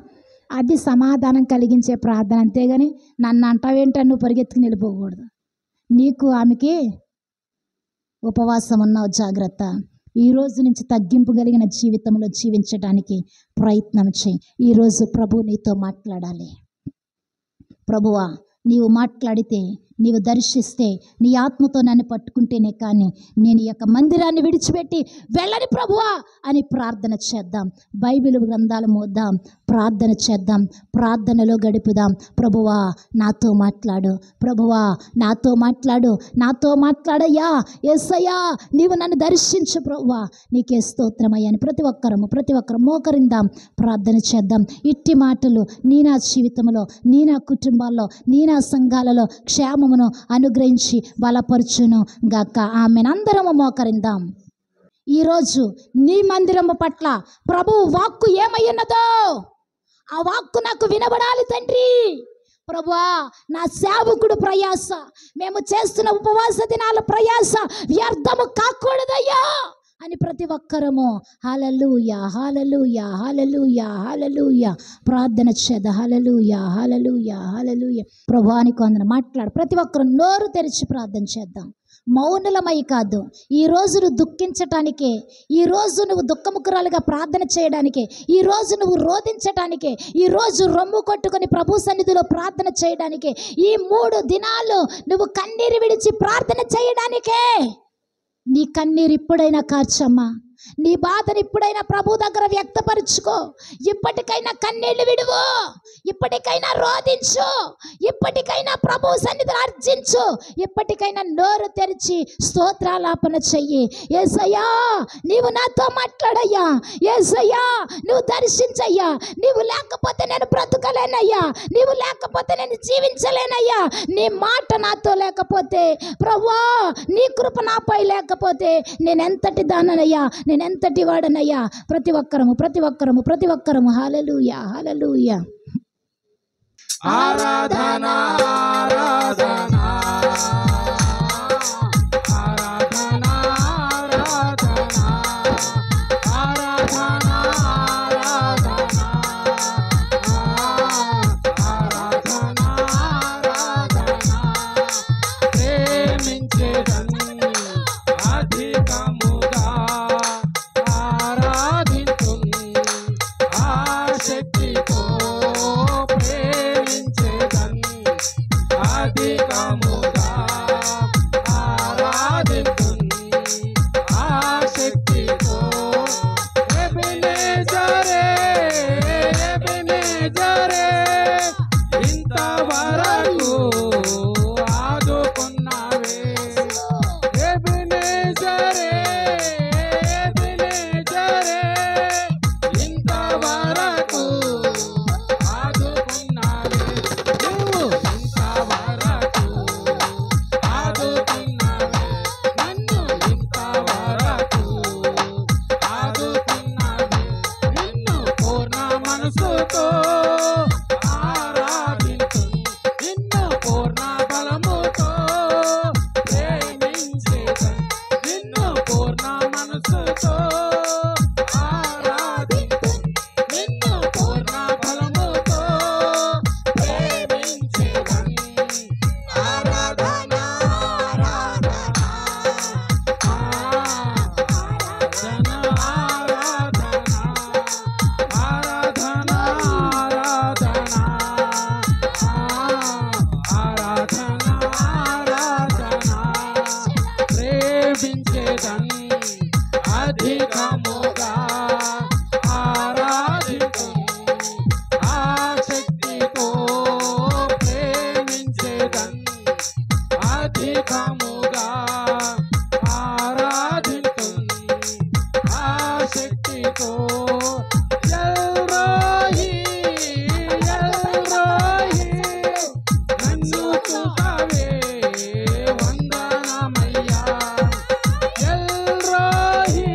A: అది సమాధానం కలిగించే ప్రార్థన, అంతేగాని నన్ను అంటావేంటని నువ్వు పరిగెత్తుకుని వెళ్ళిపోకూడదు. నీకు ఆమెకి ఉపవాసం ఉన్నావు, జాగ్రత్త. ఈ రోజు నుంచి తగ్గింపు కలిగిన జీవితంలో జీవించడానికి ప్రయత్నం చేయి. ఈరోజు ప్రభు నీతో మాట్లాడాలి. ప్రభువా, నీవు మాట్లాడితే, నీవు దర్శిస్తే, నీ ఆత్మతో నన్ను పట్టుకుంటేనే కానీ నేను ఈ యొక్క మందిరాన్ని విడిచిపెట్టి వెళ్ళని ప్రభువా అని ప్రార్థన చేద్దాం. బైబిల్ గ్రంథాలు మోద్దాం, ప్రార్థన చేద్దాం, ప్రార్థనలో గడుపుదాం. ప్రభువా నాతో మాట్లాడు, ప్రభువా నాతో మాట్లాడు, నాతో మాట్లాడయ్యా, యేసయ్యా నీవు నన్ను దర్శించు ప్రభువా, నీకే స్తోత్రమయ్యా అని ప్రతి ఒక్కరు మోకరిందాం, ప్రార్థన చేద్దాం. ఇట్టి మాటలు నీ నా జీవితంలో, నీ నా కుటుంబాల్లో, నీ నా సంఘాలలో క్షేమమును అనుగ్రహించి బలపరచును గాక. ఆమెను. అందరము మోకరిందాం. ఈరోజు నీ మందిరము పట్ల ప్రభువు వాక్కు ఏమయ్యున్నదో ఆ వాక్కు నాకు వినబడాలి తండ్రి. ప్రభువా, నా సేవకుడు ప్రయాస, మేము చేస్తున్న ఉపవాస దినాల ప్రయాస వ్యర్థము కాకూడదయ్యా అని ప్రతి ఒక్కరము హల్లెలూయా హల్లెలూయా హల్లెలూయా హల్లెలూయా ప్రార్థన చేద్దాం. హల్లెలూయా హల్లెలూయా హల్లెలూయా. ప్రభువానికి వందనాలు. మాట్లాడు. ప్రతి ఒక్కరు నోరు తెరిచి ప్రార్థన చేద్దాం. మౌనులమై కాదు. ఈరోజు నువ్వు దుఃఖించటానికే, ఈరోజు నువ్వు దుఃఖముఖరాలుగా ప్రార్థన చేయడానికే, ఈరోజు నువ్వు రోధించటానికే, ఈరోజు రొమ్ము కొట్టుకొని ప్రభు సన్నిధిలో ప్రార్థన చేయడానికే, ఈ 3 దినాలు నువ్వు కన్నీరు విడిచి ప్రార్థన చేయడానికే. నీ కన్నీరు ఇప్పుడైనా కార్చమ్మా, నీ బాధను ఇప్పుడైనా ప్రభు దగ్గర వ్యక్తపరుచుకో. ఇప్పటికైనా కన్నీళ్లు విడువు, ఇప్పటికైనా రోధించు, ఇప్పటికైనా ప్రభు సన్నిధిని అర్జించు, ఇప్పటికైనా నోరు తెరిచి స్తోత్రాలాపన చెయ్యి. యేసయ్యా నీవు నాతో మాట్లాడయ్యా, యేసయ్యా నువ్వు దర్శించయ్యా, నీవు లేకపోతే నేను బ్రతకలేనయ్యా, నీవు లేకపోతే నేను జీవించలేనయ్యా, నీ మాట నాతో లేకపోతే, ప్రభువా నీ కృప నాపై లేకపోతే నేనెంతటి దాననయ్యా, నేనెంతటి వాడనయ్యా. ప్రతి ఒక్కరము హల్లెలూయా హల్లెలూయా.
C: ఆరాధన ఆరాధన ఆరాధన ఆరాధన ఆరాధన ఆరాధన ఆరాధన ప్రేమించేదని అధికముగా ఆరాధింతును ఆసక్తితో ప్రేమించేదని అధికముగా ఆరాధింతును ఆసక్తితో. ఎబెనేజరే ఎబెనేజరే ఇంతవరకు ఆదుకున్నావే. ఎబెనేజరే ఎబెనేజరే ఇంతవరకు ఆదుకున్నావే. నువ్వు ఇంతవరకు ఆదుకున్నావే, నన్ను ఇంతవరకు ఆదుకున్నావే. నిన్ను పూర్ణ మనసుతో ఆరాధింతును, నిన్ను పూర్ణ బలముతో ప్రేమించేదను, నిన్ను పూర్ణ మనసుతో ఆరాధింతును, నిన్ను పూర్ణ బలముతో ప్రేమించేదను. ఆరాధన ఆరాధన ఆరాధన ఆరాధన ఆరాధన ఆరాధన ఆరాధన ప్రేమించేదని అధికముగా ఆరాధింతును ఆసక్తితో ప్రేమించేదని అధికముగా ఆరాధింతును ఆసక్తితో. ఎల్రోయి ఎల్రోయి నన్ను చూసావే వందనమయ్యా. ఎల్రోయి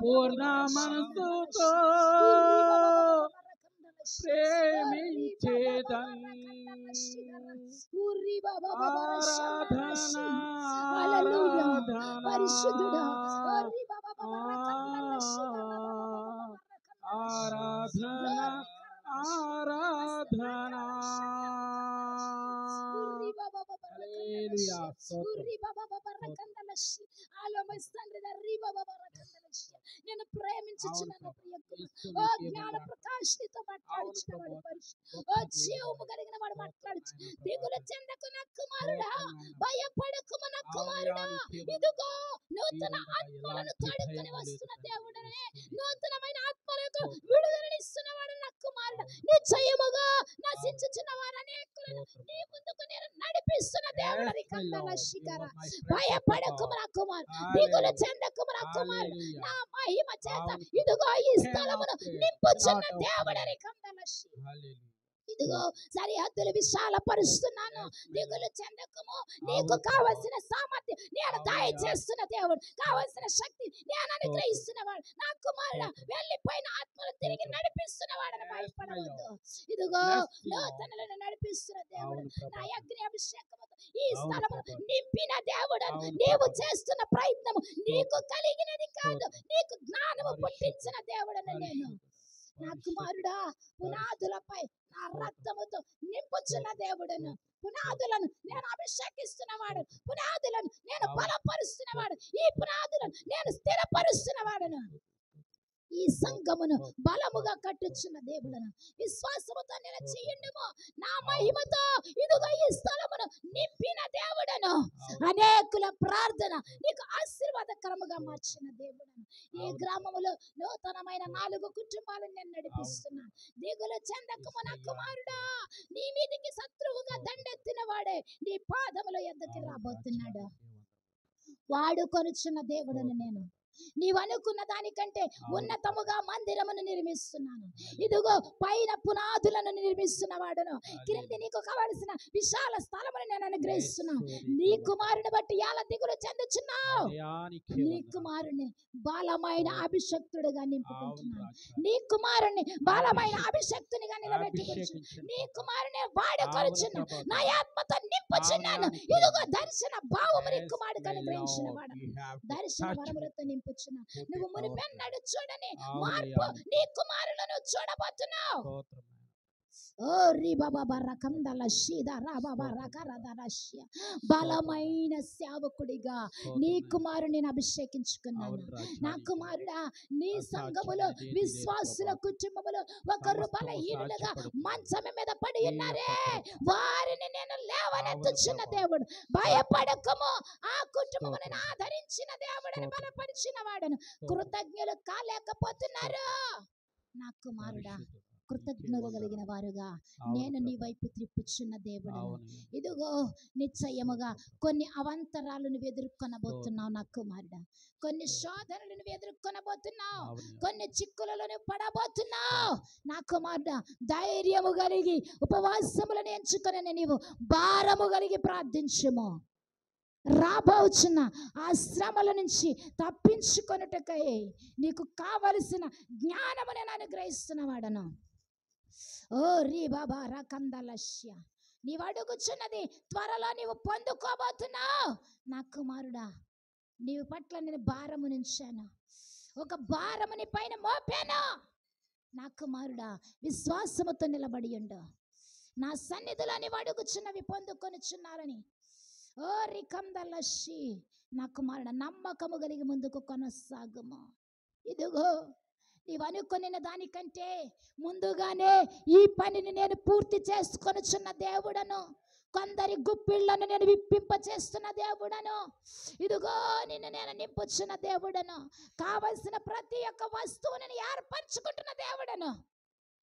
C: పూర్ణ మనసుతో ప్రేమించేదన్
A: పరిశుద్ధుడా
C: ఆరాధన ఆరాధన హల్లెలూయా
A: నేను ప్రేమించుచున్నాను ఓ జ్ఞాన ప్రకాశితో మాట్లాడుచున్నవాడు ఓ జీవము కలిగిన వాడు మాట్లాడుచు దిగులు చెందకు నా కుమారుడా భయపడకుము నా కుమారుడా ఇదిగో నూతన ఆత్మలను తడుకొని వస్తున్న దేవుడనే నూతనమైన ఆత్మలకు విడుదలనిస్తున్నవాడు నా కుమారుడా నిశ్చయముగా నశించుచున్న వారు అనేకులను నీ ముందుకు నేను నడిపిస్తున్న దేవుడని కందల శిఖర భయపడకుము నా కుమారుడు దిగులు చెందకుము నా కుమారుడు నా మహిమ చేత ఇదిగో ఈ స్థలమును నింపుచున్న దేవుడని కందల ఇదిగో సరిహద్దులు విశాలపరుస్తున్నాను దిగులు చెందకము నీకు కావలసిన సామర్థ్యం నేను దయచేస్తున్న దేవుడు కావలసిన శక్తి నేను అనుగ్రహిస్తున్నవాడు నా కుమారుడు వెళ్ళిపోయిన ఆత్మలు తిరిగి నడిపిస్తున్నవాడని భయపడవద్దు ఇదిగో నూతనలను నడిపిస్తున్న దేవుడు నా అగ్ని అభిషేకముతో ఈ స్థలము నింపిన దేవుడు నీవు చేస్తున్న ప్రయత్నము నీకు కలిగినది కాదు నీకు జ్ఞానము పుట్టించిన దేవుడని నేను నా కుమారుడా పునాదులపై నా రక్తముతో నింపుచున్న దేవుడను పునాదులను నేను అభిషేకిస్తున్నవాడు పునాదులను నేను బలపరుస్తున్నవాడు ఈ పునాదులను నేను స్థిరపరుస్తున్నవాడను ఈ సంఘమును బలముగా కట్టుచున్న దేవుడను విశ్వాసముతో నిలచియుండుము నా మహిమతో ఇదిగో ఈ స్థలమును నింపిన దేవుడను అనేకుల ప్రార్థన నీకు ఆశీర్వాదకరముగా మార్చిన దేవుడను ఈ గ్రామములో నూతనమైన 4 కుటుంబాలను నేను నడిపిస్తున్నాను దిగులు చెందకము నా కుమారుడా నీ మీదికి శత్రువుగా దండెత్తిన వాడే నీ పాదముల యొద్దకు రాబోతున్నాడు వాడుకొనుచున్న దేవుడను నేను నీవు అనుకున్న దానికంటే ఉన్నతముగా మందిరమును నిర్మిస్తున్నాను ఇదిగో పైన పునాదులను నిర్మిస్తున్న వాడును క్రింది నీకు కావలసిన విశాల స్థలమును నేను అనుగ్రహిస్తున్నాను నీ కుమారుని బట్టి ఎలా దిగులు చెందుచున్నావు నీ కుమారుని బలమైన అభిషక్తుడిగా నింపుకుంటున్నాను నీ కుమారుని బలమైన అభిషక్తునిగా నిలబెట్టుకుంటున్నాను నీ కుమారుని వాడుకొనుచున్న నా ఆత్మతో నింపుచున్నాను ఇదిగో దర్శన భావము నీ కుమారుడికి అనుగ్రహించిన వాడు దర్శన వరములతో నింపుచున్నా నువ్వు మునిపెన్నడు చూడని మార్పు నీ కుమారులను చూడబోతున్నావు ఓ రీ బాబా రకందల శీద రా బాబా రకరదరశ్య బలమైన సేవకుడిగా నీ కుమారుని అభిషేకించుకున్నాను నా కుమారుడా నీ సంఘములో విశ్వాసుల కుటుంబములో ఒకరు బలహీనులుగా మంచం మీద పడి ఉన్నారే వారిని నేను లేవనెత్తుచున్న దేవుడు భయపడకము ఆ కుటుంబమును ఆదరించిన దేవుడిని బలపరిచిన వాడును కృతజ్ఞులు కాలేకపోతున్నారు నా కుమారుడా కృతజ్ఞత కలిగిన వారుగా నేను నీ వైపు త్రిప్పుచున్న దేవుడు ఇదిగో నిశ్చయముగా కొన్ని అవంతరాలను ఎదుర్కొనబోతున్నావు నా కుమారుడా కొన్ని శోధనలను ఎదుర్కొనబోతున్నావు కొన్ని చిక్కులను పడబోతున్నావు నా కుమారుడా ధైర్యము కలిగి ఉపవాసములను ఎంచుకొని నీవు భారము కలిగి ప్రార్థించుము రాబోచున్న ఆ శ్రమల నుంచి తప్పించుకొనుటకై నీకు కావలసిన జ్ఞానము నేను అనుగ్రహిస్తున్నవాడను ఓ రీ బాబా రకందలశ్య నీవు అడుగుచున్నది త్వరలో నీవు పొందుకోబోతున్నావు నా కుమారుడా నీవు పట్ల నేను భారము నుంచాను ఒక భారముని పైన మోపాను నా కుమారుడా విశ్వాసముతో నిలబడి ఉండు నా సన్నిధిలో నీవు అడుగుచున్నవి పొందుకొనుచున్నారని ఓ రికందలశ్శి నా కుమారుడ నమ్మకము కలిగి ముందుకు కొనసాగుము ఇదిగో నీవు అనుకున్న దానికంటే ముందుగానే ఈ పనిని నేను పూర్తి చేసుకొనుచున్న దేవుడను కొందరి గుప్పిళ్లను నేను విప్పింప చేస్తున్న దేవుడను ఇదిగో నిన్ను నేను నింపుచున్న దేవుడను కావలసిన ప్రతి ఒక్క వస్తువుని ఏర్పరచుకుంటున్న దేవుడను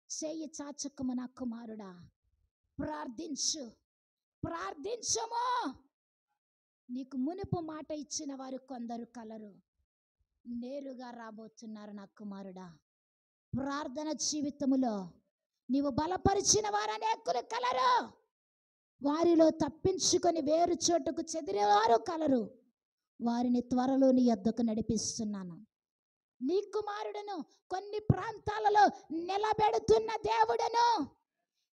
A: చెయ్యి చాచుకము నా కుమారుడా ప్రార్థించము నీకు మునుపు మాట ఇచ్చిన వారు కొందరు కలరు నేరుగా రాబోతున్నారు నా కుమారుడా ప్రార్థన జీవితములో నీవు బలపరిచిన వారు అనేకులు కలరు వారిలో తప్పించుకొని వేరు చోటుకు చెదిరేవారు కలరు వారిని త్వరలో నీ యొద్దకు నడిపిస్తున్నాను నీ కుమారుడును కొన్ని ప్రాంతాలలో నిలబెడుతున్న దేవుడును.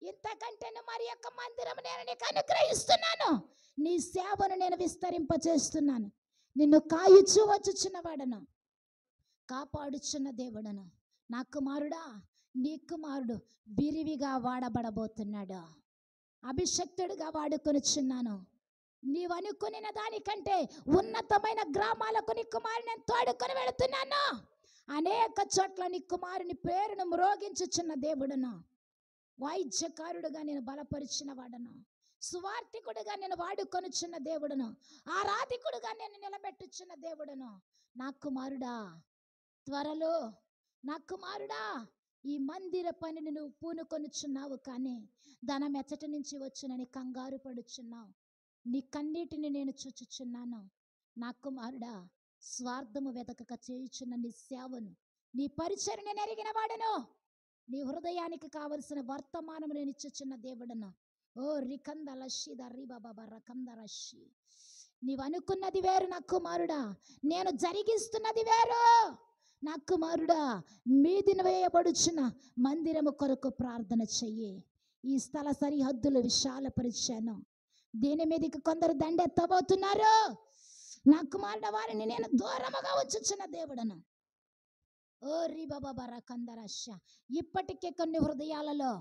A: ఇంతకంటేను మరి యొక్క మందిరం నేను నీకు అనుగ్రహిస్తున్నాను. నీ సేవను నేను విస్తరింపచేస్తున్నాను. నిన్ను కాయుచు వచ్చుచున్నవాడను, కాపాడుచున్న దేవుడను. నా కుమారుడా, నీ కుమారుడు విరివిగా వాడబడబోతున్నాడు. అభిషక్తుడిగా వాడుకొనిచున్నాను. నీవు అనుకున్న దానికంటే ఉన్నతమైన గ్రామాలకు నీ కుమారుని నేను తోడుకొని వెళుతున్నాను. అనేక చోట్ల నీ కుమారుని పేరును మ్రోగించుచున్న దేవుడును. వాయిద్యకారుడుగా నేను బలపరిచిన వాడను. సువార్థికుడుగా నేను వాడుకొనుచున్న దేవుడును. ఆరాధికుడుగా నేను నిలబెట్టుచున్న దేవుడును. నా కుమారుడా, త్వరలో నా కుమారుడా, ఈ మందిర పనిని నువ్వు పూనుకొనుచున్నావు, కానీ ధనం ఎచ్చటి నుంచి వచ్చునని కంగారు పడుచున్నావు. నీ కన్నీటిని నేను చూచుచున్నాను. నా కుమారుడా, స్వార్థము వెతకక చేయుచున్న నీ సేవను, నీ పరిచర్ని నెరిగిన వాడను. నీ హృదయానికి కావలసిన వర్తమానము నేను ఇచ్చుచున్న దేవుడను. ఓ రికందలషి దర్రి బాబా రకందరషి. నీవు అనుకున్నది వేరు నా కుమారుడా, నేను జరిగిస్తున్నది వేరు. నా కుమారుడా, మీదిన వేయబడుచున్న మందిరము కొరకు ప్రార్థన చెయ్యి. ఈ స్థల సరిహద్దులు విశాలపరిచాను. దీని మీదకి కొందరు దండెత్తబోతున్నారు. నా కుమారుడ, వారిని నేను దూరముగా ఉంచుచున్న దేవుడను. ఓ రీ బాబా రకందరష. ఇప్పటికే కొన్ని హృదయాలలో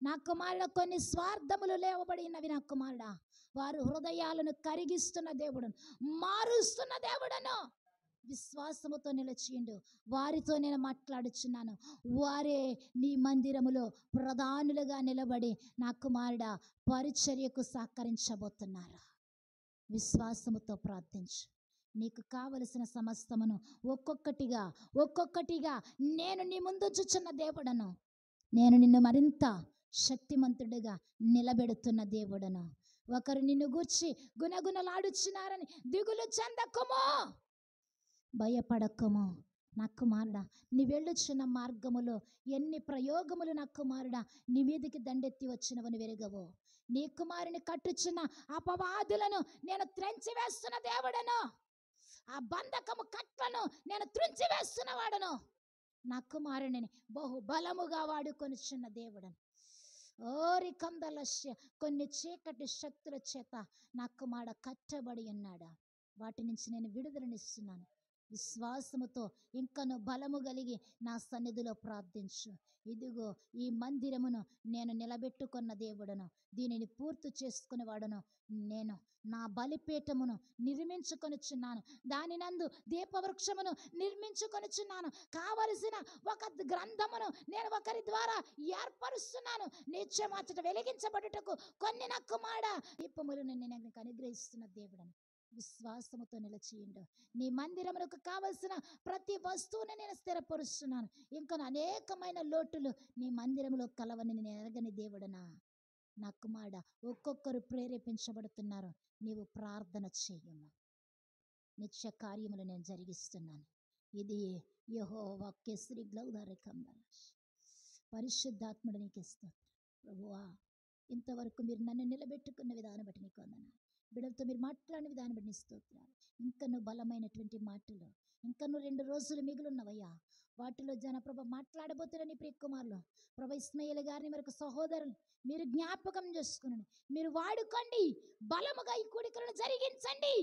A: నా కుమారుడ కొన్ని స్వార్థములు లేవబడినవి. నా కుమారుడ, వారు హృదయాలను కరిగిస్తున్న దేవుడను, మారుస్తున్న దేవుడను. విశ్వాసముతో నిలిచిండు. వారితో నేను మాట్లాడుచున్నాను. వారే నీ మందిరములో ప్రధానులుగా నిలబడి నా కుమారుడ పరిచర్యకు సహకరించబోతున్నారు. విశ్వాసముతో ప్రార్థించు. నీకు కావలసిన సమస్తమును ఒక్కొక్కటిగా నేను నీ ముందుంచుచున్న దేవుడను. నేను నిన్ను మరింత శక్తిమంతుడిగా నిలబెడుతున్న దేవుడను. ఒకరు నిన్ను గూర్చి గుణగుణలాడుచున్నారని దిగులు చెందకుమో, భయపడకము. నా కుమారుడా, నీ వెళ్ళుచున్న మార్గములో ఎన్ని ప్రయోగములు నా కుమారుడా నీ మీదికి దండెత్తి వచ్చినవని వెరగవో. నీ కుమారుని కట్టుచున్న అపవాదులను నేను త్రెంచి వేస్తున్న దేవుడను. ఆ బంధకము కట్లను నేను త్రుంచి వేస్తున్న వాడను. నా కుమారుని బహుబలముగా వాడుకొనిచున్న దేవుడను. ఓరి కందలస్య. కొన్ని చీకటి శక్తుల చేత నా కుమారుడు కట్టబడి ఉన్నాడా, వాటి నుంచి నేను విడుదలనిస్తున్నాను. విశ్వాసముతో ఇంకను బలము కలిగి నా సన్నిధిలో ప్రార్థించు. ఇదిగో ఈ మందిరమును నేను నిలబెట్టుకున్న దేవుడను, దీనిని పూర్తి చేసుకుని వాడను. నేను నా బలిపీఠమును నిర్మించుకొనుచున్నాను. దాని నందు దీపవృక్షమును నిర్మించుకొనుచున్నాను. కావలసిన ఒక గ్రంథమును నేను ఒకరి ద్వారా ఏర్పరుస్తున్నాను. నిత్యమాచట వెలిగించబడుటకు కొన్ని నా కుమారుడ దీపములను నేను అనుగ్రహిస్తున్న దేవుడను. విశ్వాసముతో నిలిచియుండు. నీ మందిరమునకు కావలసిన ప్రతి వస్తువుని నేను స్థిరపరుస్తున్నాను. ఇంకా అనేకమైన లోటులు నీ మందిరములో కలవని నేను ఎరగని దేవుడనా. నా కుమారుడా, ఒక్కొక్కరు ప్రేరేపించబడుతున్నారు. నీవు ప్రార్థన చేయము. నిత్య కార్యములు నేను జరిగిస్తున్నాను. ఇది యెహోవా కేసరి గ్లౌదరికంబల. పరిశుద్ధాత్ముడు నీకు స్తోత్రం. ప్రభువా, ఇంతవరకు మీరు నన్ను నిలబెట్టుకున్న విధానం బట్టి నీకు వందనాలు. బిడ్డలతో మీరు మాట్లాడిన విధానం బట్టి నీ స్తోత్రాలు. ఇంకను బలమైనటువంటి మాటలు, ఇంకను 2 రోజులు మిగులున్నవయ్యా. వాటిలో జనప్రభ మాట్లాడబోతున్న నీ ప్రియ కుమారులు ప్రభు ఇస్మాయిల్ గారిని మరొక సహోదరులు మీరు జ్ఞాపకం చేసుకుని మీరు వాడుకోండి. బలముగా ఈ కూడికలను జరిగించండి.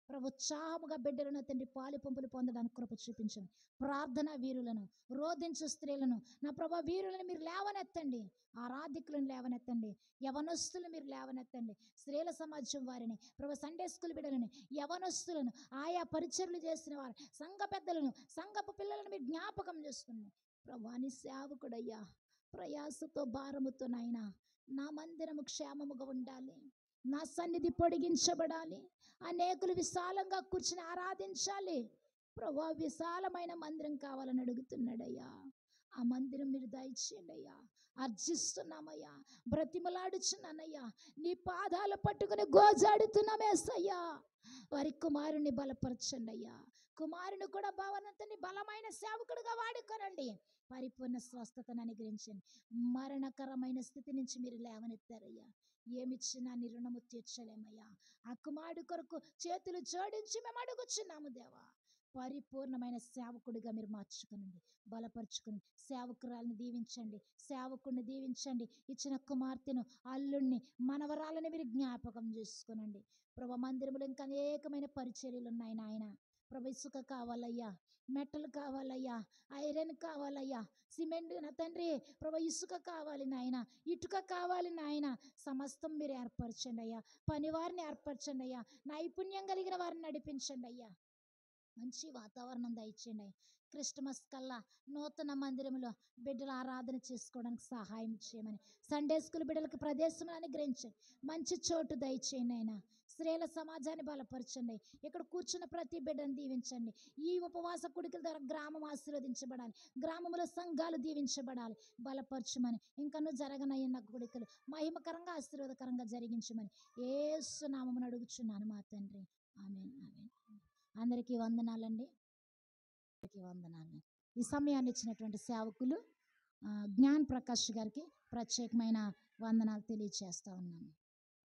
A: ప్రభు ఉత్సాహముగా బిడ్డలను తండ్రి పాలు పంపులు పొందడానికి కృప చూపించండి. ప్రార్థన వీరులను, రోధించు స్త్రీలను నా ప్రభా వీరులను మీరు లేవనెత్తండి. ఆరాధికులను లేవనెత్తండి. యవనస్తులను మీరు లేవనెత్తండి. స్త్రీల సమాజం వారిని, ప్రభు సండే స్కూల్ బిడ్డలని, యవనస్తులను, ఆయా పరిచర్లు చేసిన వారు, సంఘ పెద్దలను, సంఘపు పిల్లలను మీరు జ్ఞాపకం చేసుకోండి. ప్రభు నీ సేవకుడయ్యా, ప్రయాసతో భారముతో నాయన నా మందిరము క్షేమముగా ఉండాలి, నా సన్నిధి పొడిగించబడాలి, అనేకులు విశాలంగా కూర్చుని ఆరాధించాలి. ప్రభా విశాలమైన మందిరం కావాలని అడుగుతున్నాడయ్యా. ఆ మందిరం మీరు దయచేయండి అయ్యా. అర్జిస్తున్నామయ్యా, బ్రతిమలాడుచున్నానయ్యా. నీ పాదాలు పట్టుకుని గోజాడుతున్నామేసయ్యా. వారి కుమారుని బలపరచండి అయ్యా. కుమారుని కూడా భవనంతని బలమైన సేవకుడుగా వాడుకోనండి. పరిపూర్ణ స్వస్థతను అనుగ్రహించండి. మరణకరమైన స్థితి నుంచి మీరు లేవనెత్తారయ్యా. ఏమిచ్చినా నీ రుణము తీర్చలేమయ్యా. ఆ కుమారుడు కొరకు చేతులు జోడించి మేము అడుగుచున్నాము దేవా. పరిపూర్ణమైన సేవకుడిగా మీరు మార్చుకునండి, బలపరుచుకుని సేవకురాలను దీవించండి, సేవకుడిని దీవించండి. ఇచ్చిన కుమార్తెను, అల్లుణ్ణి, మనవరాలని మీరు జ్ఞాపకం చేసుకునండి. ప్రభు మందిరంలో ఇంకా అనేకమైన పరిచర్యలు ఉన్నాయి నాయన. ప్రభు ఇసుక కావాలయ్యా, మెట్టలు కావాలయ్యా, ఐరన్ కావాలయ్యా, సిమెంట్ నా తండ్రి, ప్రభు ఇసుక కావాలి నాయన, ఇటుక కావాలి నాయన. సమస్తం మీరు ఏర్పరచండి అయ్యా, పనివారిని ఏర్పరచండి అయ్యా, నైపుణ్యం కలిగిన వారిని నడిపించండి అయ్యా. మంచి వాతావరణం దయచేయండి. క్రిస్టమస్ కల్లా నూతన మందిరంలో బిడ్డలు ఆరాధన చేసుకోవడానికి సహాయం చేయమని, సండే స్కూల్ బిడ్డలకు ప్రదేశం అనుగ్రహించండి, మంచి చోటు దయచేయండి అయినా. స్త్రీల సమాజాన్ని బలపరచండి. ఇక్కడ కూర్చున్న ప్రతి బిడ్డను దీవించండి. ఈ ఉపవాస కుడికల ద్వారా గ్రామం ఆశీర్వదించబడాలి, గ్రామంలో సంఘాలు దీవించబడాలి, బలపరచమని. ఇంకనూ జరగనయ్యన్న కుడికలు మహిమకరంగా ఆశీర్వాదకరంగా జరిగించమని యేసు నామమున అడుగుచున్నాను మా తండ్రి. ఆమేన్, ఆమేన్. అందరికీ వందనాలండి, అందరికీ వందనాలు. ఈ సమయాన్ని ఇచ్చినటువంటి సేవకులు జ్ఞాన్ ప్రకాష్ గారికి ప్రత్యేకమైన వందనాలు తెలియజేస్తా ఉన్నాను.